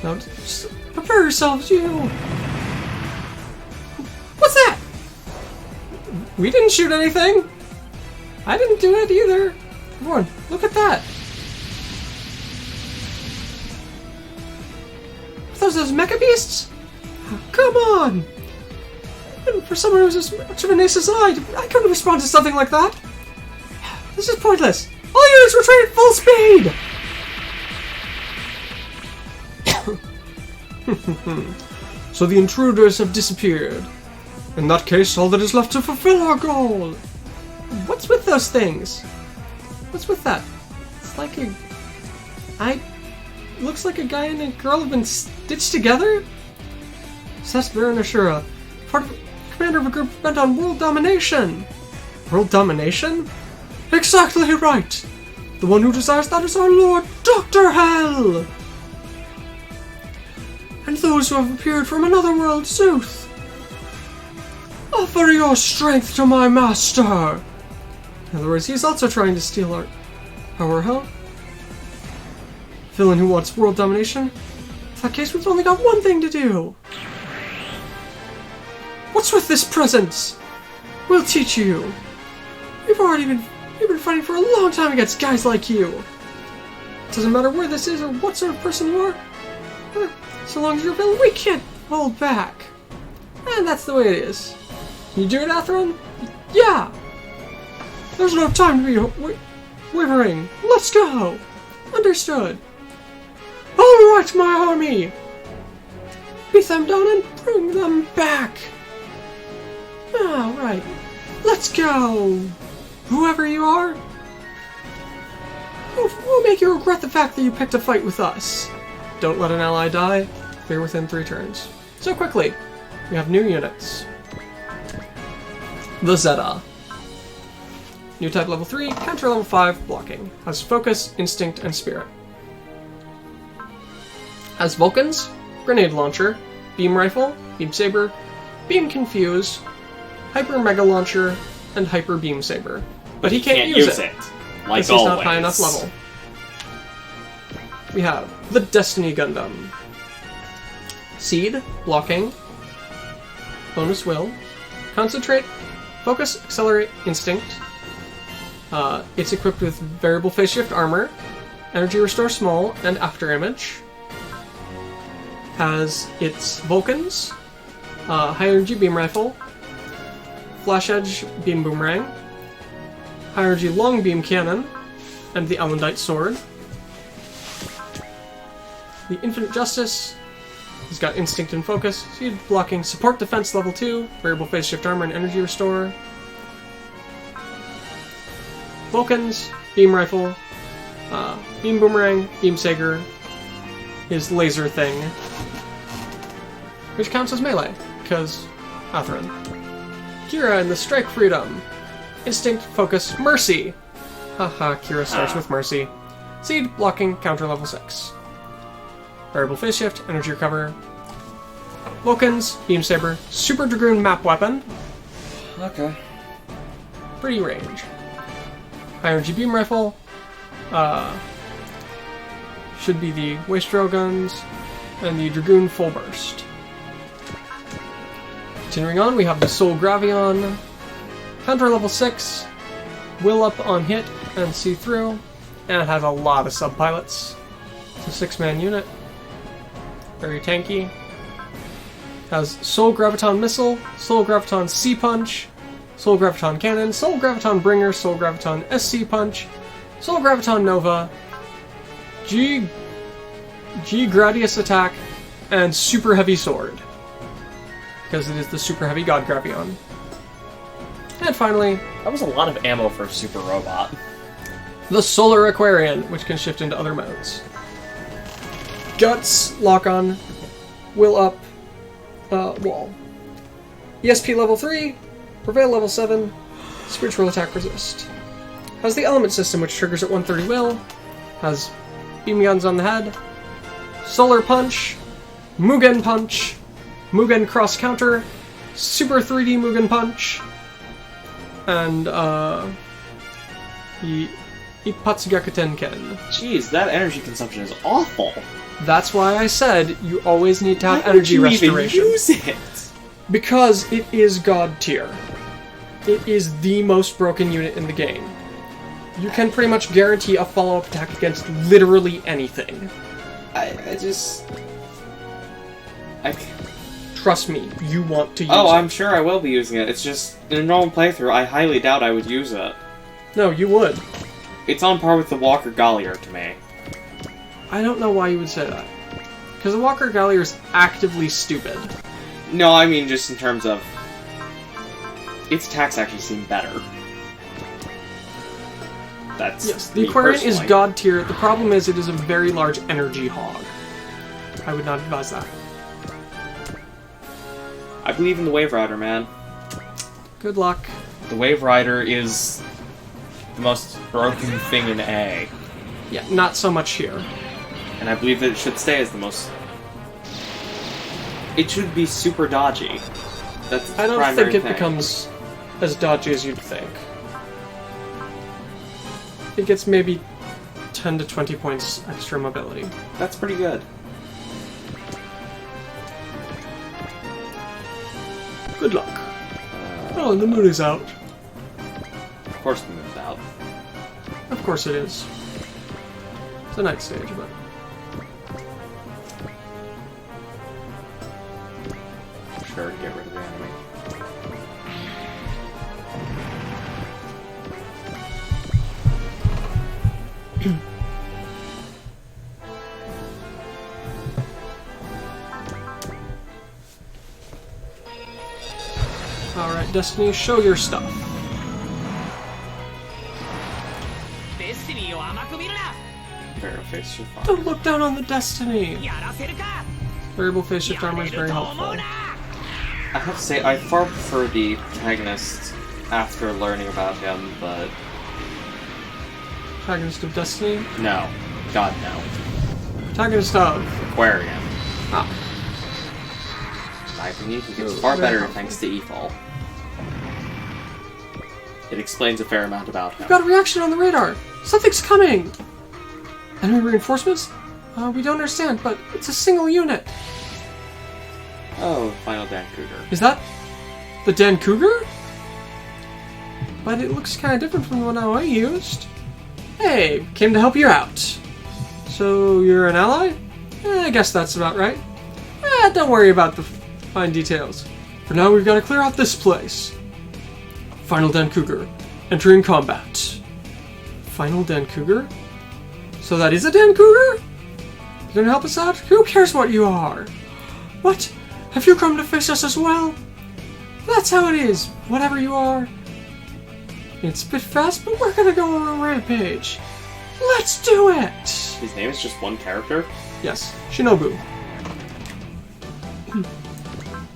B: Now, just prepare yourselves, you... What's that? We didn't shoot anything. I didn't do it either. Everyone, look at that. Are those mecha beasts? Oh, come on. And for someone who's as much of an ace as I couldn't respond to something like that. This is pointless. All units retreat at full speed. So the intruders have disappeared. In that case, all that is left to fulfill our goal. What's with those things? What's with that? It's like looks like a guy and a girl have been stitched together? Sesper and Ashura, commander of a group bent on world domination. World domination? Exactly right. The one who desires that is our Lord, Dr. Hell. And those who have appeared from another world, Zuth. Offer your strength to my master. In other words, he's also trying to steal our power, huh? Villain who wants world domination? In that case, we've only got one thing to do. What's with this presence? We'll teach you. You've been fighting for a long time against guys like you. Doesn't matter where this is or what sort of person you are. So long as you're a villain, we can't hold back. And that's the way it is. Can you do it, Atheron? Yeah! There's no time to be wavering. Let's go! Understood. Alright, my army! Beat them down and bring them back! Alright, let's go! Whoever you are, we'll make you regret the fact that you picked a fight with us. Don't let an ally die. Clear within 3 turns. So quickly, we have new units. The Zeta. New type level 3, counter level 5, blocking. Has focus, instinct, and spirit. Has Vulcans, grenade launcher, beam rifle, beam saber, beam confuse, hyper mega launcher, and hyper beam saber. But he can't use it.
A: Like
B: he's
A: always.
B: not high enough level. We have the Destiny Gundam. Seed, blocking, bonus will, concentrate, focus, accelerate, instinct. It's equipped with variable phase shift armor, energy restore small, and after image. Has its Vulcans, high energy beam rifle, flash edge beam boomerang, high energy long beam cannon, and the Elendite sword. The Infinite Justice. He's got instinct and focus, seed blocking, support defense level 2, variable phase shift armor, and energy restore. Vulcans, beam rifle, beam boomerang, beam sager, his laser thing, which counts as melee, because Atheron. Kira and the Strike Freedom. Instinct, focus, mercy. Haha, Kira starts with mercy. Seed, blocking, counter level 6. Variable phase shift, energy recover. Vulcans, beam saber, super dragoon map weapon.
A: Okay.
B: Pretty range. High energy beam rifle. Should be the waste rail guns and the dragoon full burst. Continuing on, we have the Soul Gravion. Counter level 6. Will up on hit and see through. And it has a lot of sub-pilots. It's a 6-man unit. Very tanky. Has Soul Graviton Missile, Soul Graviton C-Punch, Soul Graviton Cannon, Soul Graviton Bringer, Soul Graviton SC Punch, Soul Graviton Nova, G Gradius Attack, and Super Heavy Sword. Because it is the Super Heavy God Gravion. And finally,
A: That was a lot of ammo for a super robot.
B: the Solar Aquarian, which can shift into other modes. Guts, lock on, will up, wall. ESP level 3, Prevail level 7, Spiritual Attack resist. Has the element system, which triggers at 130 will. Has beam guns on the head, Solar Punch, Mugen Punch, Mugen Cross Counter, Super 3D Mugen Punch, and the Ipatsugaku Tenken.
A: Jeez, that energy consumption is awful.
B: That's why I said you always need to have
A: Why
B: energy
A: would you
B: restoration.
A: even use it?
B: Because it is God tier. It is the most broken unit in the game. You can pretty much guarantee a follow-up attack against literally anything.
A: I just...
B: Trust me, you want to use
A: Oh,
B: it.
A: I'm sure I will be using it. It's just, in a normal playthrough, I highly doubt I would use it.
B: No, you would.
A: It's on par with the Walker Gallier to me.
B: I don't know why you would say that. Because the Walker Gallier is actively stupid.
A: No, I mean just in terms of... its attacks actually seem better. That's
B: Yes, the
A: me
B: Aquarian is
A: personally.
B: God tier. The problem is it is a very large energy hog. I would not advise that.
A: I believe in the Wave Rider, man.
B: Good luck.
A: The Wave Rider is the most broken thing in A.
B: Yeah, not so much here.
A: And I believe that it should stay as the most... It should be super dodgy. That's its
B: I don't
A: primary
B: think it
A: thing.
B: becomes as dodgy as you'd think. I think it's maybe 10 to 20 points extra mobility.
C: That's pretty good.
B: Good luck. Oh, the moon is out.
C: Of course the moon's out.
B: Of course it is. It's a night stage, but...
C: Sure, get rid of the enemy.
B: Alright, Destiny, show your stuff.
C: Variable face shift armor.
B: Don't look down on the Destiny! Variable face shift armor is very helpful.
C: I have to say, I far prefer the protagonist after learning about him, but...
B: Protagonist of Destiny?
C: No. God, no.
B: Protagonist of...
C: Aquarium.
B: Ah.
C: In my opinion, he gets
B: Oh,
C: far
B: very
C: better
B: helpful.
C: thanks to EFOL. It explains a fair amount about him.
B: We've got a reaction on the radar! Something's coming! Enemy reinforcements? We don't understand, but it's a single unit.
C: Oh, final Dan Cougar.
B: Is that the Dan Cougar? But it looks kind of different from the one I used. Hey, came to help you out. So you're an ally? I guess that's about right. Don't worry about the fine details. For now, we've got to clear out this place. Final Dan Cougar, entering combat. Final Dan Cougar? So that is a Dan Cougar? You gonna help us out? Who cares what you are? What? Have you come to face us as well? That's how it is, whatever you are. It's a bit fast, but we're gonna go on a rampage. Let's do it!
C: His name is just one character?
B: Yes, Shinobu.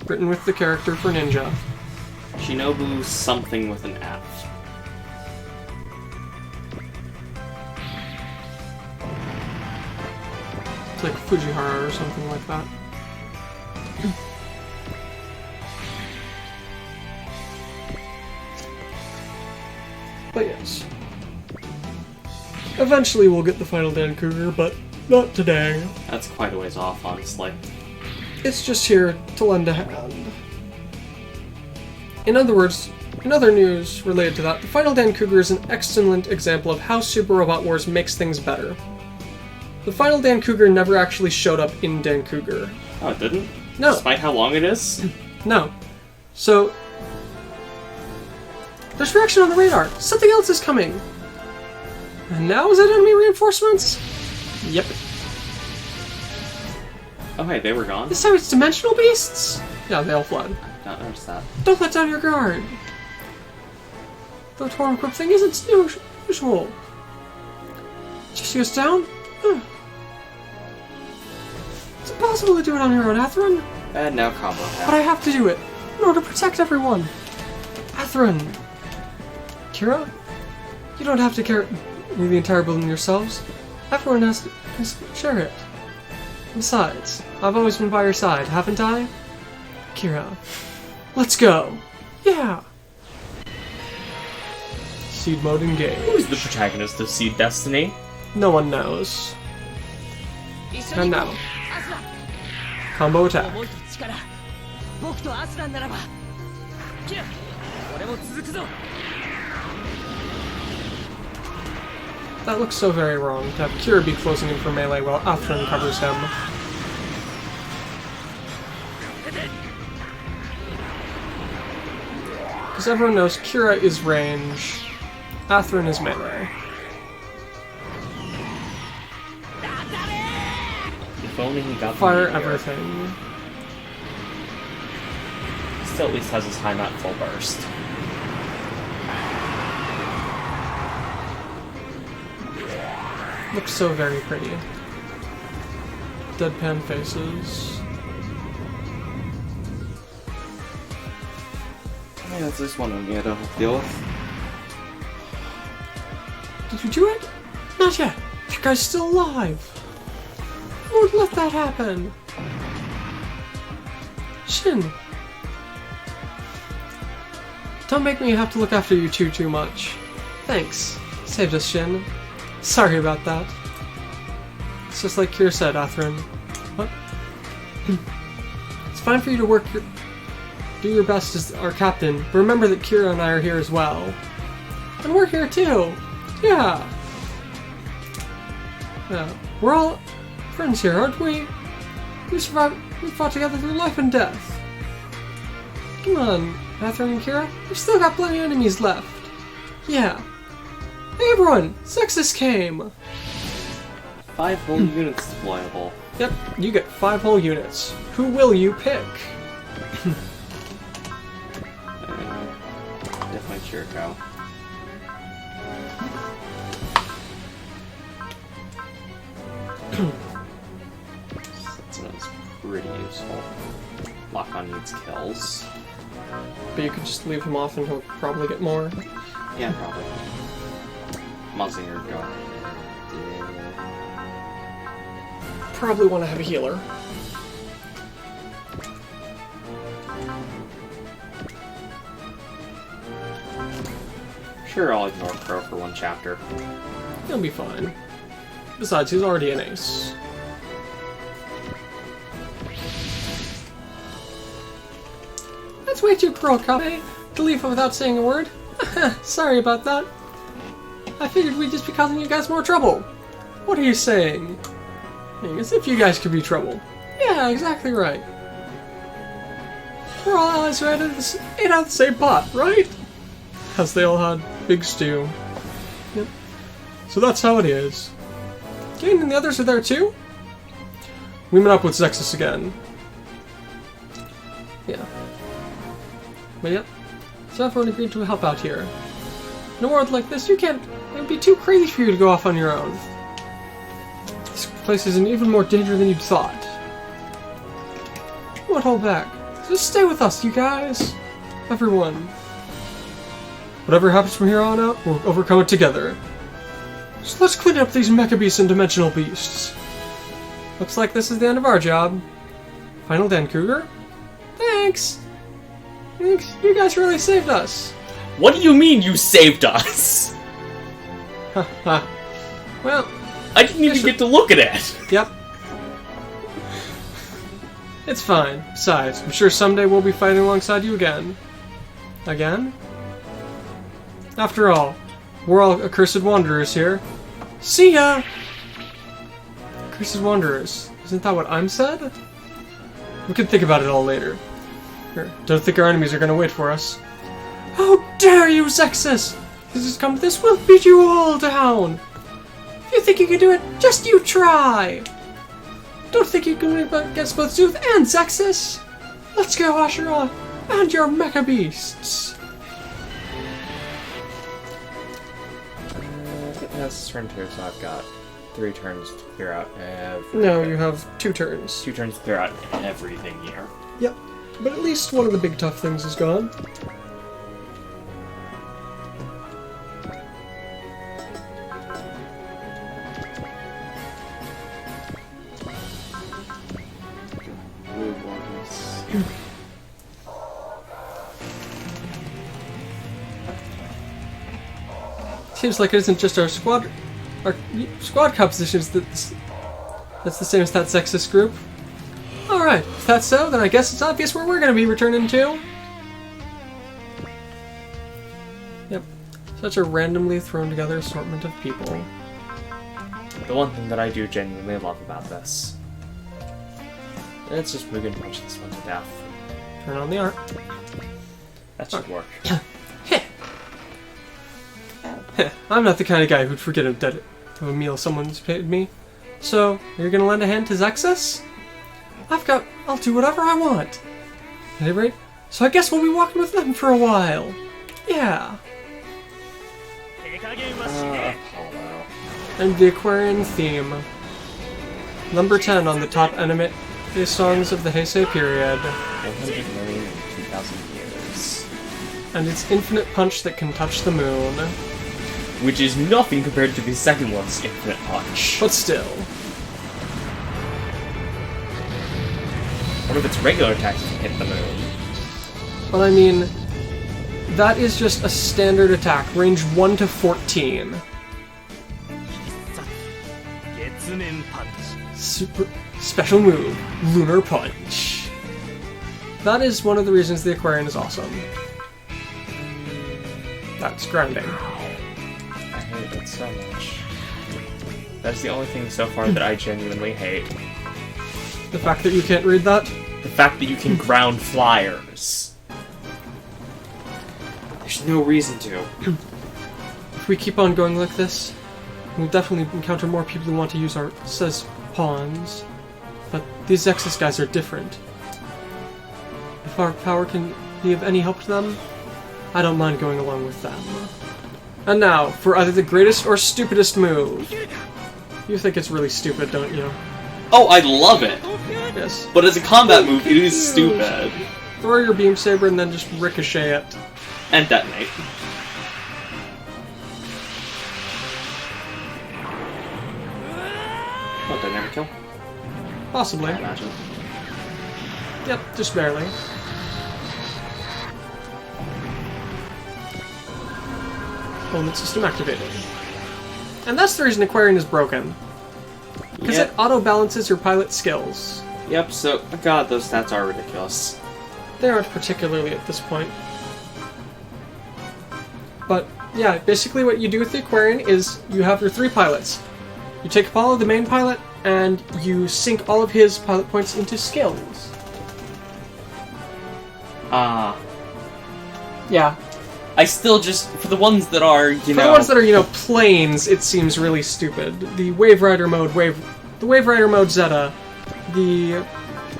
B: Written with the character for ninja.
C: Shinobu something with an F.
B: It's like Fujihara or something like that. But yes. Eventually we'll get the final Dan Cougar, but not today.
C: That's quite a ways off, honestly.
B: It's just here to lend a hand. In other words, in other news related to that, the final Dan Cougar is an excellent example of how Super Robot Wars makes things better. The final Dan Cougar never actually showed up in Dan Cougar.
C: Oh, it didn't?
B: No.
C: Despite how long it is?
B: No. So, there's reaction on the radar. Something else is coming. And now is it enemy reinforcements? Yep.
C: Oh, hey, they were gone?
B: This time it's dimensional beasts? Yeah, they all fled.
C: Not noticed that.
B: Don't let down your guard. The torn equip thing isn't usual. Just goes down? Huh. It's impossible to do it on your own, Atherin.
C: And now combo
B: But I
C: attack.
B: have to do it in order to protect everyone. Atherin. Kira? You don't have to carry the entire building yourselves. Everyone has to share it. Besides, I've always been by your side, haven't I? Kira. Let's go. Yeah. Seed mode engaged.
A: Who's the protagonist of Seed Destiny?
B: No one knows. And now. Combo attack. That looks so very wrong, to have Kira be closing in for melee while Atherin covers him. Because everyone knows Kira is range, Atherin is melee.
A: If only he got the
B: Fire
A: meteor.
B: everything.
A: Still at least has his time at full burst.
B: Looks so very pretty. Deadpan faces.
C: Yeah, that's just one of me I don't have to deal with.
B: Did you do it? Not yet. Your guy's still alive. I won't let that happen. Shin. Don't make me have to look after you too much. Thanks. Saved us, Shin. Sorry about that. It's just like Kira said, Atherin. What? It's fine for you to do your best as our captain, but remember that Kira and I are here as well. And we're here too! Yeah! We're all friends here, aren't we? We fought together through life and death. Come on, Atherin and Kira. We've still got plenty of enemies left. Yeah. Hey everyone! Sexus came!
C: 5 whole units deployable.
B: Yep, you get 5 whole units. Who will you pick?
C: Definitely Chirico. That's pretty useful. Lock-on needs kills.
B: But you could just leave him off and he'll probably get more.
C: Yeah, probably. Muzzinger go.
B: Probably want to have a healer.
C: Sure, I'll ignore Crow for 1 chapter.
B: He'll be fine. Besides, he's already an ace. That's way too cruel, Kabe, to leave without saying a word. Sorry about that. I figured we'd just be causing you guys more trouble. What are you saying? As if you guys could be trouble. Yeah, exactly right. We're all allies who ate out of the same pot, right? As they all had big stew. Yep. So that's how it is. Kane and the others are there too? We met up with Zexus again. Yeah. But yeah. So everyone agreed to help out here. In a world like this, you can't... It would be too crazy for you to go off on your own. This place is in even more danger than you'd thought. You won't hold back. Just stay with us, you guys. Everyone. Whatever happens from here on out, we'll overcome it together. So let's clean up these mecha beasts and dimensional beasts. Looks like this is the end of our job. Final Dan Cougar? Thanks! Thanks. You guys really saved us.
A: What do you mean you saved us?
B: Haha. Well,
A: I didn't even get to look at it.
B: yep. It's fine. Besides, I'm sure someday we'll be fighting alongside you again. Again? After all, we're all accursed wanderers here. See ya! Accursed wanderers. Isn't that what I'm said? We can think about it all later. Here, don't think our enemies are gonna wait for us. How dare you, Zexus! If this has come to this, we'll beat you all down! If you think you can do it, just you try! Don't think you can win against both Zuth and Zexus! Let's go, Ashura! And your mecha beasts!
A: That's turn 2, so I've got 3 turns to clear out everything.
B: No, you have 2 turns.
A: 2 turns to clear out everything here.
B: Yep. But at least one of the big tough things is gone. Seems like it isn't just our squad compositions that's the same as that Zexus group. Alright, if that's so, then I guess it's obvious where we're gonna be returning to. Yep. Such a randomly thrown together assortment of people.
A: The one thing that I do genuinely love about this, it's just we can punch this one to death.
B: Turn on the art.
A: That should work.
B: I'm not the kind of guy who'd forget of a meal someone's paid me. So, you're gonna lend a hand to Zexus? I'll do whatever I want. At any rate, so I guess we'll be walking with them for a while. Yeah.
A: Apollo.
B: And the Aquarian theme. Number 10 on the top anime songs of the Heisei period.
A: 100 million in 2,000 years.
B: And it's Infinite Punch that can touch the moon.
A: Which is nothing compared to the second one's Infinite Punch.
B: But still.
A: One of its regular attacks can hit the moon.
B: But I mean, that is just a standard attack, range 1 to 14. Super special move, Lunar Punch. That is one of the reasons the Aquarian is awesome. That's grounding.
A: I hate it so much. That's the only thing so far that I genuinely hate.
B: The fact that you can't read that?
A: The fact that you can ground flyers.
C: There's no reason to.
B: If we keep on going like this, we'll definitely encounter more people who want to use our says pawns. But these Exus guys are different. If our power can be of any help to them, I don't mind going along with them. And now, for either the greatest or stupidest move. You think it's really stupid, don't you?
C: Oh, I love it!
B: Yes.
C: But as a combat move, it is stupid.
B: Throw your beam saber and then just ricochet it.
C: And detonate. What, did I never kill?
B: Possibly.
C: I imagine.
B: Yep, just barely. Element system activated. And that's the reason Aquarian is broken. Because
C: Yep.
B: it auto-balances your pilot skills.
C: Yep, so, god, those stats are ridiculous.
B: They aren't particularly at this point. But, yeah, basically what you do with the Aquarian is you have your 3 pilots. You take Apollo, the main pilot, and you sink all of his pilot points into skills. Yeah.
A: I still just, for the ones that are,
B: For the ones that are, planes, it seems really stupid. The Wave Rider mode, the Wave Rider mode Zeta, the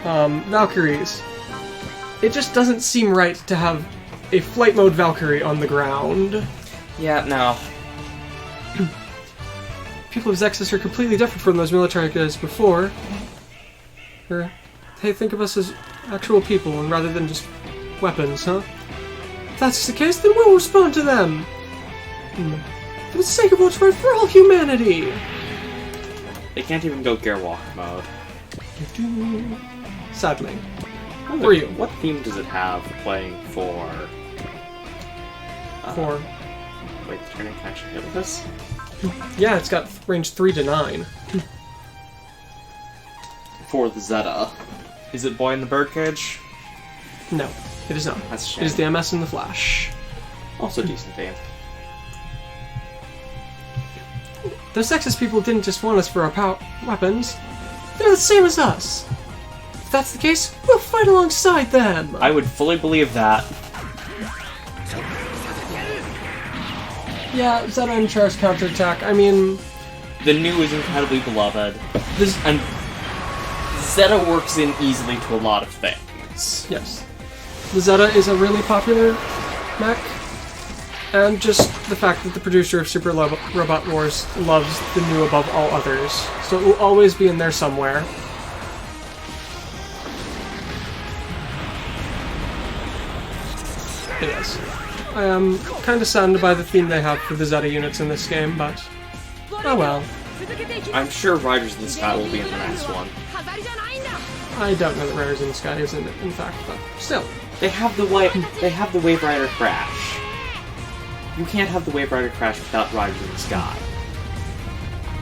B: Valkyries. It just doesn't seem right to have a flight mode Valkyrie on the ground.
A: Yeah, no.
B: People of Zexus are completely different from those military guys before. They think of us as actual people, and rather than just weapons, huh? If that's the case, then we'll respond to them! For the sake of what's right for all humanity!
C: They can't even go Gearwalk mode.
B: Sadly. Who are you?
C: What theme does it have playing for...
B: For...
C: Wait, the turning can actually hit with this?
B: Yeah, it's got range 3 to 9.
C: For the Zeta.
A: Is it Boy in the Birdcage?
B: No, it is not.
C: That's a shame.
B: It is the MS and the Flash.
C: Also decent theme.
B: Those Zexus people didn't just want us for our weapons. They're the same as us. If that's the case, we'll fight alongside them!
A: I would fully believe that.
B: Yeah, Zeta and Char's counterattack. I mean...
A: The new is incredibly beloved. And Zeta works in easily to a lot of things.
B: Yes. The Zeta is a really popular mech. And just the fact that the producer of Super Robot Wars loves the new above all others. So it will always be in there somewhere. It is. I am kind of saddened by the theme they have for the Zeta units in this game, but... oh well.
C: I'm sure Riders in the Sky will be in the next one.
B: I don't know that Riders in the Sky is in it, in fact, but still.
C: They have the Wave Rider Crash. You can't have the Wave Rider Crash without Riders in the Sky.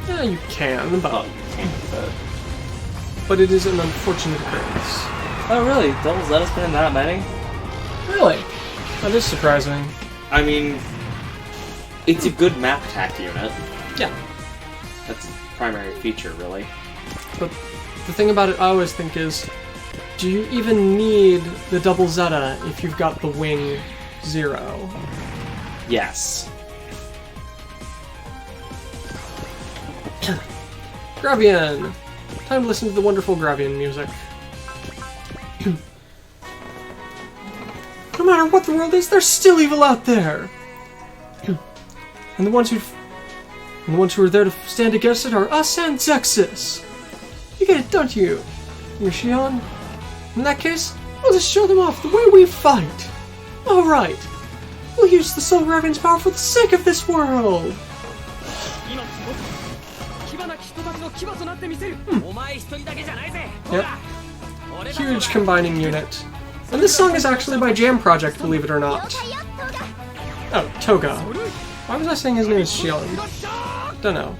B: Yeah, you can, but...
C: Oh, you can't.
B: But it is an unfortunate occurrence.
A: Oh really? Double Zeta's been in that many?
B: Really? That is surprising.
C: I mean, it's a good map attack unit.
B: Yeah.
C: That's its primary feature, really.
B: But the thing about it I always think is, do you even need the double Zeta if you've got the Wing 0?
C: Yes.
B: Gravian! Time to listen to the wonderful Gravian music. No matter what the world is, there's still evil out there! And the ones who are there to stand against it are us and Zexus! You get it, don't you? You Shion? In that case, we'll just show them off the way we fight! Alright! We'll use the Soul Gravian's power for the sake of this world! Yep. Huge combining unit. And this song is actually by Jam Project, believe it or not. Oh, Toga. Why was I saying his name is Shion? Dunno.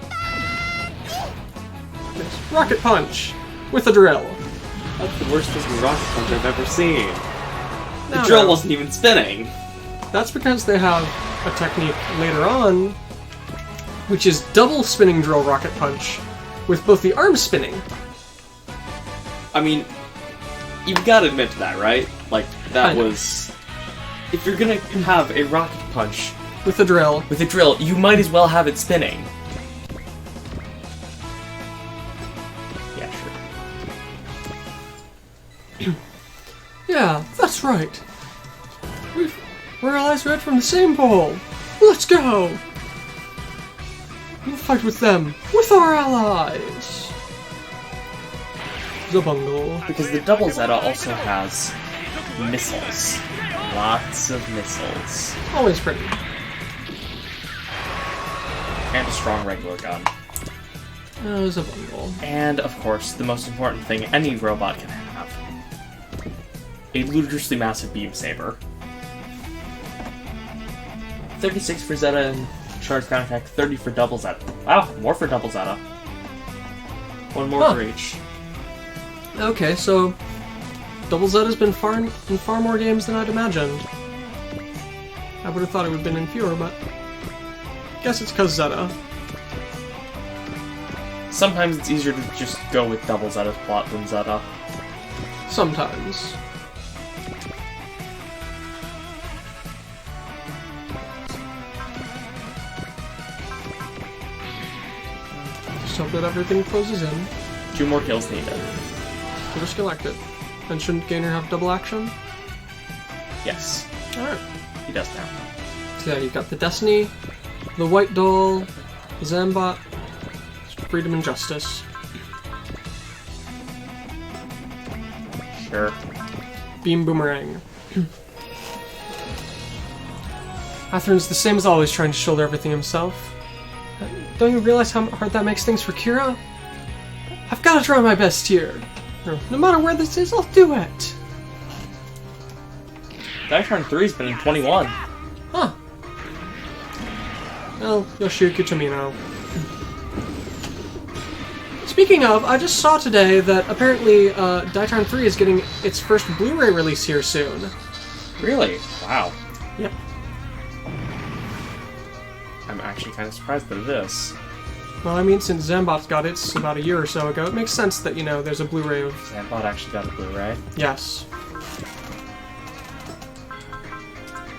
B: Rocket Punch with a drill.
C: That's the worst looking rocket punch I've ever seen. The
B: No,
C: drill
B: no.
C: wasn't even spinning.
B: That's because they have a technique later on, which is double spinning drill rocket punch, with both the arms spinning.
C: I mean, you've got to admit to that, right? Like, that
B: Kinda.
C: was... If you're gonna have a rocket punch
B: With a drill.
A: With a drill, you might as well have it spinning. Yeah, sure.
B: Yeah, that's right. We realized we're from the same pole. Let's go! We'll fight with them, with our allies! The bungle.
A: Because the double Zeta also has missiles. Lots of missiles.
B: Always pretty.
A: And a strong regular gun.
B: There's a bungle.
A: And, of course, the most important thing any robot can have. A ludicrously massive beam saber. 36 for Zeta and charge ground attack, 30 for double Zeta. Wow, more for double Zeta. One more for each.
B: Okay, so Double Zeta's been in far more games than I'd imagined. I would have thought it would have been in fewer, but guess it's because Zeta.
A: Sometimes it's easier to just go with double Zeta's plot than Zeta.
B: Sometimes. Just hope that everything closes in.
A: 2 more kills needed.
B: Put a skill active. And shouldn't Gainer have double action?
A: Yes,
B: Alright.
A: he does now.
B: So yeah, you've got the Destiny, the White Doll, the Zambot, Freedom and Justice.
A: Sure.
B: Beam Boomerang. Atherin's the same as always, trying to shoulder everything himself. Don't you realize how hard that makes things for Kira? I've got to try my best here. No matter where this is, I'll do it.
A: Diatron 3's been in 21.
B: Huh. Well, Yoshiyuki Tomino. Speaking of, I just saw today that apparently Diatron 3 is getting its first Blu-ray release here soon.
A: Really? Wow.
B: Yep.
A: I'm actually kind of surprised that it is.
B: Well, I mean, since Zambot's got it about a year or so ago, it makes sense that, you know, there's a Blu-ray of...
A: Zambot actually got a Blu-ray.
B: Yes.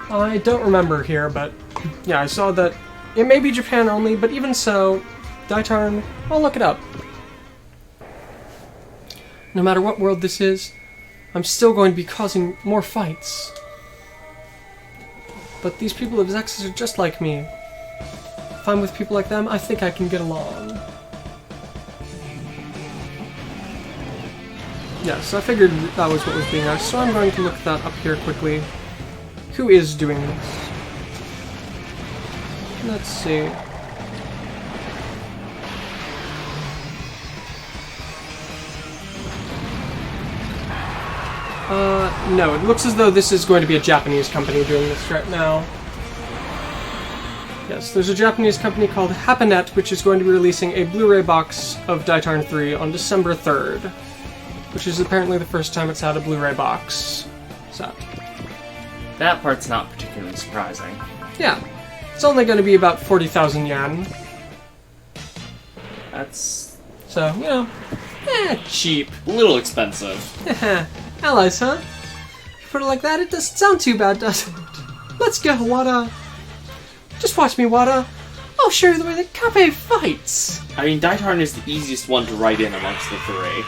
B: I don't remember here, but yeah, I saw that it may be Japan only, but even so, Daitarn, I'll look it up. No matter what world this is, I'm still going to be causing more fights. But these people of Zexus are just like me. If I'm with people like them, I think I can get along. Yes, I figured that was what was being asked, so I'm going to look that up here quickly. Who is doing this? Let's see. No, it looks as though this is going to be a Japanese company doing this right now. Yes, there's a Japanese company called Happanet, which is going to be releasing a Blu-ray box of Daitarn 3 on December 3rd, which is apparently the first time it's had a Blu-ray box. So,
A: That part's not particularly surprising.
B: yeah. It's only going to be about 40,000 yen.
A: That's
B: So, you know, cheap.
C: A little expensive.
B: Allies, huh? You put it like that, it doesn't sound too bad, does it? Let's go, Wada. Just watch me, Wada. I'll show you the way that Kape fights.
C: I mean, Daitarn is the easiest one to write in amongst the three.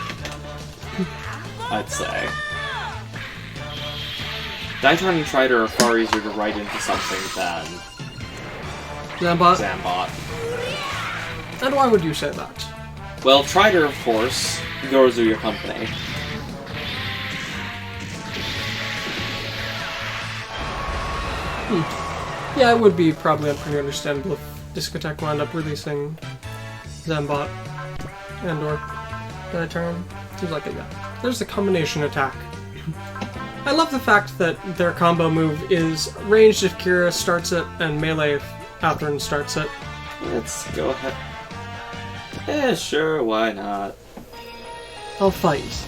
C: I'd say. Daitarn and Trider are far easier to write into something than
B: Zambot.
C: Zambot.
B: And why would you say that?
C: Well, Trider, of course, Gorozu your company.
B: Yeah, it would be probably pretty understandable if Discotheque wound up releasing Zambot and or Daitarn. Seems like it, yeah. There's the combination attack. I love the fact that their combo move is ranged if Kira starts it and melee if Atherin starts it.
C: Let's go ahead. Yeah, sure, why not?
B: I'll fight.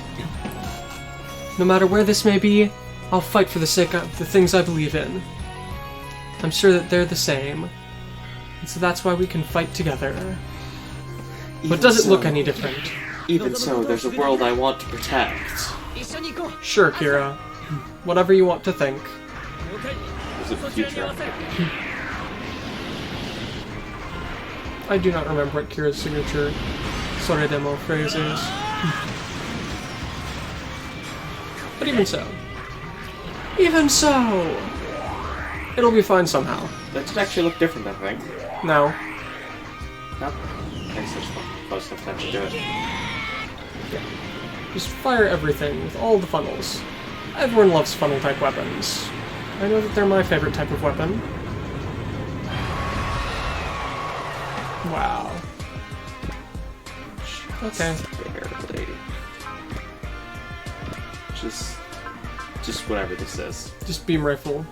B: No matter where this may be, I'll fight for the sake of the things I believe in. I'm sure that they're the same. And so that's why we can fight together. But does it look any different?
C: Even so, there's a world I want to protect.
B: Sure, Kira. Whatever you want to think.
C: Is it future?
B: I do not remember what Kira's signature Sore demo phrase is. But even so. Even so! It'll be fine somehow.
C: That should actually look different, I think.
B: No.
C: Nope. I guess there's close enough time to do it.
B: Yeah. Just fire everything with all the funnels. Everyone loves funnel-type weapons. I know that they're my favorite type of weapon. Wow. Okay.
C: Barely. Just whatever this is.
B: Just beam rifle.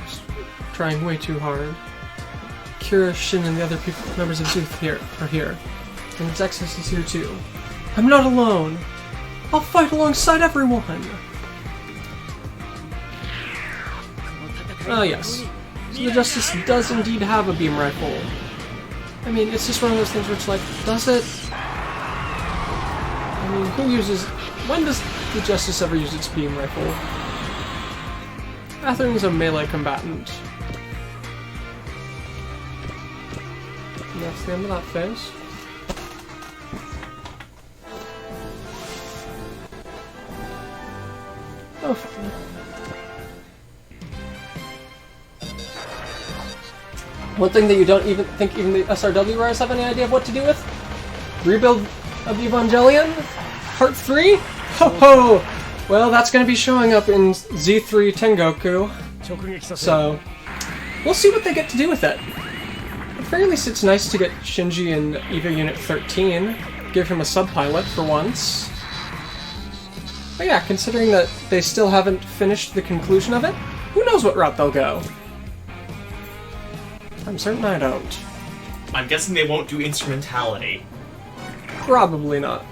B: Just trying way too hard. Kira, Shin, and the other members of Zuth are here. And its access is here too. I'm not alone! I'll fight alongside everyone! Ah, yes. So the Justice does indeed have a beam rifle. I mean, it's just one of those things where it's like, does it? I mean, when does the Justice ever use its beam rifle? Atherin's a melee combatant. And that's the end of that phase. Oh, fine. One thing that you don't even think even the SRW writers have any idea of what to do with? Rebuild of Evangelion? Part 3? Ho ho! Well, that's going to be showing up in Z3 Tengoku. So, we'll see what they get to do with it. At the very least, it's nice to get Shinji in EVA Unit 13. Give him a sub-pilot for once. But yeah, considering that they still haven't finished the conclusion of it, who knows what route they'll go? I'm certain I don't.
A: I'm guessing they won't do instrumentality.
B: Probably not.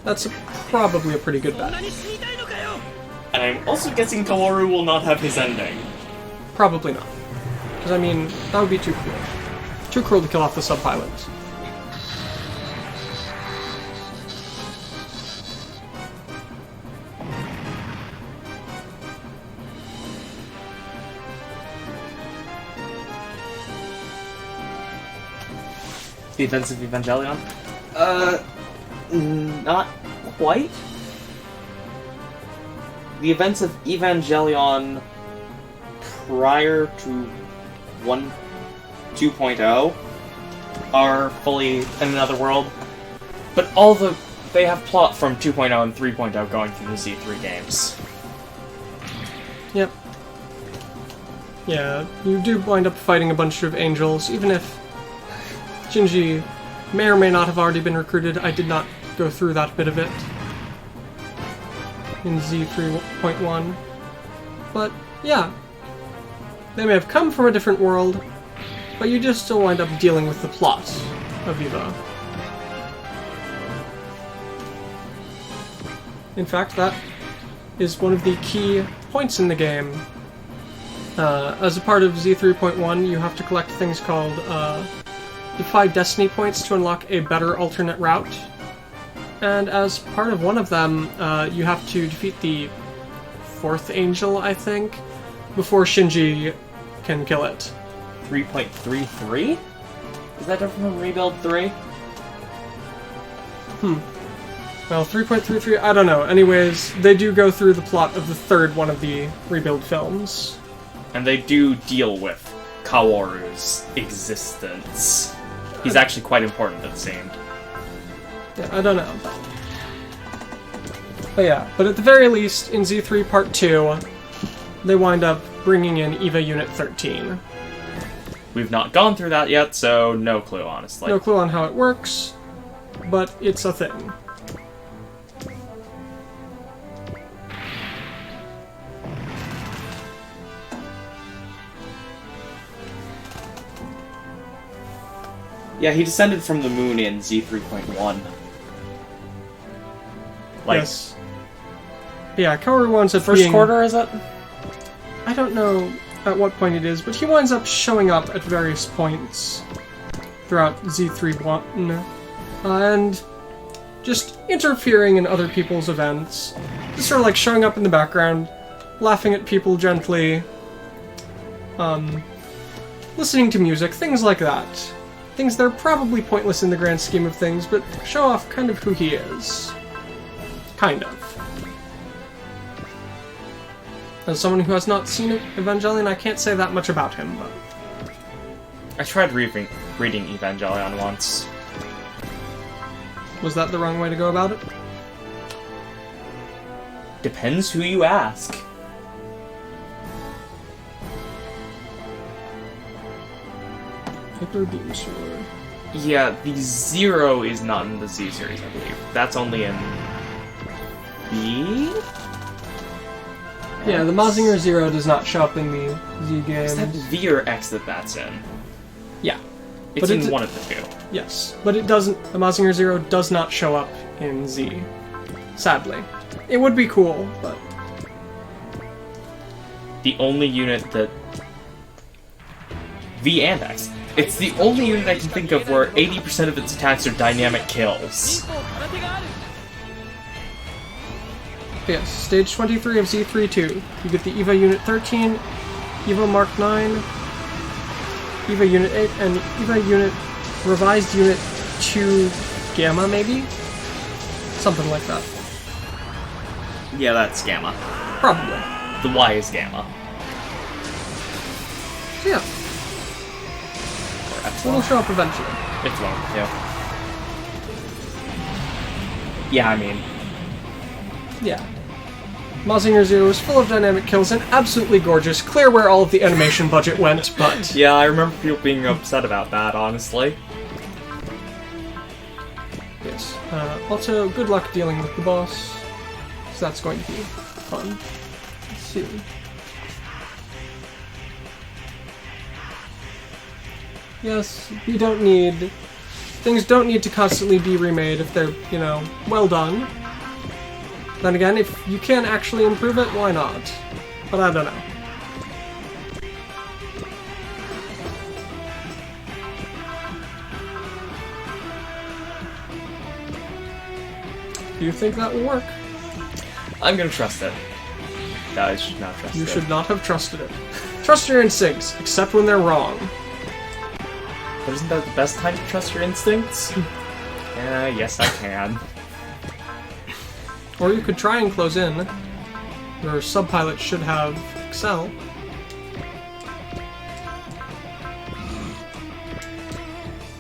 B: That's probably a pretty good bet.
A: And I'm also guessing Kaworu will not have his ending.
B: Probably not. Because, I mean, that would be too cruel. Too cruel to kill off the sub-pilot.
A: The events of Evangelion? Not quite. The events of Evangelion prior to 2.0 are fully in another world, but they have plot from 2.0 and 3.0 going through the Z3 games.
B: Yep. Yeah, you do wind up fighting a bunch of angels, even if Shinji may or may not have already been recruited. I did not go through that bit of it in Z3.1. But, yeah. They may have come from a different world, but you just still wind up dealing with the plot of EVA. In fact, that is one of the key points in the game. As a part of Z3.1, you have to collect things called the 5 Destiny points to unlock a better alternate route. And as part of one of them, you have to defeat the 4th angel, I think, before Shinji can kill it.
A: 3.33? Is that different from Rebuild 3?
B: Well, 3.33, I don't know. Anyways, they do go through the plot of the 3rd one of the Rebuild films.
A: And they do deal with Kaworu's existence. He's actually quite important, it seemed.
B: Yeah, I don't know. But yeah, but at the very least, in Z3 Part 2, they wind up bringing in EVA Unit 13.
A: We've not gone through that yet, so no clue, honestly.
B: No clue on how it works, but it's a thing.
A: Yeah, he descended from the moon in Z3.1. Like,
B: Yes. Yeah, Kaoru winds up
A: first
B: being...
A: quarter, is it?
B: I don't know at what point it is, but he winds up showing up at various points throughout Z3.1 and just interfering in other people's events. Just sort of like showing up in the background, laughing at people gently, listening to music, things like that. Things that are probably pointless in the grand scheme of things, but show off kind of who he is. Kind of. As someone who has not seen Evangelion, I can't say that much about him, but...
A: I tried reading Evangelion once.
B: Was that the wrong way to go about it?
A: Depends who you ask.
B: Hyper Beam Sword.
A: Yeah, the Zero is not in the Z series, I believe. That's only in B?
B: Yeah, the Mazinger Zero does not show up in the Z games.
A: Is that V or X that's in?
B: Yeah.
A: It's
B: But
A: in
B: it's-
A: one of the two.
B: Yes, but it doesn't. The Mazinger Zero does not show up in Z. Sadly. It would be cool, but...
A: The only unit that... V and X. It's the only unit I can think of where 80% of its attacks are dynamic kills.
B: Yes, stage 23 of Z3-2. You get the EVA Unit 13, EVA Mark 9, EVA Unit 8, and EVA Unit... Revised Unit 2 Gamma, maybe? Something like that.
A: Yeah, that's Gamma.
B: Probably.
A: The Y is Gamma.
B: So yeah,
A: Or
B: it'll
A: Epsilon.
B: show up eventually.
A: It's one of the two. Yeah, I mean...
B: Yeah. Mazinger Zero is full of dynamic kills and absolutely gorgeous. Clear where all of the animation budget went, but...
A: Yeah, I remember people being upset about that, honestly.
B: Yes. Also, good luck dealing with the boss, because that's going to be fun. Let's see. Yes, you don't need... Things don't need to constantly be remade if they're, you know, well done. Then again, if you can actually improve it, why not? But I don't know. Do you think that will work?
A: I'm gonna trust it. No, I should not trust it.
B: You should not have trusted it. Trust your instincts, except when they're wrong.
A: But isn't that the best time to trust your instincts? Yes I can.
B: Or you could try and close in. Your subpilot should have Excel.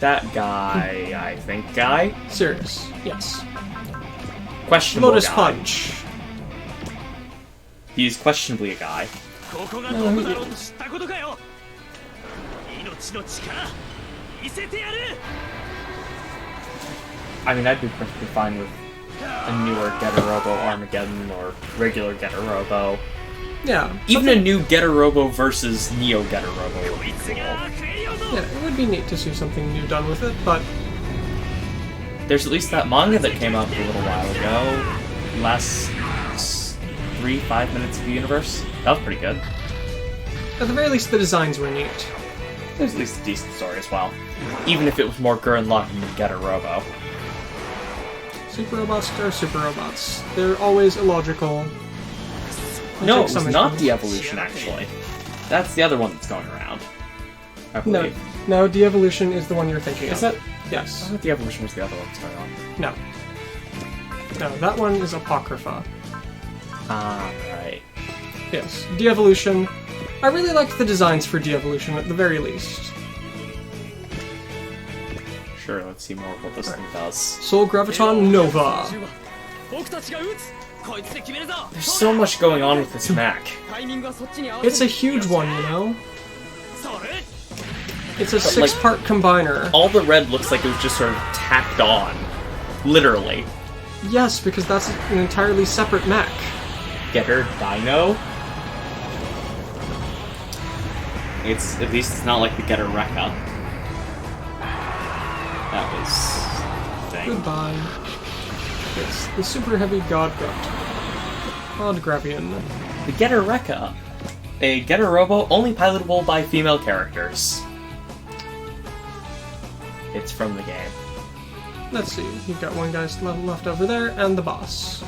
A: That guy, I think, guy?
B: Serious, yes.
A: Questionable
B: Lotus
A: guy.
B: Punch.
A: He's questionably a guy. I mean, I'd be perfectly fine with a newer Getter-Robo Armageddon or regular Getter-Robo.
B: Yeah.
A: Even a new Getter-Robo versus Neo Getter-Robo would be cool.
B: Yeah, it would be neat to see something new done with it, but
A: There's at least that manga that came out a little while ago. Last 3-5 minutes of the universe. That was pretty good.
B: at the very least the designs were neat.
A: There's at least a decent story as well. Even if it was more Gurren Lagann than Getter-Robo.
B: Super robots are super robots. They're always illogical.
A: No,
B: Take
A: it
B: some
A: was not
B: issues.
A: de-evolution, actually. That's the other one that's going around. I
B: No,
A: believe.
B: no, de-evolution is the one you're thinking
A: Is
B: of.
A: it? I
B: Yes.
A: thought de-evolution was the other one that's going on.
B: No. No, that one is Apocrypha.
A: Ah, right.
B: Yes. De-evolution. I really liked the designs for de-evolution at the very least.
A: Sure, let's see more of what this thing does.
B: Soul Graviton Nova.
A: There's so much going on with this mech.
B: It's a huge one, you know? It's a
A: like-
B: six-part combiner.
A: All the red looks like it was just sort of tacked on. Literally.
B: Yes, because that's an entirely separate mech.
A: Getter Dino? At least it's not like the Getter Rekka.
C: That was... dang.
B: Goodbye. Yes, the super heavy God Gut. God Gravian.
A: The Getter Rekka. A Getter Robo only pilotable by female characters. It's from the game.
B: Let's see, you've got one guy left over there, and the boss.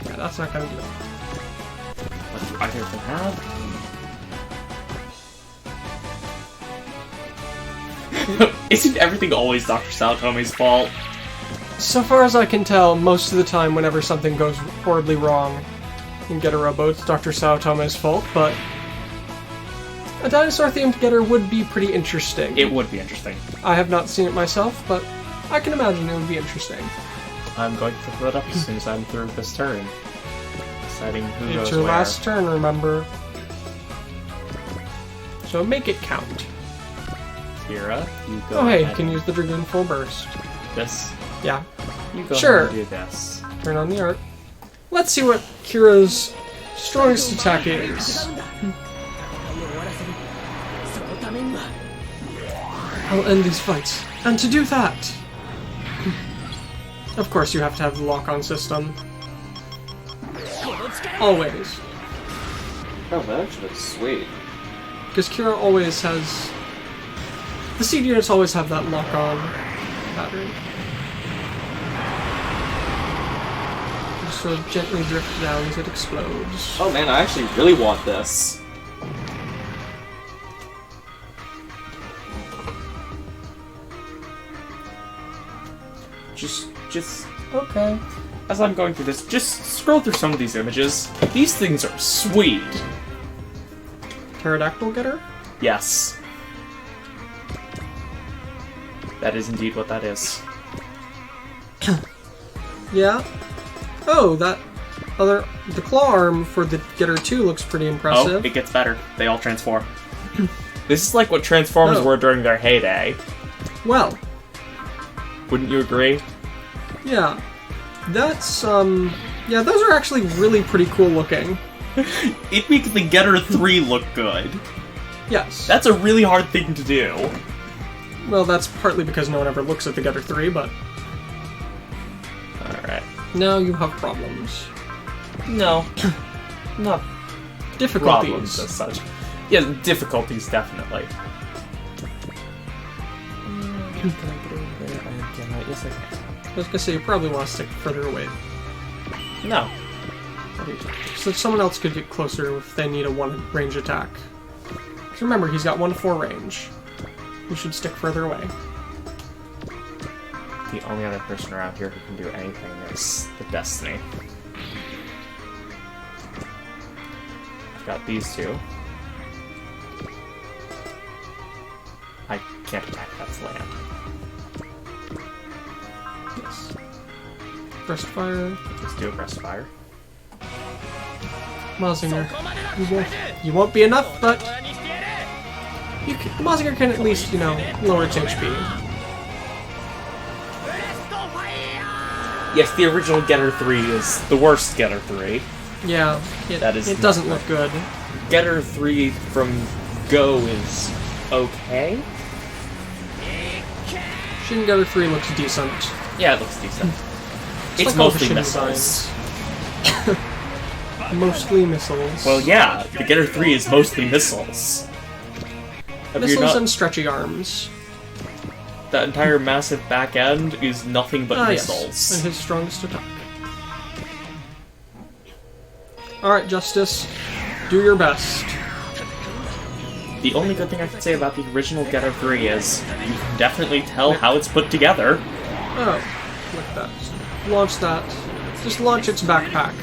B: Yeah, that's not gonna do it.
A: What do either of them have? Isn't everything always Dr. Saotome's fault?
B: So far as I can tell, most of the time whenever something goes horribly wrong in Getter Robo, it's Dr. Saotome's fault, but a dinosaur-themed Getter would be pretty interesting.
A: It would be interesting.
B: I have not seen it myself, but I can imagine it would be interesting.
A: I'm going to look it up as soon as I'm through this turn. Deciding who goes
B: It's your
A: where.
B: last turn, remember. So make it count.
A: Kira, you go
B: Oh hey, you
A: ahead
B: can
A: and
B: use the Dragoon full burst.
A: this.
B: Yeah.
A: You go
B: Sure.
A: ahead and do this.
B: Turn on the art. Let's see what Kira's strongest attack is. I'll end these fights. And to do that... Of course you have to have the lock-on system. Always.
C: Oh, that actually looks sweet.
B: Because Kira always has... The seed units always have that lock-on pattern. Just sort of gently drift down as it explodes.
C: Oh man, I actually really want this.
A: Just okay. As I'm going through this, just scroll through some of these images. These things are sweet.
B: Pterodactyl Getter?
A: Yes. That is indeed what that is.
B: Yeah. Oh, that other... The claw arm for the Getter 2 looks pretty impressive.
A: Oh, it gets better. They all transform. This is like what Transformers
B: Oh.
A: were during their heyday.
B: Well,
A: Wouldn't you agree?
B: yeah. That's, yeah, those are actually really pretty cool looking.
A: It makes the Getter 3 look good.
B: Yes.
A: That's a really hard thing to do.
B: Well, that's partly because no one ever looks at the Getter 3, but
A: Alright.
B: now you have problems.
A: No. Not
B: Difficulties.
A: problems as such. Yeah, difficulties, definitely. Can I get over there? I cannot. Yes, I can.
B: I was gonna say, you probably want to stick further away.
A: No.
B: So someone else could get closer if they need a one-range attack. 'Cause remember, he's got 1 to 4 range. You should stick further away.
A: The only other person around here who can do anything is the Destiny. I've got these two. I can't attack, that's land.
B: Yes. Burst fire.
A: Let's do a breast fire.
B: Mazinger. You won't be enough, but Mazinger can at least, you know, lower its HP.
A: Yes, the original Getter 3 is the worst Getter 3.
B: Yeah,
A: That is
B: it doesn't
A: not
B: look good.
A: Getter 3 from Go is okay.
B: Shin Getter 3 looks decent.
A: Yeah, it looks decent. It's
B: like all the
A: mostly
B: Shin
A: missiles.
B: Mostly missiles.
A: Well, yeah, the Getter 3 is mostly missiles. Have you
B: Missiles
A: not-
B: and stretchy arms.
A: That entire massive back end is nothing but
B: Yes,
A: missiles.
B: and his strongest attack. Alright, Justice. Do your best.
A: The only good thing I can say about the original Getter 3 is you can definitely tell how it's put together.
B: Oh, look at that. Launch that. Just launch its backpack.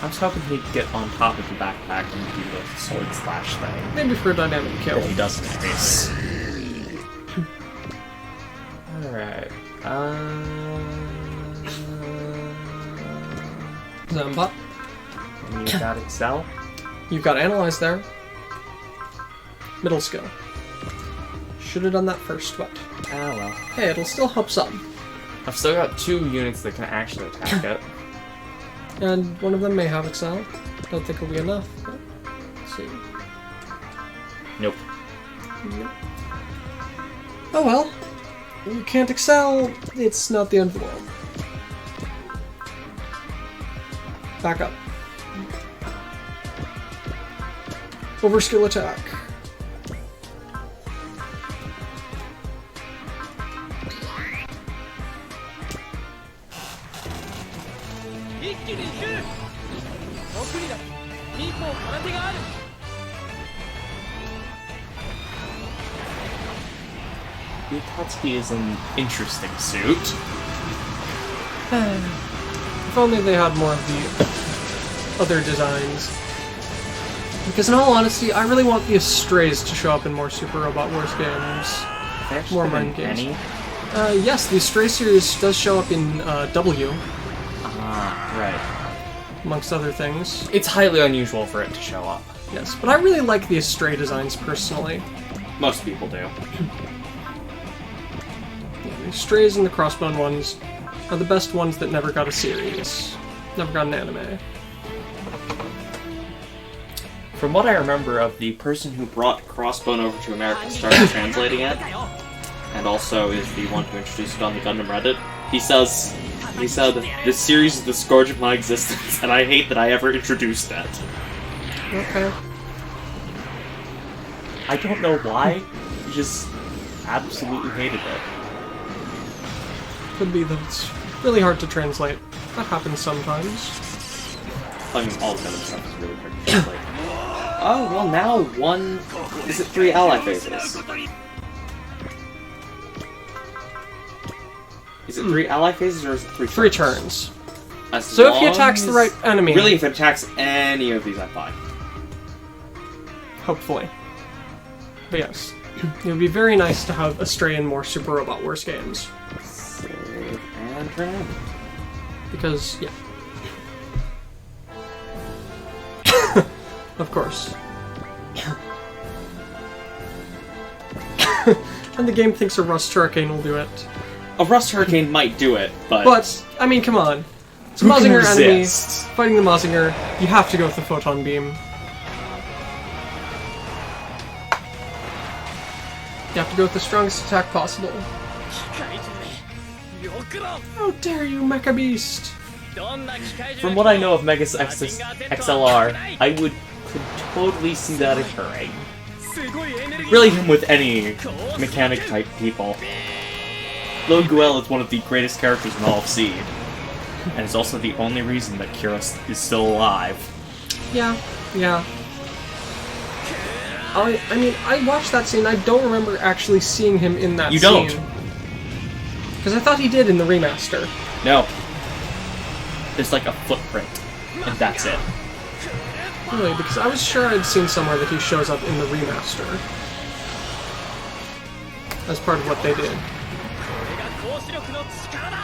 A: I was hoping he'd get on top of the backpack and do the sword slash thing.
B: Maybe for a dynamic kill.
A: If he does in this case. Alright.
B: Zambot.
A: And you got Excel?
B: You've got Analyze there. Middle skill. Should have done that first, but
A: Ah well.
B: hey, it'll still help some.
A: I've still got 2 units that can actually attack it.
B: And one of them may have Excel. Don't think it'll be enough, but let's see.
A: Nope.
B: Nope. Oh well. You can't excel, it's not the end of the world. Back up. Overskill attack.
A: Yutatsuki is an interesting suit.
B: If only they had more of the other designs. Because in all honesty, I really want the Strays to show up in more Super Robot Wars games. More mind games. Yes, the Stray series does show up in W.
A: Right.
B: Amongst other things.
A: It's highly unusual for it to show up.
B: Yes, but I really like the Stray designs personally.
C: Most people do.
B: The Strays and the Crossbone ones are the best ones that never got a series. Never got an anime.
C: From what I remember of the person who brought Crossbone over to America, started translating it, and also is the one who introduced it on the Gundam Reddit, he said, "This series is the scourge of my existence, and I hate that I ever introduced that."
B: Okay.
A: I don't know why. He just absolutely hated it.
B: Could be that it's really hard to translate. That happens sometimes.
C: I mean, all the other stuff is really hard to translate. Oh, well now is it 3 ally phases? Is it 3 ally phases or is it 3
B: turns?
C: As
B: So if he
C: long
B: attacks the
C: as-
B: right enemy...
C: Really, if it attacks any of these, I'm fine.
B: Hopefully. But yes, it would be very nice to have a Stray in more Super Robot Wars games.
C: Save and turn.
B: Because, yeah. Of course. And the game thinks a Rust Hurricane will do it.
C: A Rust Hurricane might do it, but...
B: But, I mean, come on. It's a
C: Who can
B: Mazinger enemy.
C: resist?
B: Fighting the Mazinger, you have to go with the Photon Beam. You have to go with the strongest attack possible. How dare you, Mecha Beast!
A: From what I know of Megas XLR, I could totally see that occurring. Really, him with any mechanic-type people. Lone Guel is one of the greatest characters in all of Seed, and is also the only reason that Kira is still alive.
B: Yeah. I mean, I watched that scene, I don't remember actually seeing him in that scene.
A: You don't?
B: Because I thought he did in the remaster.
A: No. There's like a footprint, and that's it.
B: Really, because I was sure I'd seen somewhere that he shows up in the remaster. As part of what they did.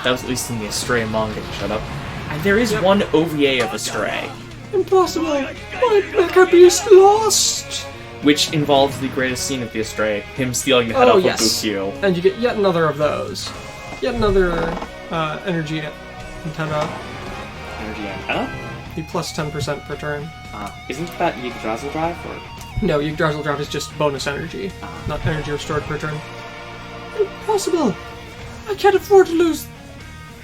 A: That was at least in the Astray manga he showed up. And there is one OVA of Astray,
B: Impossible! My Mecha Beast lost!
A: which involves the greatest scene of the Astray, him stealing the head off of Bukyu.
B: And you get yet another of those. Yet another energy antenna.
C: Energy antenna?
B: The plus 10% per turn.
C: Isn't that Yggdrasil Drive, or...?
B: No, Yggdrasil Drive is just bonus energy, not energy restored per turn. Impossible! I can't afford to lose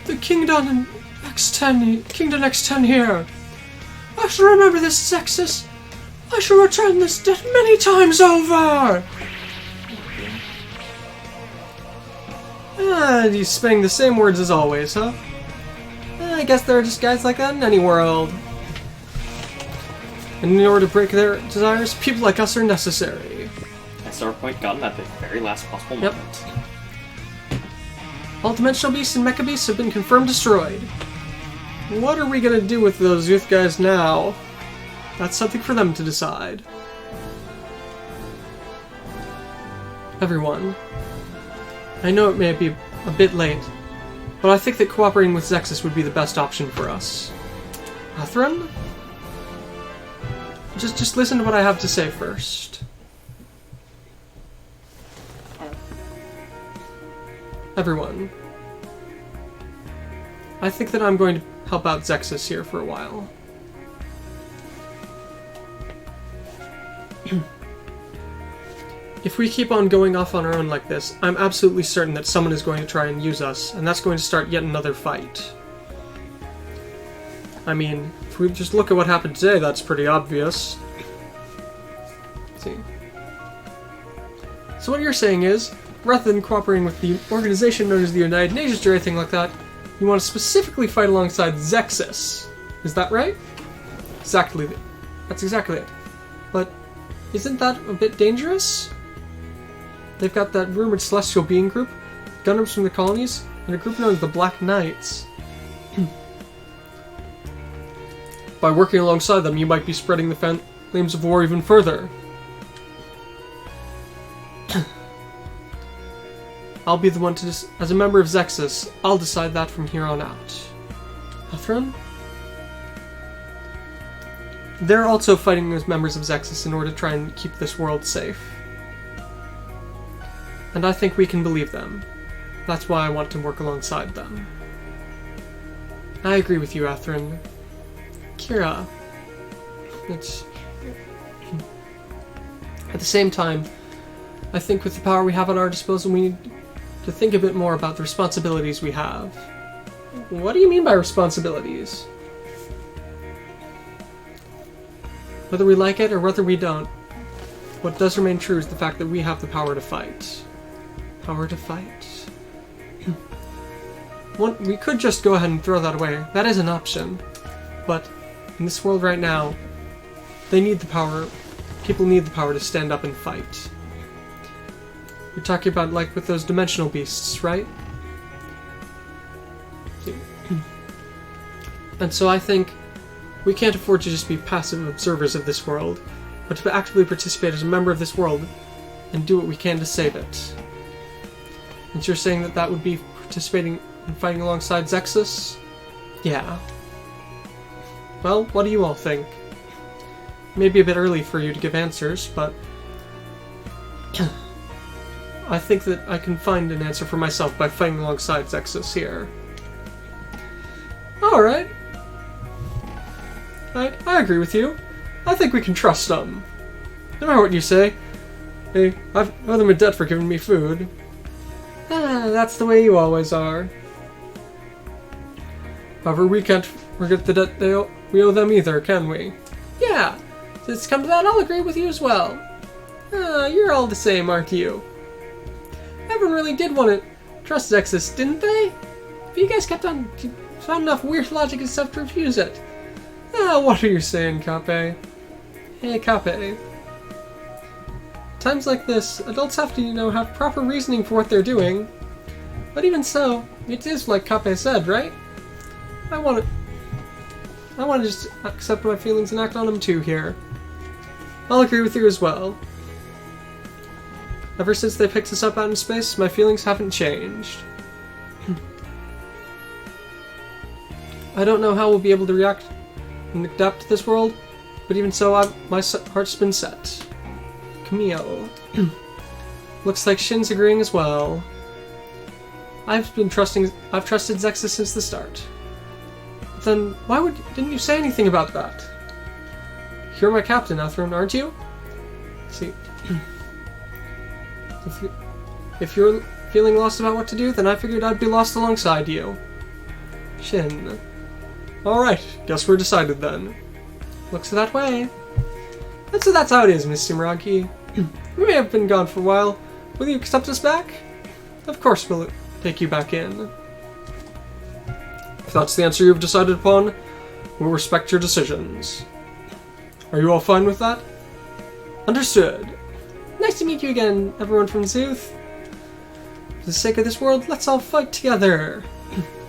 B: the Kingdom X10 here. I shall remember this, Zexus. I shall return this debt many times over! And he's spinning the same words as always, huh? I guess there are just guys like that in any world. And in order to break their desires, people like us are necessary.
C: SR point gotten at the very last possible
B: Yep.
C: moment.
B: All Dimensional Beasts and Mecha Beasts have been confirmed destroyed. What are we gonna do with those youth guys now? That's something for them to decide. Everyone, I know it may be a bit late, but I think that cooperating with Zexus would be the best option for us. Atheron? Just listen to what I have to say first. Everyone, I think that I'm going to help out Zexus here for a while. if we keep on going off on our own like this, I'm absolutely certain that someone is going to try and use us, and that's going to start yet another fight. I mean, if we just look at what happened today, that's pretty obvious. Let's see. So what you're saying is, rather than cooperating with the organization known as the United Nations or anything like that, you want to specifically fight alongside Zexus. Is that right? Exactly. That's exactly it. But isn't that a bit dangerous? They've got that rumored celestial being group, Gundams from the colonies, and a group known as the Black Knights. By working alongside them, you might be spreading the flames of war even further. I'll be the one to as a member of Zexus, I'll decide that from here on out. Athrun? They're also fighting as members of Zexus in order to try and keep this world safe. And I think we can believe them. That's why I want to work alongside them. I agree with you, Athrun. Kira. It's... At the same time, I think with the power we have at our disposal, we need to think a bit more about the responsibilities we have. What do you mean by responsibilities? Whether we like it or whether we don't, what does remain true is the fact that we have the power to fight. Power to fight. We could just go ahead and throw that away. That is an option. But in this world right now, they need the power. People need the power to stand up and fight. You're talking about like with those dimensional beasts, right? And so I think we can't afford to just be passive observers of this world, but to actively participate as a member of this world and do what we can to save it. And you're saying that that would be participating and fighting alongside Zexus? Yeah. Well, what do you all think? Maybe a bit early for you to give answers, but I think that I can find an answer for myself by fighting alongside Zexus here. Alright. I agree with you. I think we can trust them. No matter what you say. Hey, I owe them a debt for giving me food. That's the way you always are. However, we can't forget the debt we owe them either, can we? Yeah, since it's come to that, I'll agree with you as well. You're all the same, aren't you? Everyone really did want to trust Zexus, didn't they? But you guys found enough weird logic and stuff to refuse it. What are you saying, Kape? Hey, Kape. Times like this, adults have to, have proper reasoning for what they're doing. But even so, it is like Kape said, right? I want to just accept my feelings and act on them too here. I'll agree with you as well. Ever since they picked us up out in space, my feelings haven't changed. I don't know how we'll be able to react and adapt to this world, but even so, my heart's been set. Camille. Looks like Shin's agreeing as well. I've trusted Zexus since the start. But then, why didn't you say anything about that? You're my captain, Athrun, aren't you? See, if you're feeling lost about what to do, then I figured I'd be lost alongside you. Shin. Alright, guess we're decided then. Looks that way. And so that's how it is, Miss Sumeragi. We may have been gone for a while. Will you accept us back? Of course we'll take you back in. If that's the answer you've decided upon, we'll respect your decisions. Are you all fine with that? Understood. Nice to meet you again, everyone from Zooth. For the sake of this world, let's all fight together.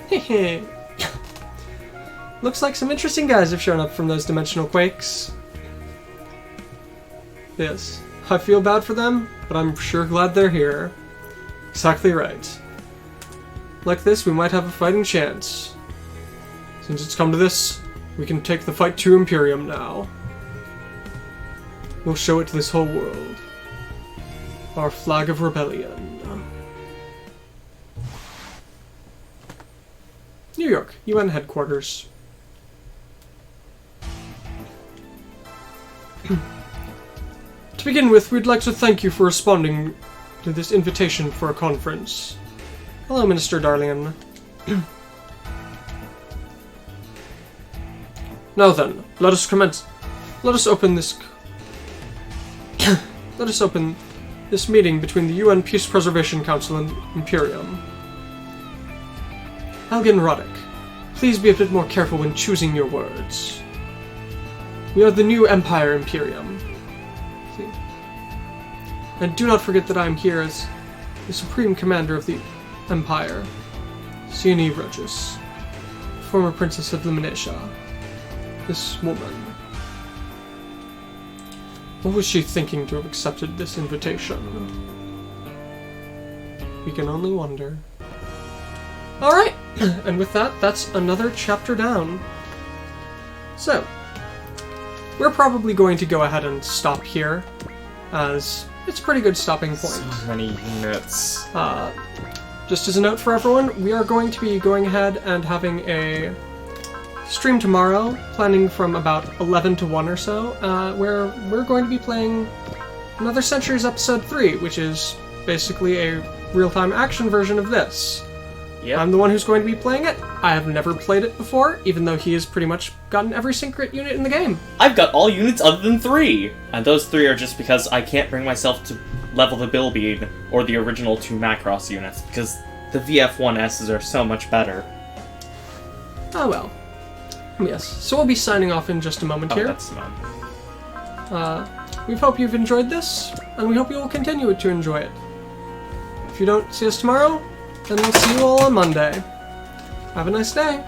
B: Hehe. Looks like some interesting guys have shown up from those dimensional quakes. Yes, I feel bad for them, but I'm sure glad they're here. Exactly right. Like this, we might have a fighting chance. Since it's come to this, we can take the fight to Imperium now. We'll show it to this whole world. Our flag of rebellion. New York, UN headquarters. To begin with, we'd like to thank you for responding to this invitation for a conference. Hello, Minister Darlian. Now then, let us commence. Let us open this... let us open this meeting between the UN Peace Preservation Council and Imperium. Helgen Roddick, please be a bit more careful when choosing your words. We are the new Empire Imperium. See? And do not forget that I am here as the Supreme Commander of the Empire, Sione Regis, former Princess of Luminesha. This woman. What was she thinking to have accepted this invitation? We can only wonder. Alright, and with that, that's another chapter down. So, we're probably going to go ahead and stop here, as it's a pretty good stopping point.
A: So many units.
B: Just as a note for everyone, we are going to be going ahead and having a stream tomorrow, planning from about 11 to 1 or so, where we're going to be playing another Centuries Episode 3, which is basically a real-time action version of this.
A: Yep.
B: I'm the one who's going to be playing it. I have never played it before, even though he has pretty much gotten every synchret unit in the game.
A: I've got all units other than 3! And those 3 are just because I can't bring myself to level the Bill Bean or the original 2 Macross units, because the VF1Ss are so much better.
B: Oh well. Yes, so we'll be signing off in just a moment here.
A: That's not...
B: We hope you've enjoyed this, and we hope you will continue to enjoy it. If you don't see us tomorrow, then we'll see you all on Monday. Have a nice day.